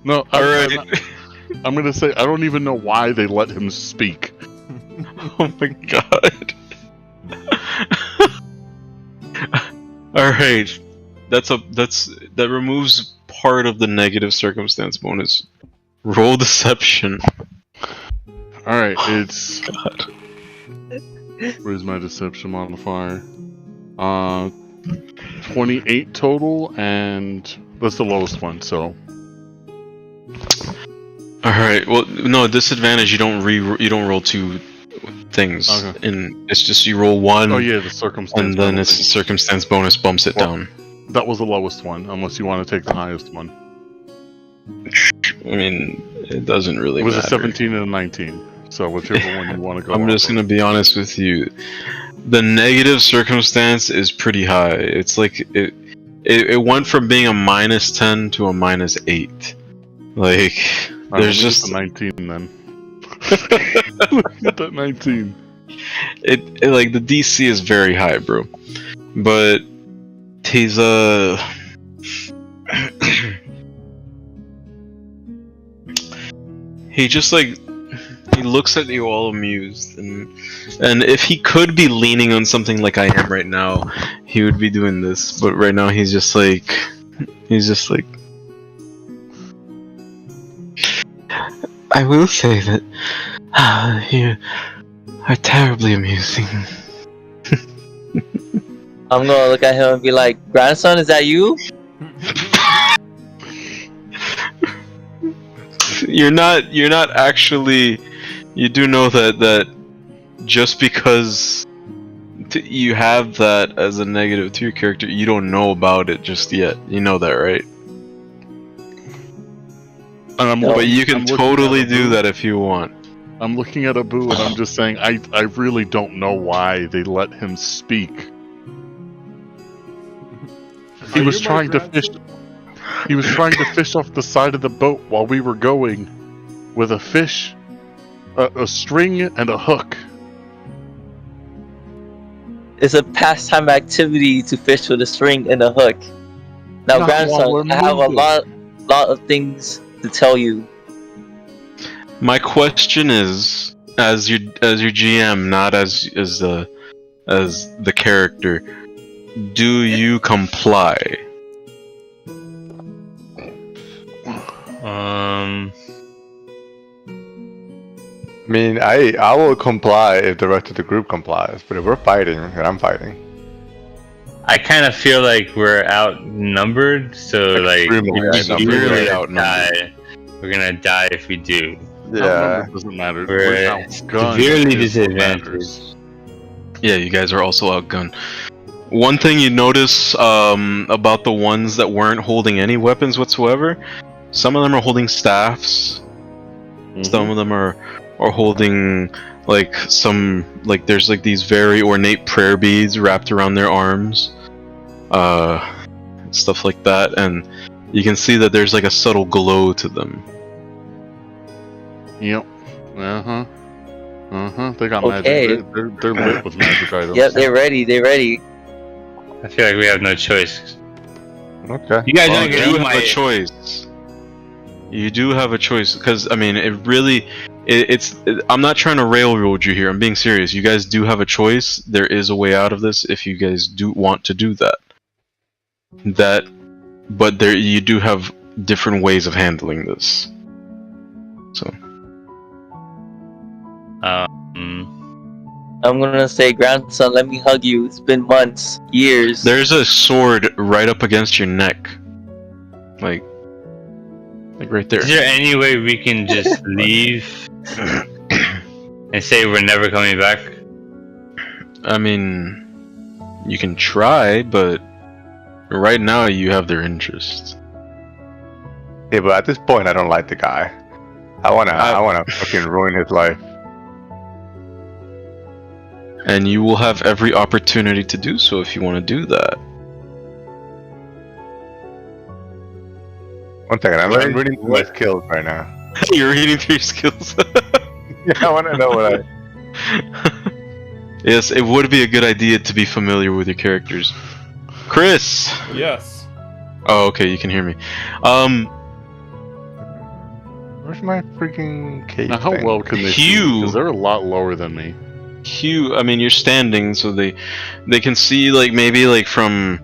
No, Alright. I'm gonna say I don't even know why they let him speak. Oh my god. Alright. That removes part of the negative circumstance bonus. Roll deception. Alright, it's God. where's my deception modifier? 28 total, and that's the lowest one, so Alright, well no, disadvantage you don't roll two things. Okay. And it's just you roll one oh yeah, the circumstance. and then it's penalty. circumstance bonus bumps it Well, down. That was the lowest one, unless you want to take the highest one. I mean, it doesn't really It was matter. a 17 and a 19, so whichever one you want to go. I'm just gonna be honest with you. The negative circumstance is pretty high. It's like it went from being a -10 to a -8. Like there's just a 19 then. Look at that 19. it like the DC is very high, bro. But he's he just like he looks at you all amused, and if he could be leaning on something like I am right now, he would be doing this. But right now he's just like I will say that you are terribly amusing. I'm gonna look at him and be like, "Grandson, is that you?" You're not actually. You do know that just because you have that as a negative to your character, you don't know about it just yet. You know that, right? And I'm But you can I'm looking totally at do Abu. that if you want. I'm looking at Abu and I'm just saying I really don't know why they let him speak. He Are was you my trying to fish. grandson? He was trying to fish off the side of the boat while we were going, with a fish, a string, and a hook. It's a pastime activity to fish with a string and a hook. Now, Not while grandson, we're I have a moving. lot of things to tell you. My question is, as your GM, not as the character, do you comply? I mean, I will comply if the rest of the group complies, but if we're fighting, then I'm fighting. I kind of feel like we're outnumbered, so like Extremely if we do, outnumbered. we're gonna outnumbered. die. We're gonna die if we do. Yeah. It doesn't matter. We're outgunned severely is what disadvantaged. matters. Yeah, you guys are also outgunned. One thing you notice about the ones that weren't holding any weapons whatsoever, some of them are holding staffs. Some of them are holding like there's like these very ornate prayer beads wrapped around their arms, stuff like that, and you can see that there's like a subtle glow to them. Yep. They got Okay. magic. They're lit with magic items. Yep, they're ready. They're ready. I feel like we have no choice. Okay. You guys Well, aren't you gonna do eat have a my. choice. You do have a choice, because I mean, I'm not trying to railroad you here. I'm being serious. You guys do have a choice. There is a way out of this if you guys do want to do that. But you do have different ways of handling this. So. I'm gonna say, grandson, let me hug you. It's been months, years. There's a sword right up against your neck. Like right there. Is there any way we can just leave and say we're never coming back? I mean, you can try, but right now you have their interest. Yeah, but at this point, I don't like the guy. I wanna fucking ruin his life. And you will have every opportunity to do so if you want to do that. One second, I'm reading through my skills right now. You're reading through your skills. Yeah, I want to know what I. Yes, it would be a good idea to be familiar with your characters. Chris! Yes. Oh, okay, you can hear me. Where's my freaking cape? Now, how thing? well can they see? Hugh. Because they're a lot lower than me. Hugh, I mean, you're standing, so they can see, like, maybe, like, from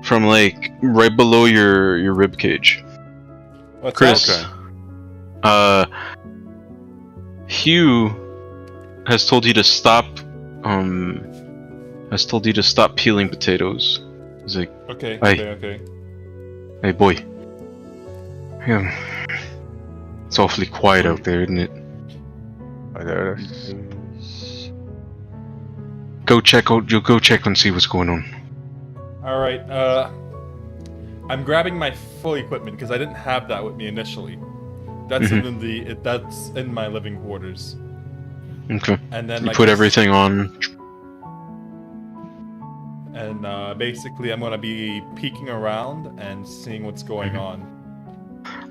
like, right below your rib cage. What's Chris. up? Hugh has told you to stop, peeling potatoes. He's like, Okay, Hey. okay. hey boy. Yeah. It's awfully quiet out there, isn't it? Oh, there it is. Go check and see what's going on. All right. I'm grabbing my full equipment because I didn't have that with me initially. That's that's in my living quarters. Okay. And then You like put this- everything on. And basically, I'm gonna be peeking around and seeing what's going on.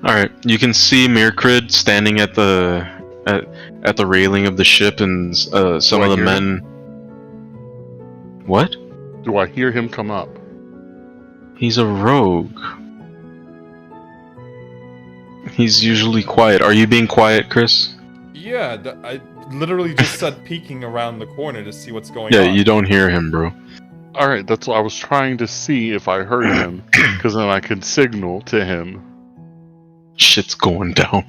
Alright, you can see Mirkrid standing at the railing of the ship, and some Do I of the hear men. What? Do I hear him come up? He's a rogue. He's usually quiet. Are you being quiet, Chris? Yeah, I literally just said peeking around the corner to see what's going Yeah, on. you don't hear him, bro. Alright, that's what I was trying to see if I heard him, because then I could signal to him. Shit's going down.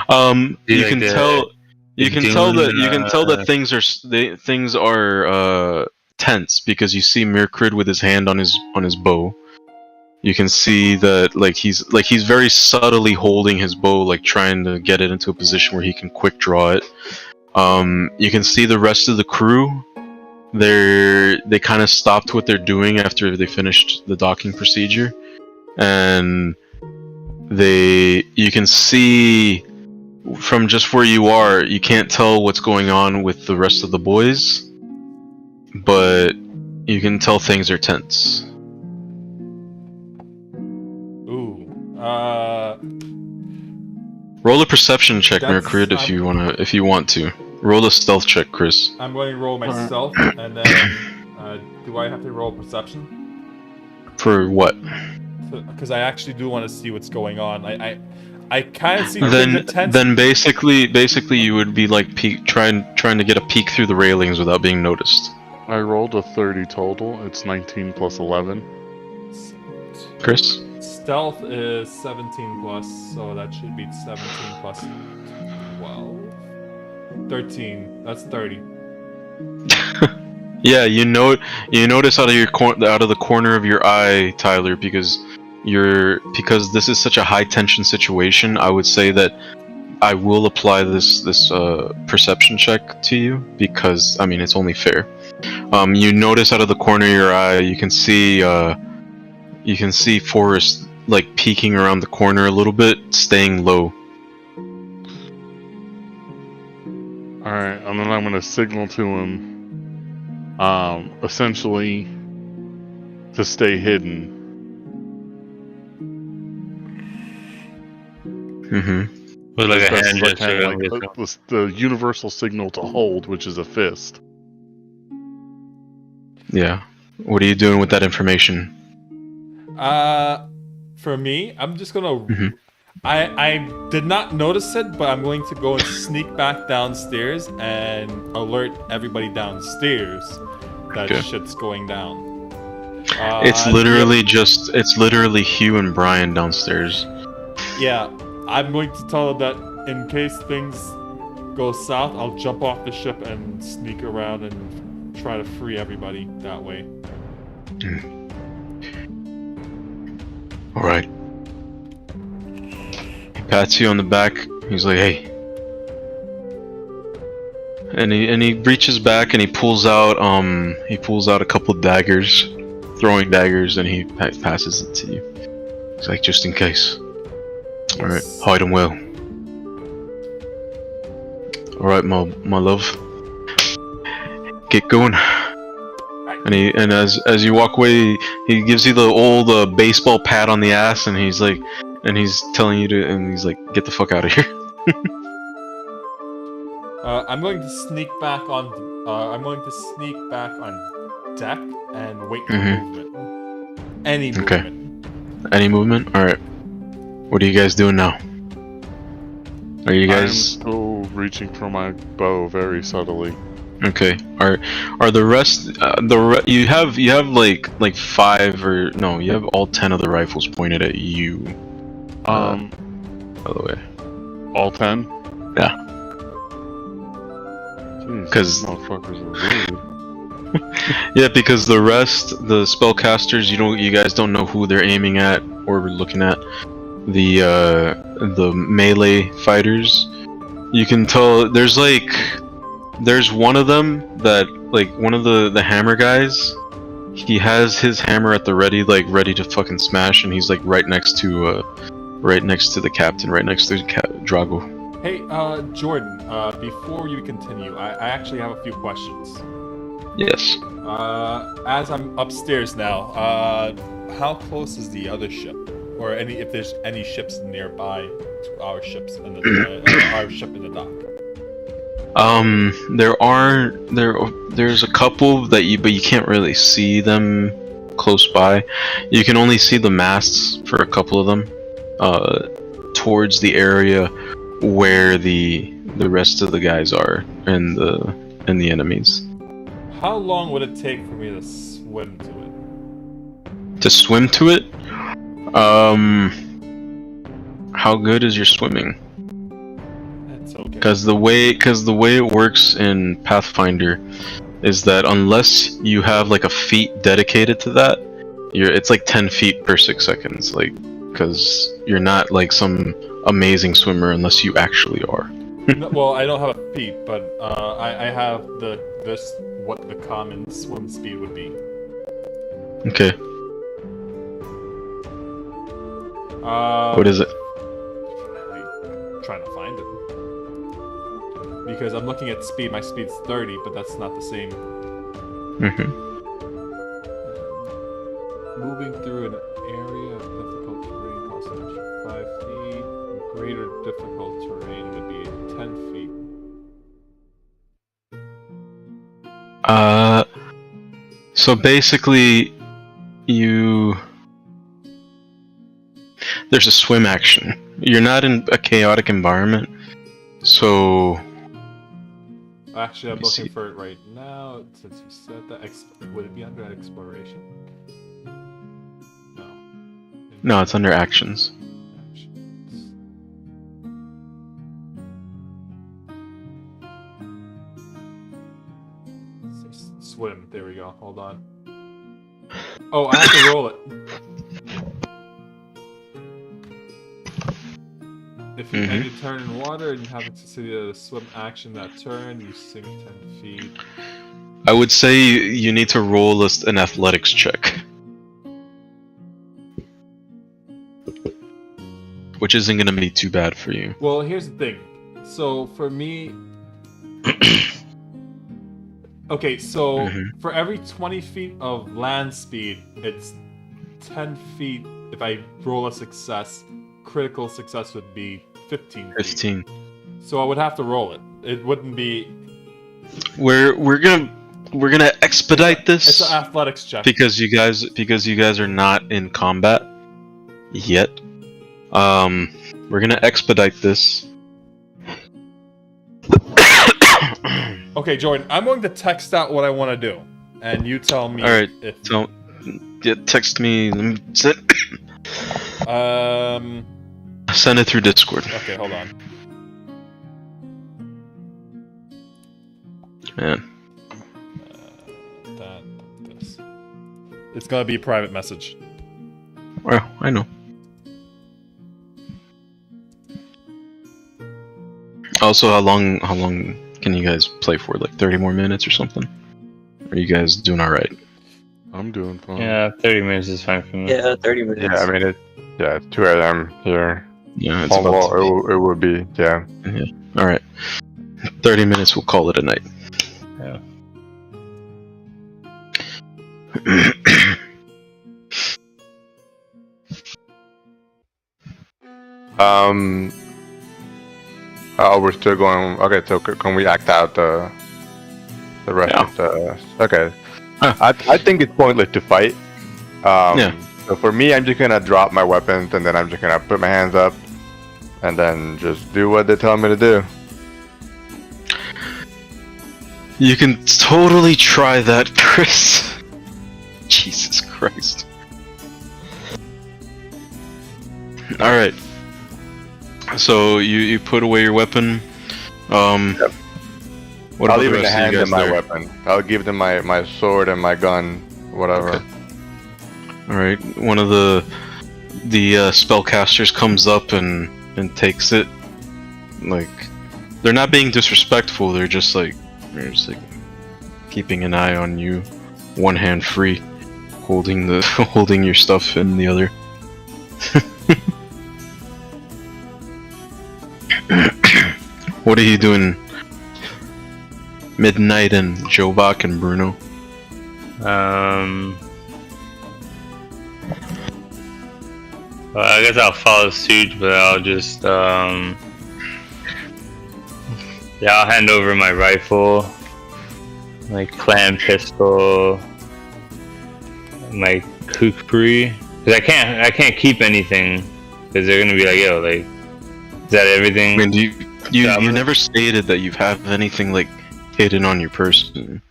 Do you like can the- tell. You can tell that things are tense because you see Mirkrid with his hand on his bow. You can see that he's very subtly holding his bow, like trying to get it into a position where he can quick draw it. You can see the rest of the crew. They kind of stopped what they're doing after they finished the docking procedure, and you can see from just where you are, you can't tell what's going on with the rest of the boys, but you can tell things are tense. Ooh. Roll a perception check, That's- Mirkrid, if you want to. Roll a stealth check, Chris. I'm going to roll myself, and then do I have to roll perception? For what? Because I actually do want to see what's going on. I kind of see things are tense. Then basically you would be like trying to get a peek through the railings without being noticed. I rolled a 30 total. It's 19 plus 11. Chris? Stealth is 17 plus, so that should be 17 plus 12. 13. That's 30. Yeah, you notice out of the corner of your eye, Tyler, because this is such a high tension situation. I would say that I will apply this perception check to you because I mean it's only fair. You notice out of the corner of your eye, you can see Forrest like peeking around the corner a little bit, staying low. Alright, and then I'm going to signal to him, essentially, to stay hidden. Mm-hmm. With like a That's hand like gesture. kinda like the universal signal to hold, which is a fist. Yeah. What are you doing with that information? For me, I'm just gonna. Mhm. I did not notice it, but I'm going to go and sneak back downstairs and alert everybody downstairs that Okay. shit's going down. It's literally Hugh and Brian downstairs. Yeah, I'm going to tell her that in case things go south, I'll jump off the ship and sneak around and try to free everybody that way. All right. He pats you on the back. He's like, "Hey." And he reaches back and he pulls out a couple daggers, throwing daggers, and he passes it to you. He's like, "Just in case." All right, hide them well. All right, my love. Get going. And as you walk away, he gives you the old baseball pat on the ass, and he's like, and he's telling you to, and he's like, "Get the fuck out of here." I'm going to sneak back on. I'm going to sneak back on deck and wait for movement. Any Okay. movement. Any movement? All right. What are you guys doing now? Are you I'm guys still reaching for my bow very subtly. okay? Are the rest you have like 5 or no? You have all 10 of the rifles pointed at you. By the way, All 10? Yeah. Jeez, 'Cause- these motherfuckers are rude. yeah, because the rest, the spellcasters, you guys don't know who they're aiming at or looking at. The melee fighters, you can tell there's one of them that one of the hammer guys. He has his hammer at the ready, ready to fucking smash, and he's right next to the captain, right next to Drago. Hey, Jordan. Before you continue, I actually have a few questions. Yes. As I'm upstairs now, how close is the other ship, or if there's any ships nearby to our ships in the our ship in the dock? There's a couple but you can't really see them close by. You can only see the masts for a couple of them, towards the area where the rest of the guys are and the enemies. How long would it take for me to swim to it? To swim to it? How good is your swimming? That's okay. Because the way it works in Pathfinder is that unless you have a feat dedicated to that, it's 10 feet per 6 seconds. Because you're not some amazing swimmer unless you actually are. No, well, I don't have a feat, but I have what the common swim speed would be. Okay. What is it? I'm trying to find it. Because I'm looking at speed. My speed's 30, but that's not the same. Mm-hmm. Moving through an area of difficult terrain costs an extra 5 feet. Greater difficult terrain would be 10 feet. So basically, there's a swim action. You're not in a chaotic environment, so... Actually, I'm Let me looking see. for it right now. Since you said that, would it be under exploration? No. No, it's under actions. Actions. Swim. There we go. Hold on. Oh, I have to roll it. If you end your turn in water and you have to see the swim action that turn, you sink 10 feet. I would say you need to roll an athletics check. Which isn't going to be too bad for you. Well, here's the thing. So for me, okay. So for every 20 feet of land speed, it's 10 feet. If I roll a success, critical success would be 15 feet. 15. So I would have to roll it. It wouldn't be. We're gonna expedite It's this an athletics check. because you guys are not in combat yet. We're gonna expedite this. Okay, Jordan, I'm going to text out what I want to do, and you tell me. All right, If, so text me. Let me send it through Discord. Okay, hold on. Man, This. It's gonna be a private message. well, I know. Also, how long can you guys play for? Like 30 more minutes or something? Are you guys doing all right? I'm doing fine. Yeah, 30 minutes is fine for me. Yeah, 30 minutes. Yeah, I mean it's 2 a.m. here. Yeah, it's Oh, about well, to be. it would be, yeah. All right, 30 minutes. We'll call it a night. Yeah. Oh, we're still going. Okay, so can we act out the rest Yeah. of the? Okay. Huh. I think it's pointless to fight. Yeah. So for me, I'm just gonna drop my weapons and then I'm just gonna put my hands up, and then just do what they tell me to do. You can totally try that, Chris. Jesus Christ. All right. So you put away your weapon. What I'll about leave the in the rest of hands you of guys my there? weapon. I'll give them my sword and my gun, whatever. Okay. All right. One of the spellcasters comes up and takes it. Like, they're not being disrespectful. They're just like keeping an eye on you, one hand free, holding your stuff in the other. What are you doing? Midnight and Jobak and Bruno. Well, I guess I'll follow suit, but I'll just yeah, I'll hand over my rifle, my clan pistol, my kukri. Cause I can't keep anything, cause they're gonna be like, yo, like, is that everything? I mean, you Yeah, I'm- never stated that you have anything like hidden on your person.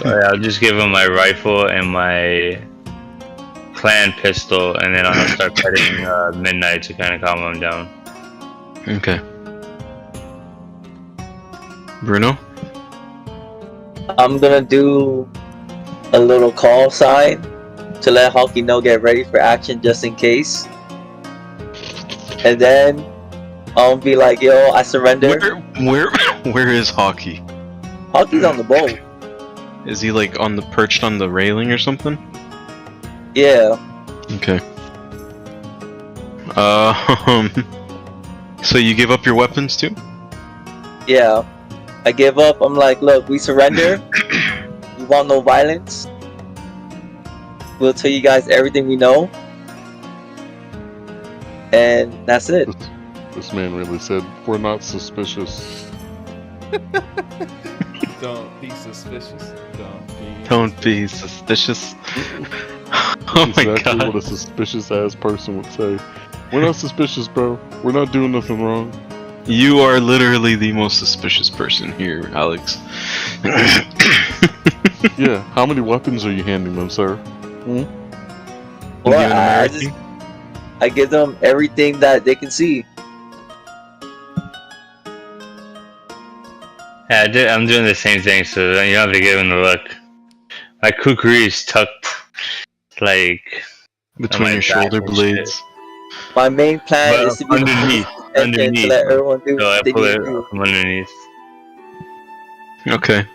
So yeah, I'll just give him my rifle and my clan pistol, and then I'll start cutting Midnight to kind of calm him down. Okay. Bruno? I'm gonna do a little call sign to let Hockey know get ready for action just in case. And then I'll be like, yo, I surrender. Where is Hockey? Hockey's on the boat. Is he like perched on the railing or something? Yeah. Okay. So you give up your weapons too? Yeah. I give up. I'm like, look, we surrender. We want no violence. We'll tell you guys everything we know. And that's it. This man really said, we're not suspicious. Don't be suspicious. Don't be suspicious. Oh my Exactly god. what a suspicious ass person would say. We're not suspicious, bro. We're not doing nothing wrong. You are literally the most suspicious person here, Alex. Yeah, how many weapons are you handing them, sir? You Well, an I American? I give them everything that they can see. Yeah, I'm doing the same thing, so you don't have to give him the look. My kukri is tucked, like, Between my your back shoulder and blades. My main plan Well, is to be underneath, and to underneath. let everyone do So I what they pull need it to do. from underneath. Okay.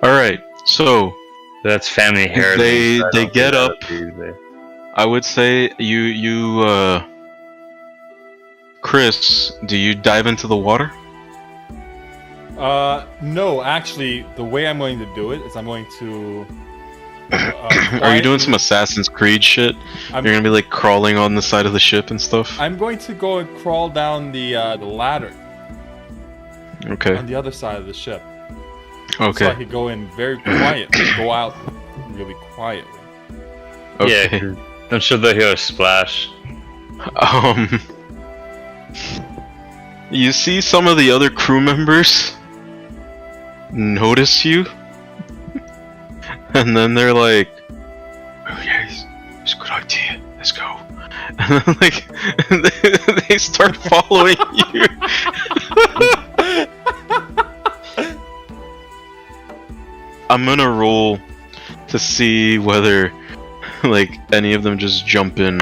Alright, so That's family heritage. They- so I they don't get do that up. easily. I would say Chris, do you dive into the water? No, actually, the way I'm going to do it is I'm going to Are you doing some Assassin's Creed shit? I'm- You're gonna be like crawling on the side of the ship and stuff? I'm going to go and crawl down the ladder Okay. on the other side of the ship. So I Okay. could go in very quietly, go out really quietly. Okay. Yeah, I'm sure they'll hear a splash. You see some of the other crew members notice you, and then they're like, "Oh yes, it's a good idea. Let's go." And then like they start following you. I'm gonna roll to see whether like any of them just jump in.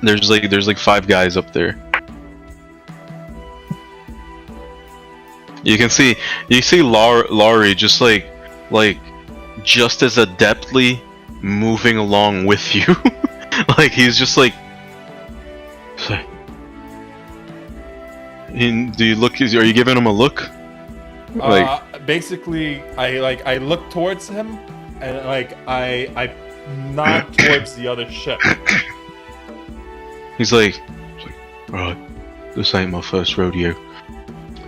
There's like 5 guys up there. You see Laurie just like just as adeptly moving along with you. Like he's just like. Do you look? Are you giving him a look? Like Basically, I look towards him, and like I nod towards the other ship. he's like, right, this ain't my first rodeo.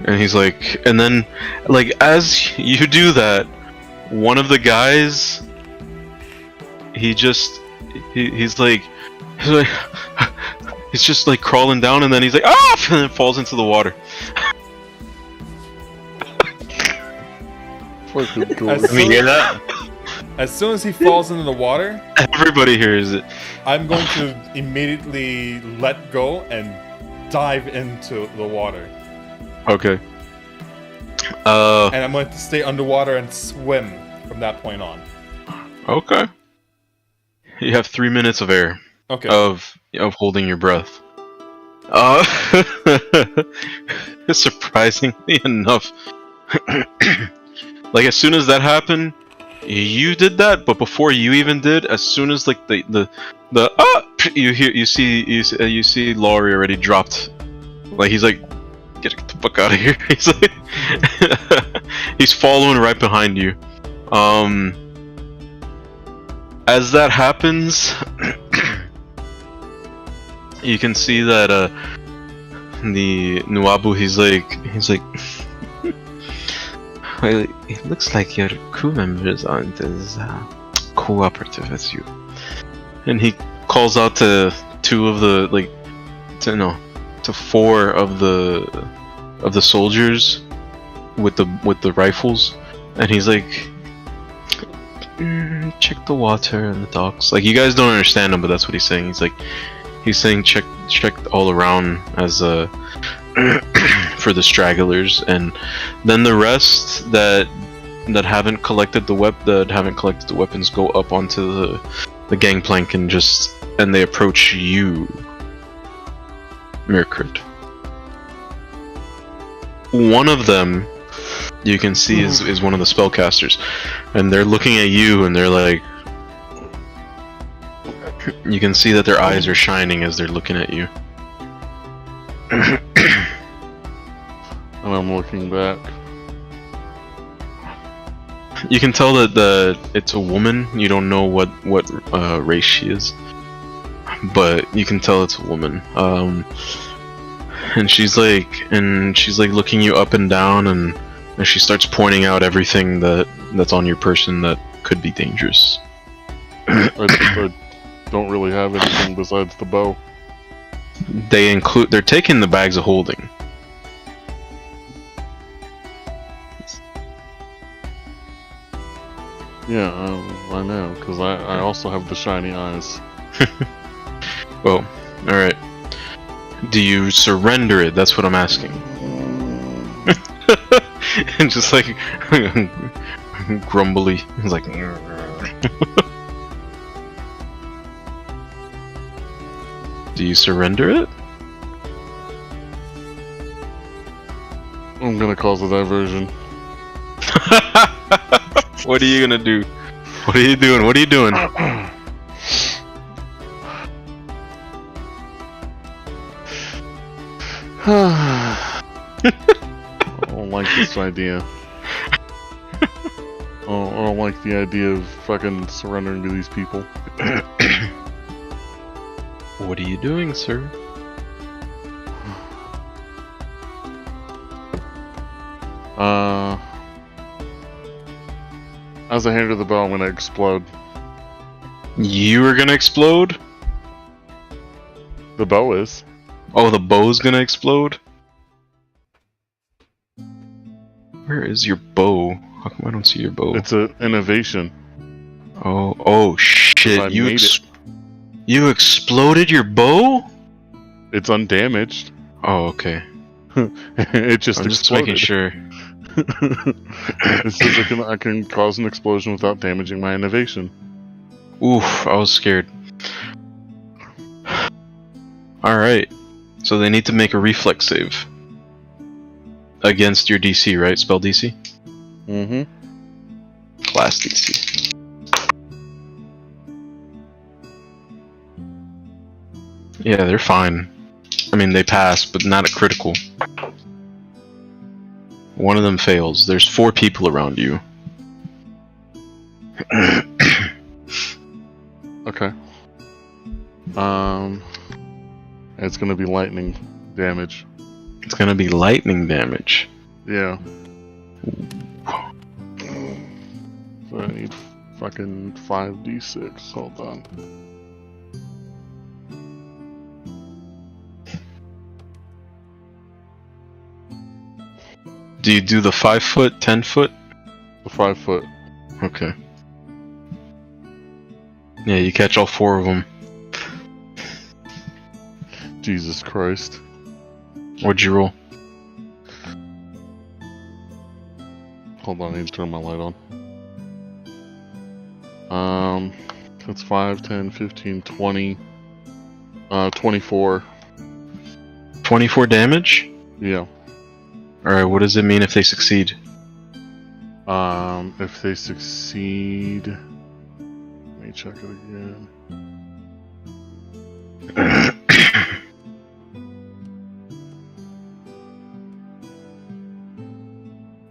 And he's like, and then like as you do that, one of the guys, he's just like crawling down, and then he's like, ah, and then falls into the water. Fucking cool. As Can we hear that? As soon as he falls into the water, Everybody hears it. I'm going to immediately let go and dive into the water. Okay. And I'm going to stay underwater and swim from that point on. Okay. You have 3 minutes of air. Okay. Of holding your breath. Surprisingly enough, like as soon as that happened, you did that. But before you even did, as soon as like you see Laurie already dropped. Like he's like, get the fuck out of here. He's like, he's following right behind you. As that happens. You can see that the Nuabu, he's like well, it looks like your crew members aren't as cooperative as you. And he calls out to 2 of the to 4 of the soldiers with the rifles, and he's like, check the water and the docks. Like you guys don't understand him, but that's what he's saying. He's saying check all around as for the stragglers, and then the rest that haven't collected the weapons go up onto the gangplank and they approach you, Mirkrit. One of them you can see is one of the spellcasters, and they're looking at you and they're like. You can see that their eyes are shining as they're looking at you. And I'm looking back. You can tell that it's a woman. You don't know what race she is, but you can tell it's a woman. And she's like looking you up and down, and she starts pointing out everything that's on your person that could be dangerous. I don't really have anything besides the bow. They're taking the bags of holding. Yeah, I know, because I also have the shiny eyes. Well, alright. Do you surrender it? That's what I'm asking. And just like grumbly. He's like Do you surrender it? I'm gonna cause a diversion. What are you gonna do? What are you doing? What are you doing? I don't like this idea. Oh, I don't like the idea of fucking surrendering to these people. What are you doing, sir? As I hand her the bow, I'm gonna explode. You are gonna explode? The bow is. Oh, the bow's gonna explode? Where is your bow? How come I don't see your bow? It's an innovation. Oh shit! I made it. You exploded your bow? It's undamaged. Oh, okay. It just I'm just exploded. making sure. It says I can cause an explosion without damaging my innovation. Oof, I was scared. Alright. So they need to make a reflex save. Against your DC, right? Spell DC? Mm-hmm. Class DC. Yeah, they're fine. I mean, they pass, but not a critical. One of them fails. There's 4 people around you. Okay. It's gonna be lightning damage. It's gonna be lightning damage. Yeah. So I need fucking 5d6. Hold on. Do you do the 5 foot, 10 foot? The 5 foot. Okay. Yeah, you catch all 4 of them. Jesus Christ. What'd you roll? Hold on, I need to turn my light on. That's 5, 10, 15, 20. 24. 24 damage? Yeah. Alright, what does it mean if they succeed? If they succeed... Let me check it again.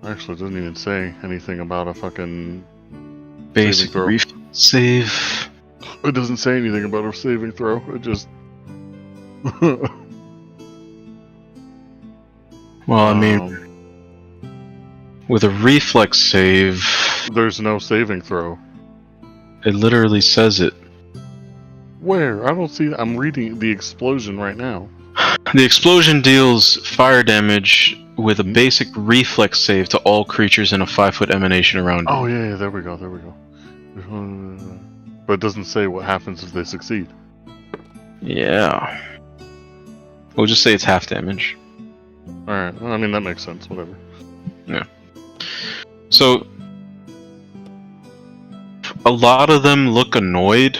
Actually, it doesn't even say anything about a fucking... Basic throw. reflex save. It doesn't say anything about a saving throw. It just... Well, I mean, with a reflex save, there's no saving throw. it literally says it. Where? I don't see... I'm reading the explosion right now. The explosion deals fire damage with a basic reflex save to all creatures in a 5 foot emanation around you. Oh, yeah, there we go, there we go. But it doesn't say what happens if they succeed. Yeah. We'll just say it's half damage. Alright, well, I mean, that makes sense, whatever. So, a lot of them look annoyed,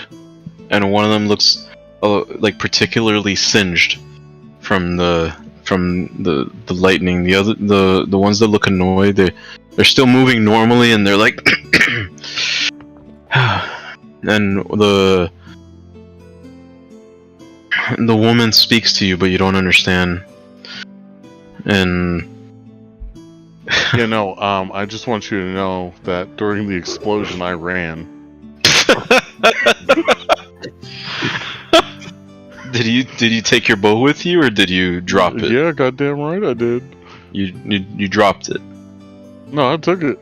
and one of them looks like particularly singed from the lightning. The ones that look annoyed, they're still moving normally, and they're like, and the woman speaks to you, but you don't understand. And Yeah, no, I just want you to know that during the explosion I ran. Did you take your bow with you, or did you drop it? Yeah, goddamn right I did. You dropped it. No, I took it.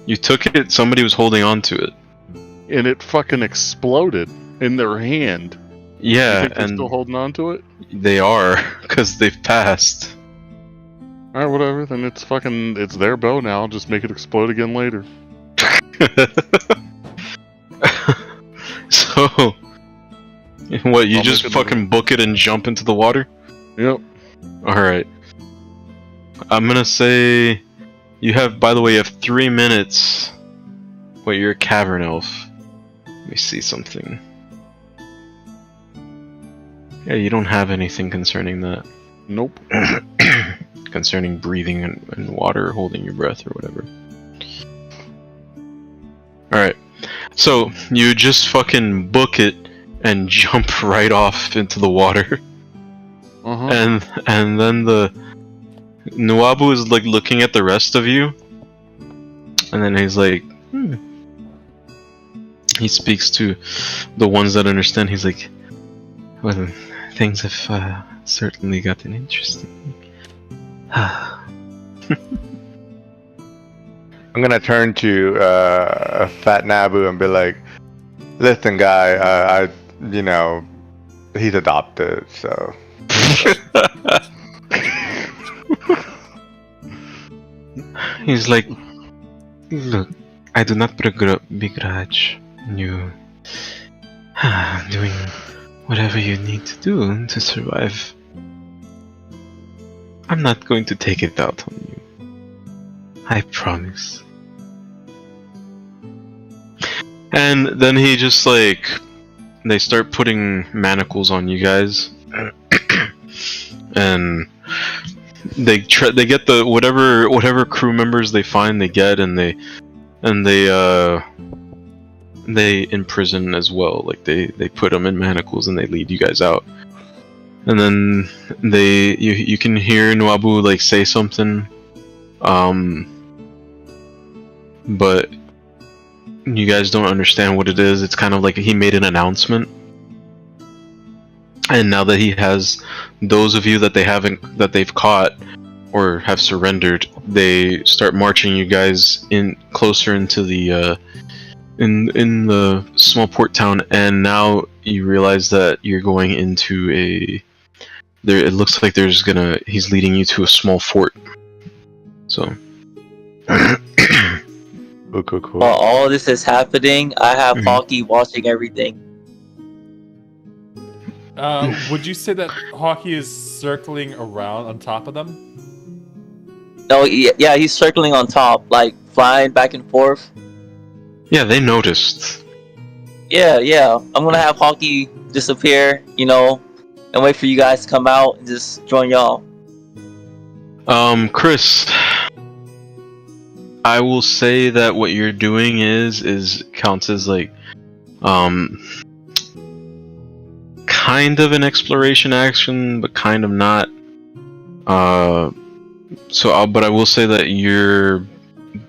You took it. Somebody was holding on to it. And it fucking exploded in their hand. You Yeah, think they're and still holding on to it? they are, because they've passed. Alright, whatever, then it's their bow now, just make it explode again later. So, what? You I'll just make it fucking book it and jump into the water? Yep. All right. I'm gonna say you have. By the way, you have 3 minutes. Wait, you're a cavern elf. Let me see something. Yeah, you don't have anything concerning that. Nope. Concerning breathing and water, holding your breath, or whatever. Alright. So, you just fucking book it and jump right off into the water. Uh-huh. And then the Nuabu is like looking at the rest of you. And then he's like, He speaks to the ones that understand. He's like, well, things have certainly gotten interesting. I'm gonna turn to Fat Nabu and be like, "Listen, guy, he's adopted, so." He's like, look, I do not begrudge you doing whatever you need to do to survive. I'm not going to take it out on you. I promise. And then he just like, they start putting manacles on you guys, and they get the whatever crew members they find, they get, and they imprison as well. Like they put them in manacles and they lead you guys out. And then you can hear Nuabu like say something, but you guys don't understand what it is. It's kind of like he made an announcement, and now that he has those of you that they've caught or have surrendered, they start marching you guys in closer into the in the small port town. And now you realize that you're going into it looks like he's leading you to a small fort. So Cool. While all this is happening, I have Hockey watching everything. Would you say that Hockey is circling around on top of them? No, yeah, he's circling on top, like flying back and forth. yeah, they noticed. Yeah. I'm gonna have Hockey disappear, and wait for you guys to come out and just join y'all. Chris, I will say that what you're doing is counts as like kind of an exploration action, but kind of not. But I will say that you're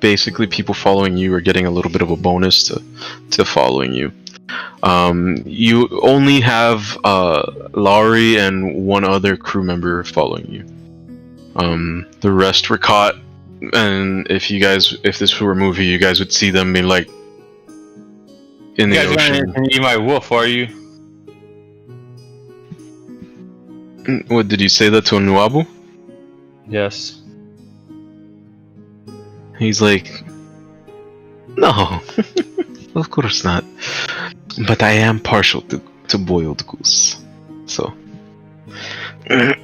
basically, people following you are getting a little bit of a bonus to following you. You only have Laurie and one other crew member following you. The rest were caught, and if this were a movie, you guys would see them in like in the ocean. Can you eat my wolf? Are you? What did you say that to Nuabu? Yes. He's like, no, of course not. But I am partial to boiled goose, so. And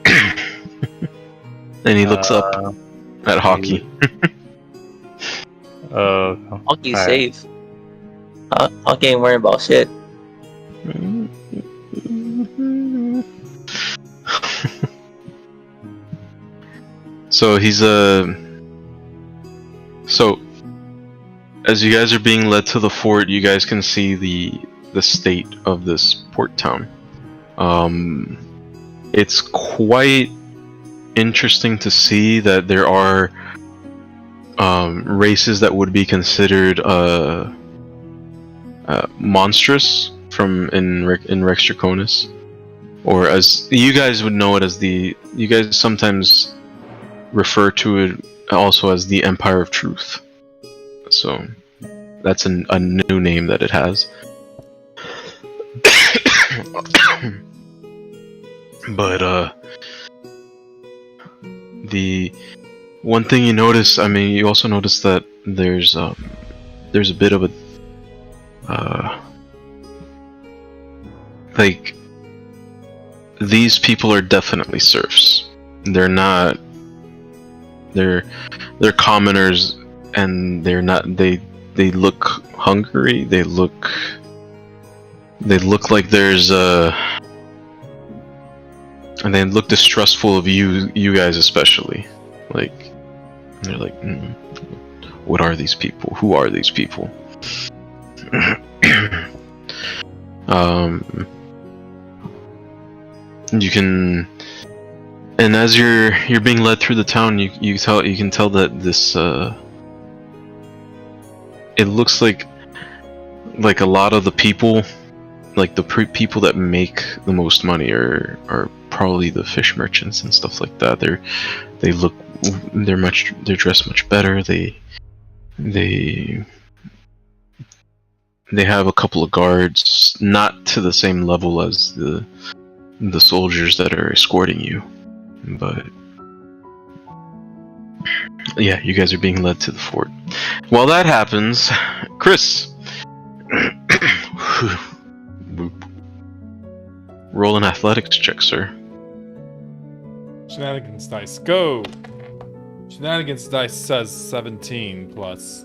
he looks up at Hockey. Hockey's safe. Hockey ain't worrying about shit. So he's So as you guys are being led to the fort, you guys can see the state of this port town. It's quite interesting to see that there are races that would be considered monstrous in Rex Draconis, or as you guys would know it as you guys sometimes refer to it also as the Empire of Truth. So that's a new name that it has. But the one thing you notice, you also notice that there's a bit of a like, these people are definitely serfs. They're not. They're commoners, and they're not. They look hungry. They look like there's and they look distrustful of you guys especially. Like, they're like, what are these people? Who are these people? You can, and as you're being led through the town, you can tell that this it looks like a lot of the people, like the people that make the most money are probably the fish merchants and stuff like that. They're dressed much better. They have a couple of guards, not to the same level as the soldiers that are escorting you, but yeah, you guys are being led to the fort. While that happens, Chris, roll an athletics check, sir. Shenanigans dice, go! Shenanigans dice says 17 plus.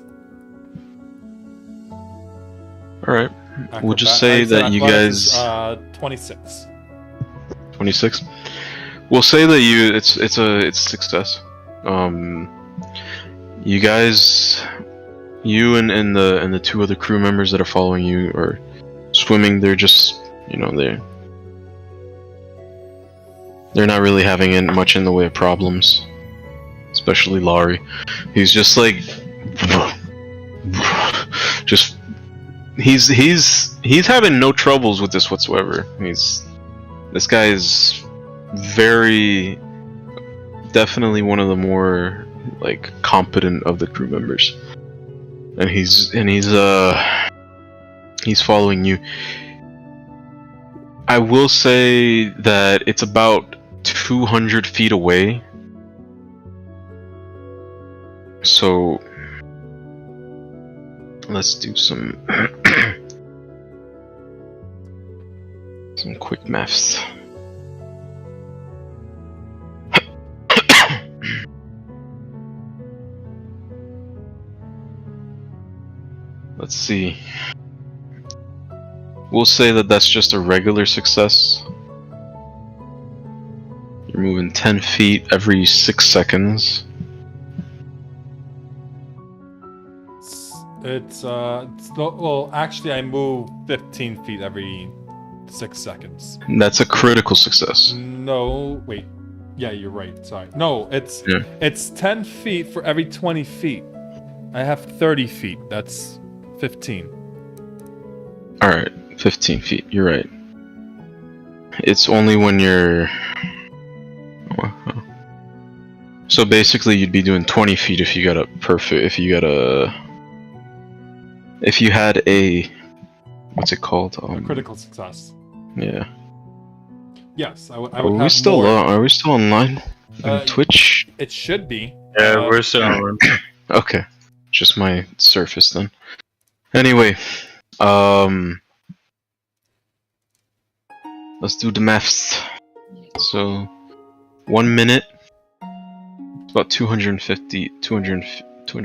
Alright, we'll just say that you guys... 26. 26? We'll say that it's a success. You guys, you and the two other crew members that are following you are swimming. They're just, they're not really having much in the way of problems, especially Laurie. He's just like, he's having no troubles with this whatsoever. This guy is definitely one of the more like competent of the crew members, and he's following you. I will say that it's about 200 feet away, so let's do some quick maths. Let's see. We'll say that that's just a regular success. You're moving 10 feet every 6 seconds. It's not, well, actually I move 15 feet every 6 seconds. That's a critical success. No, wait. Yeah, you're right. Sorry. No, it's 10 feet for every 20 feet. I have 30 feet. That's 15. Alright, 15 feet. You're right. It's only when you're... So basically you'd be doing 20 feet if you got a perfect... If you had a... What's it called? A critical success. Yeah. Yes, I would Are we have still more. Are we still online? On Twitch? It should be. Yeah, we're still on. Okay. Just my Surface then. Anyway, let's do the maths. So, 1 minute, it's about 200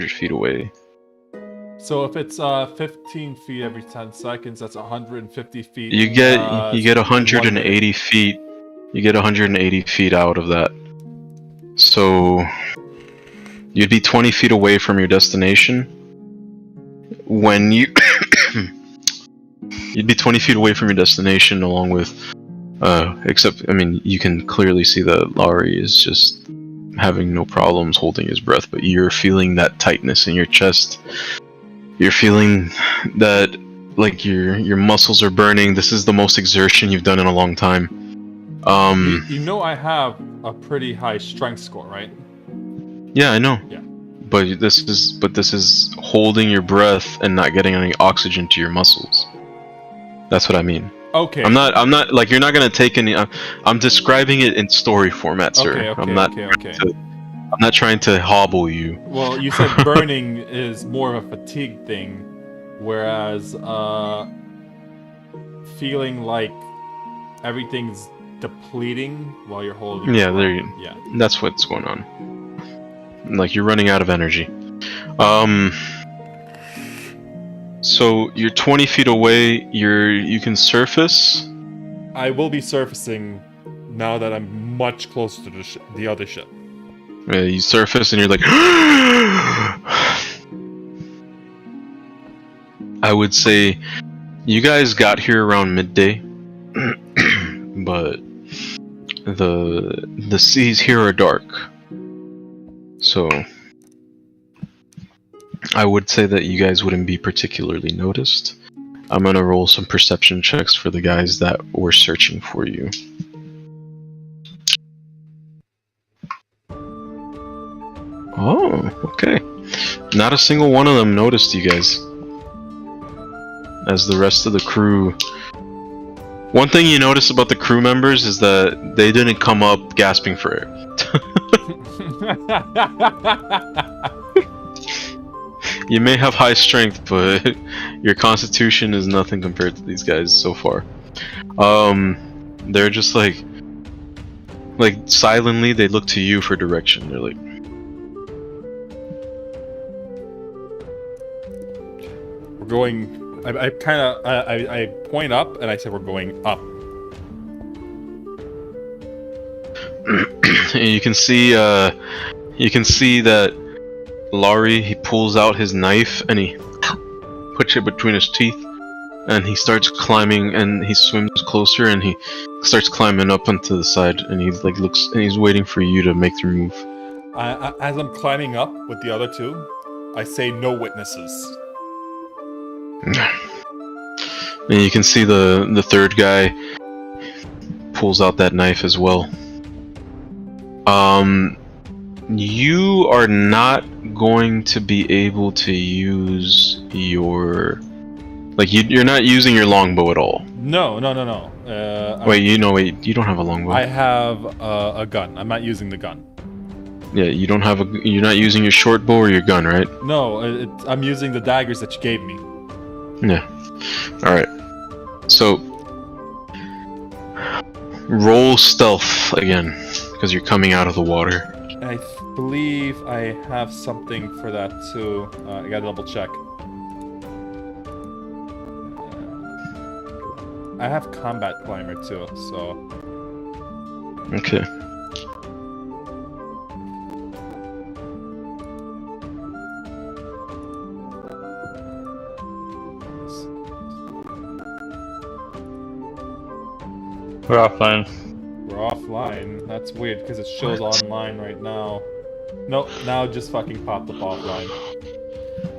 feet away. So if it's 15 feet every 10 seconds, that's 150 feet. You get 180 feet. You get 180 feet out of that. So, you'd be 20 feet away from your destination. When you'd be 20 feet away from your destination, along with, except, I mean, you can clearly see that Laurie is just having no problems holding his breath, but you're feeling that tightness in your chest. You're feeling that, like, your muscles are burning. This is the most exertion you've done in a long time. You know I have a pretty high strength score, right? Yeah, I know. Yeah. But this is holding your breath and not getting any oxygen to your muscles. That's what I mean. Okay. I'm not like, you're not gonna take any. I'm describing it in story format, sir. Okay. I'm not trying to hobble you. Well, you said burning is more of a fatigue thing, whereas feeling like everything's depleting while you're holding. Yeah, Yeah. That's what's going on. Like, you're running out of energy. So you're 20 feet away. You can surface. I will be surfacing now that I'm much closer to the other ship. You surface and you're like, I would say you guys got here around midday, but the seas here are dark. So I would say that you guys wouldn't be particularly noticed. I'm gonna roll some perception checks for the guys that were searching for you. Oh, okay. Not a single one of them noticed you guys. As the rest of the crew... One thing you notice about the crew members is that they didn't come up gasping for air. You may have high strength, but your constitution is nothing compared to these guys so far. They're just like silently they look to you for direction. They're like, We're going. I kind of I point up and I say we're going up. and you can see that Laurie, he pulls out his knife and he puts it between his teeth, and he starts climbing, and he swims closer and he starts climbing up onto the side, and he like looks and he's waiting for you to make the move. As I'm climbing up with the other two, I say no witnesses. And you can see the third guy pulls out that knife as well. You are not going to be able to use your... you're not using your longbow at all. No. Wait, you don't have a longbow. I have a gun. I'm not using the gun. Yeah, you're not using your short bow or your gun, right? No, I'm using the daggers that you gave me. Yeah. Alright. So, roll stealth again, because you're coming out of the water. I believe I have something for that too. I gotta double check. I have combat climber too, so... Okay. We're offline. We're offline. That's weird because it shows online right now. Nope, now it just fucking popped up offline.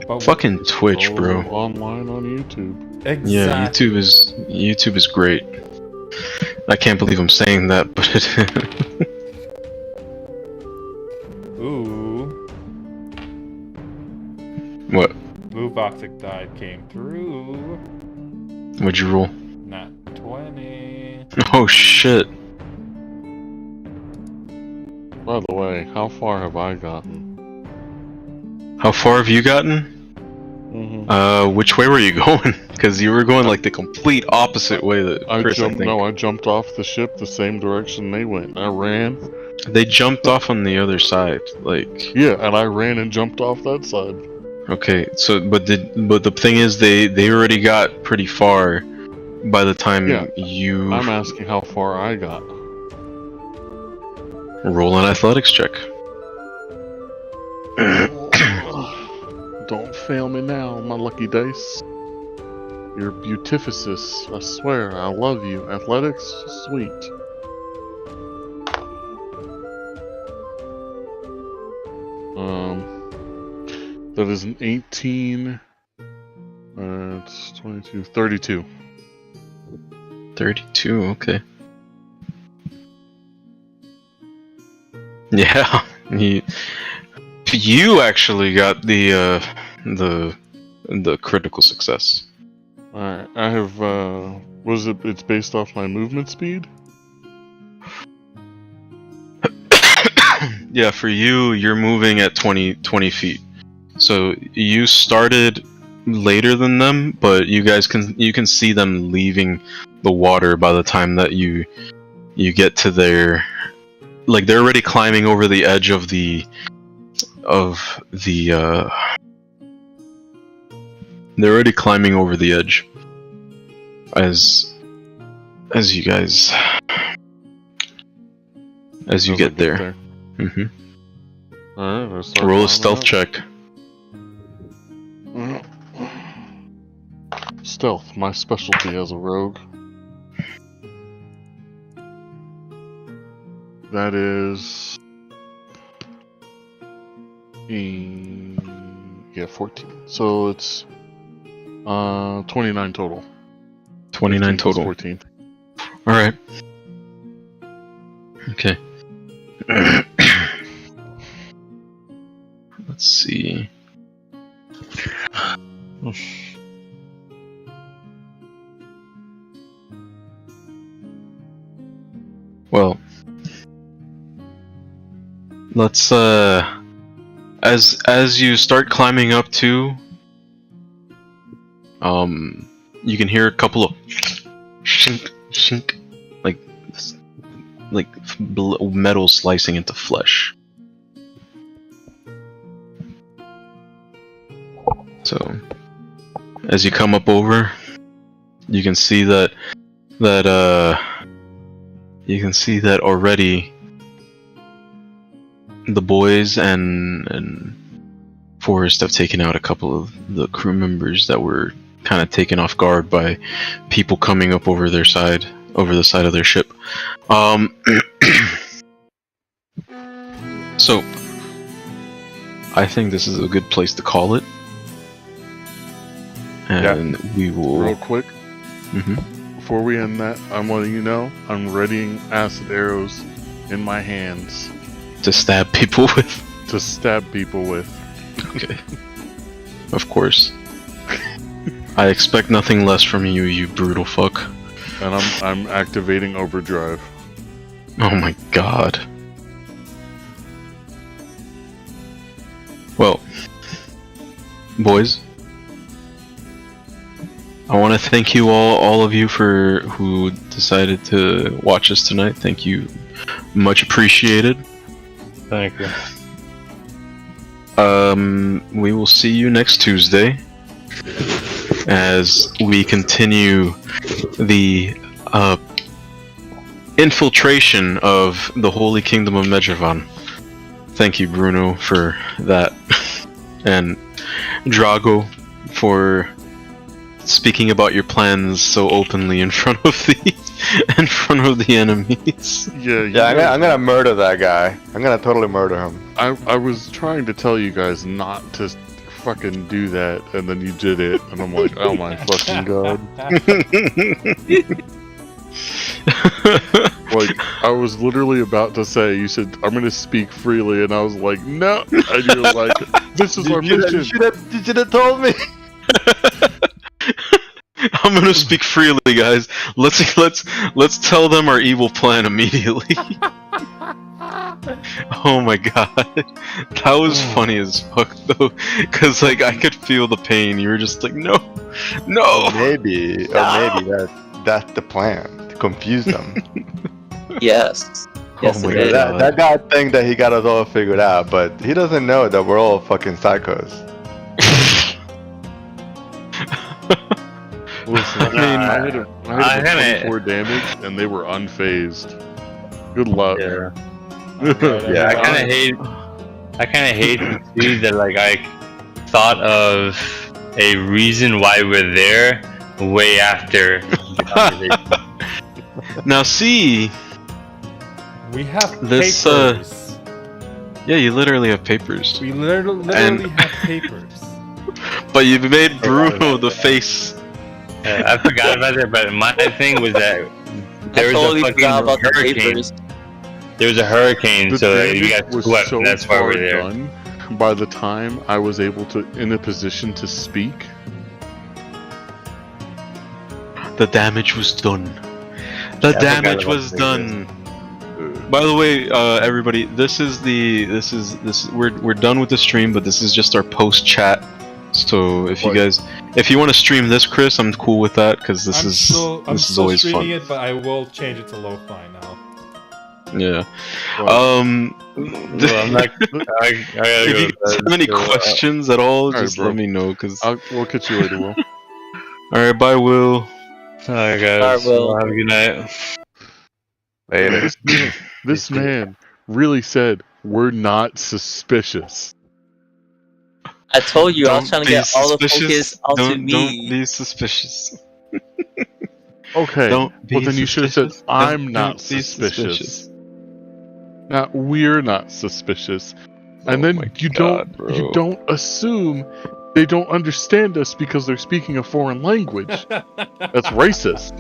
But Fucking Twitch, bro. Online on YouTube. exactly. Yeah, YouTube is great. I can't believe I'm saying that, but Ooh. What? Blue Voxic died came through. What'd you roll? Not 20. Oh shit. By the way, how far have I gotten? How far have you gotten? Which way were you going? Because you were going like the complete opposite way that Chris, I think. I jumped off the ship the same direction they went. I ran. They jumped off on the other side, like... Yeah, and I ran and jumped off that side. Okay, so, but the thing is, they already got pretty far by the time you... I'm asking how far I got. Roll an athletics check. Don't fail me now, my lucky dice. You're beautificus, I swear, I love you. Athletics, sweet. That is an 18. It's 22, 32. 32, okay. Yeah, you actually got the critical success. Alright, I have, it's based off my movement speed? Yeah, for you, you're moving at 20 feet. So you started later than them, but you can see them leaving the water by the time that you get to their... Like, they're already climbing over the edge of the they're already climbing over the edge as you guys get there. Mm-hmm. Alright, let's start. Roll a stealth check. Stealth, my specialty as a rogue. That is Yeah, 14. So it's 29 total. 29 15 plus total. 14. All right. Okay. Let's see. Well, let's as you start climbing up too, you can hear a couple of shink shink, like metal slicing into flesh. So, as you come up over, you can see that already the boys and Forrest have taken out a couple of the crew members that were kind of taken off guard by people coming up over the side of their ship. So, I think this is a good place to call it. And we will... Real quick, Mhm. before we end that, I'm letting you know I'm readying acid arrows in my hands to stab people with. to stab people with. Okay. Of course. I expect nothing less from you, you brutal fuck. And I'm activating overdrive. Oh my god. Well, boys, I want to thank you all of you for who decided to watch us tonight. Thank you, much appreciated. Thank you. We will see you next Tuesday as we continue the infiltration of the Holy Kingdom of Medjavan. Thank you, Bruno, for that, and Drago for speaking about your plans so openly in front of the enemies. Yeah, I'm gonna murder that guy. I'm gonna totally murder him. I was trying to tell you guys not to fucking do that, and then you did it, and I'm like, oh my fucking god. Like, I was literally about to say, you said, I'm gonna speak freely, and I was like, no! And you're like, this is our mission! You should have told me! I'm gonna speak freely, guys. Let's tell them our evil plan immediately. Oh my god, that was funny as fuck though, cause like I could feel the pain. You were just like, no. Maybe that's the plan, to confuse them. Yes. Yes, my it is. God. That guy think that he got us all figured out, but he doesn't know that we're all fucking psychos. Listen, I had 24 damage, and they were unfazed. Good luck. Yeah. Yeah, I kind of hate to see that. Like, I thought of a reason why we're there way after the conversation. Now see, We have This, papers. yeah, you literally have papers, We literally and- have papers. but you made Bruno the face. I forgot about that, but my thing was that there I was totally a fucking forgot about the hurricane. papers. There was a hurricane, The so damage you got was swept, so and that's why far we're there. done. By the time I was able to, in a position to speak, The damage was done. The Yeah, I damage forgot was about done. By the way, everybody, we're done with the stream, but this is just our post chat. So if you want to stream this, Chris, I'm cool with that because this I'm is still always streaming fun. it, but I will change it to lo-fi now. Yeah. well, Well, I'm not. I gotta If go you to bed, have any so, questions at all, Alright, just bro. let me know. Cause we'll catch you later, Will. all right, bye, Will. Alright, guys. Alright, Will. Have a good night. Later. This man really said, we're not suspicious. I told you I was Don't trying to be get all the suspicious. focus onto Don't me. be suspicious. Okay, Don't well be then you should have said, suspicious. I'm Don't not be suspicious. Not we're not suspicious. And Oh then my you God, you bro. don't assume they don't understand us because they're speaking a foreign language. That's racist.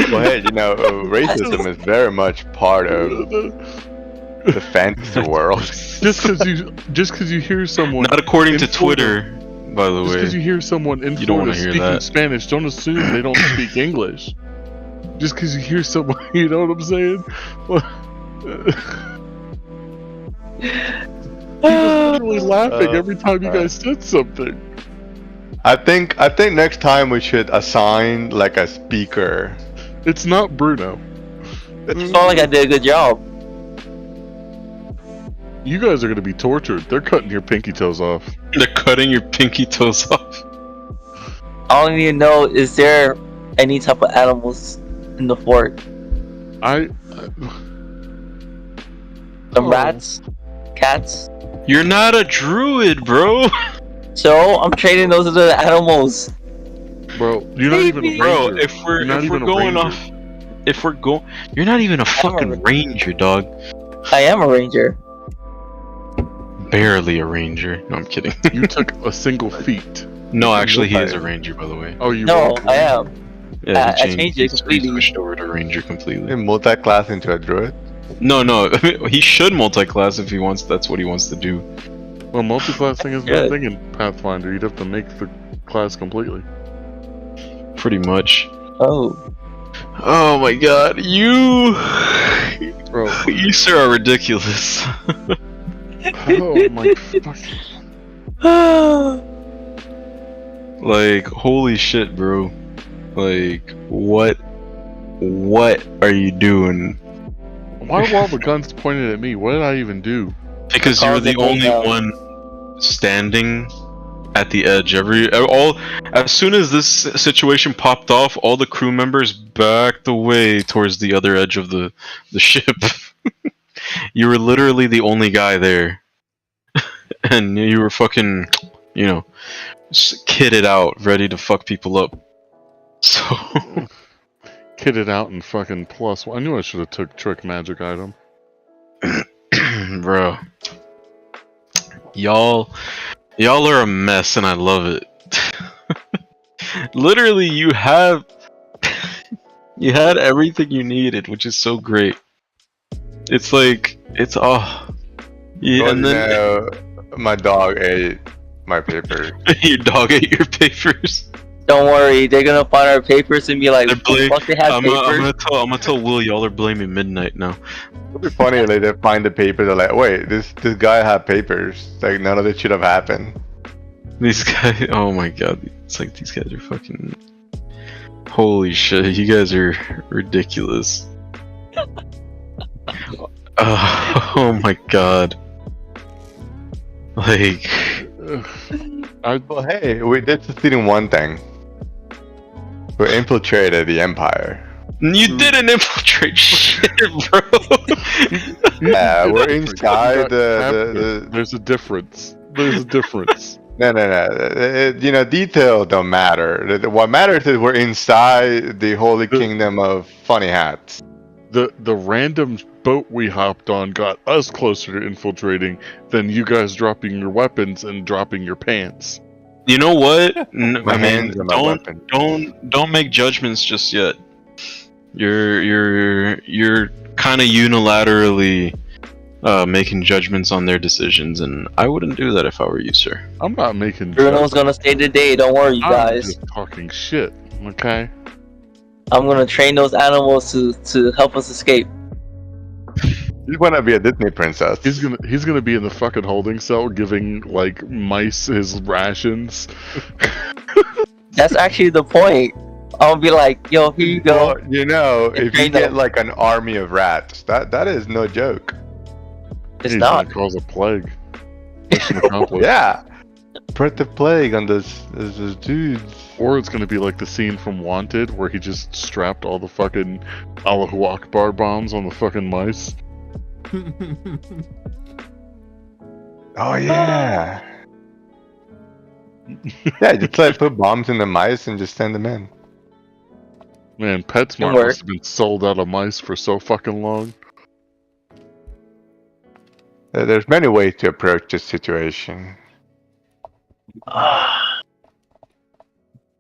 Well, hey, racism is very much part of the fantasy world. Just because you hear someone Not according in to Florida- Twitter, by the just because way. you hear someone in You don't Florida wanna hear speaking that. Spanish, don't assume they don't speak English. Just because you hear someone, you know what I'm saying? Well, he was literally laughing every time you guys said something. I think next time we should assign like a speaker. It's not Bruno. It felt like I did a good job. You guys are gonna be tortured. They're cutting your pinky toes off. They're cutting your pinky toes off. I don't even know, is there any type of animals in the fort? Some Oh. rats? Cats? You're not a druid, bro. So, I'm trading those to the animals. Bro, you're not even a ranger. Bro, if we're You're not even a going ranger. off, if we're going, you're not even a fucking ranger, dog. I am a ranger. Barely a ranger. No, I'm kidding. You took a single feat. No, actually, he is a ranger, by the way. Oh, you No, were? I am. Yeah, I changed it he completely. switched over to ranger completely. Multi-class into a druid. No, he should multi-class if he wants. That's what he wants to do. Well, multi-classing is Good. one thing in Pathfinder. You'd have to make the class completely. Pretty much. Oh. Oh my god, you Bro, sir are ridiculous. oh my fucking... Like, holy shit, bro. Like, what are you doing? Why were all the guns pointed at me? What did I even do? Because you're the only one standing at the edge. As soon as this situation popped off, all the crew members backed away towards the other edge of the ship. You were literally the only guy there. And you were fucking, kitted out, ready to fuck people up. So, Kitted out and fucking plus. I knew I should have took trick magic item. bro, y'all are a mess, and I love it. Literally, you had everything you needed, which is so great. It's like yeah, and then my dog ate my paper. your dog ate your papers. Don't worry, they're gonna find our papers and be like, They're blame- fuck, they have I'm papers. gonna tell Will y'all are blaming Midnight now. It'd be funny like they find the papers. They're like, wait, this guy had papers. Like none of it should have happened. These guys, oh my god, it's like these guys are fucking. Holy shit, you guys are ridiculous. Oh my god. Like, Well, hey, we did succeed in one thing. We infiltrated the Empire. you didn't infiltrate shit, bro. Yeah, we're You inside got the. There's a difference. There's a difference. No. Detail don't matter. What matters is we're inside the holy kingdom of funny hats. The random boat we hopped on got us closer to infiltrating than you guys dropping your weapons and dropping your pants. You know what? My hands are my weapon. Don't make judgments just yet. You're kind of unilaterally making judgments on their decisions, and I wouldn't do that if I were you, sir. I'm not making. Bruno's gonna stay today, don't worry, you I'm guys. just talking shit. Okay. I'm gonna train those animals to help us escape. You want to be a Disney princess? He's gonna be in the fucking holding cell giving like mice his rations. That's actually the point. I'm gonna be like, yo, here you go. Well, if you train get them. like an army of rats, that is no joke. It's He's not. gonna cause a plague. Mission accomplished. Yeah. Spread the plague on those dudes. Or it's gonna be like the scene from Wanted where he just strapped all the fucking Allahu Akbar bombs on the fucking mice. Oh yeah. Yeah, just like put bombs in the mice and just send them in. Man, PetSmart work. must have been sold out of mice for so fucking long. There's many ways to approach this situation.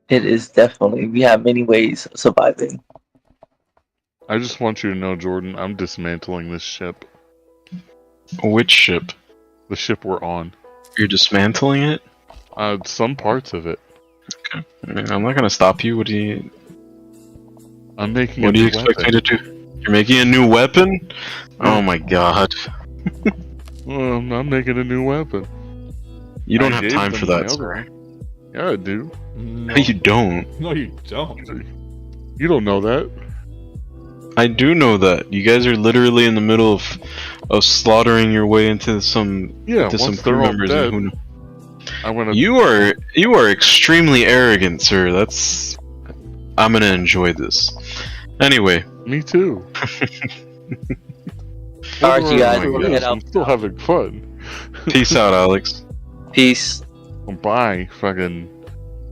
It is definitely. We have many ways of surviving. I just want you to know, Jordan, I'm dismantling this ship. Which ship? The ship we're on. You're dismantling it? Some parts of it. Okay. I mean, I'm not gonna stop you. What do you I'm making What a do you new expect weapon. me to do? You're making a new weapon? Oh my god. I'm making a new weapon. You don't I have gave time them for my that, other sir. one. Yeah, I do. No, No, you don't. no, you don't. You don't know that. I do know that. You guys are literally in the middle of slaughtering your way into some Yeah, to some once they're crew all members. dead, And I want to. you are extremely arrogant, sir. That's I'm gonna enjoy this. Anyway, Me too. Alright, you guys, we're we're gonna gonna head I'm out. still having fun. peace out, Alex. Peace. Bye, fucking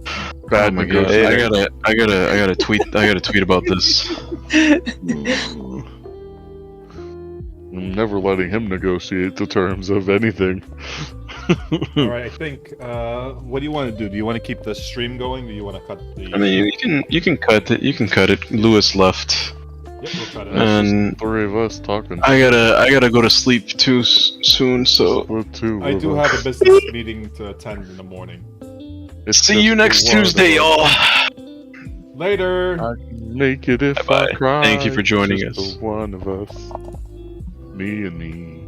Oh bad my god, negotiator. I gotta tweet about this. I'm never letting him negotiate the terms of anything. All right, I think. What do you want to do? Do you want to keep the stream going? Do you want to cut the? I mean, you can cut it. You can cut it. Lewis left, Yep, we'll cut it. and Three of us talking. I gotta go to sleep too soon. So The two I of do us. have a business meeting to attend in the morning. It's see just you the next one of Tuesday, us. y'all. Later. I can make it if Bye-bye. I cry. Thank you for joining Just us. the one of us. Me and me.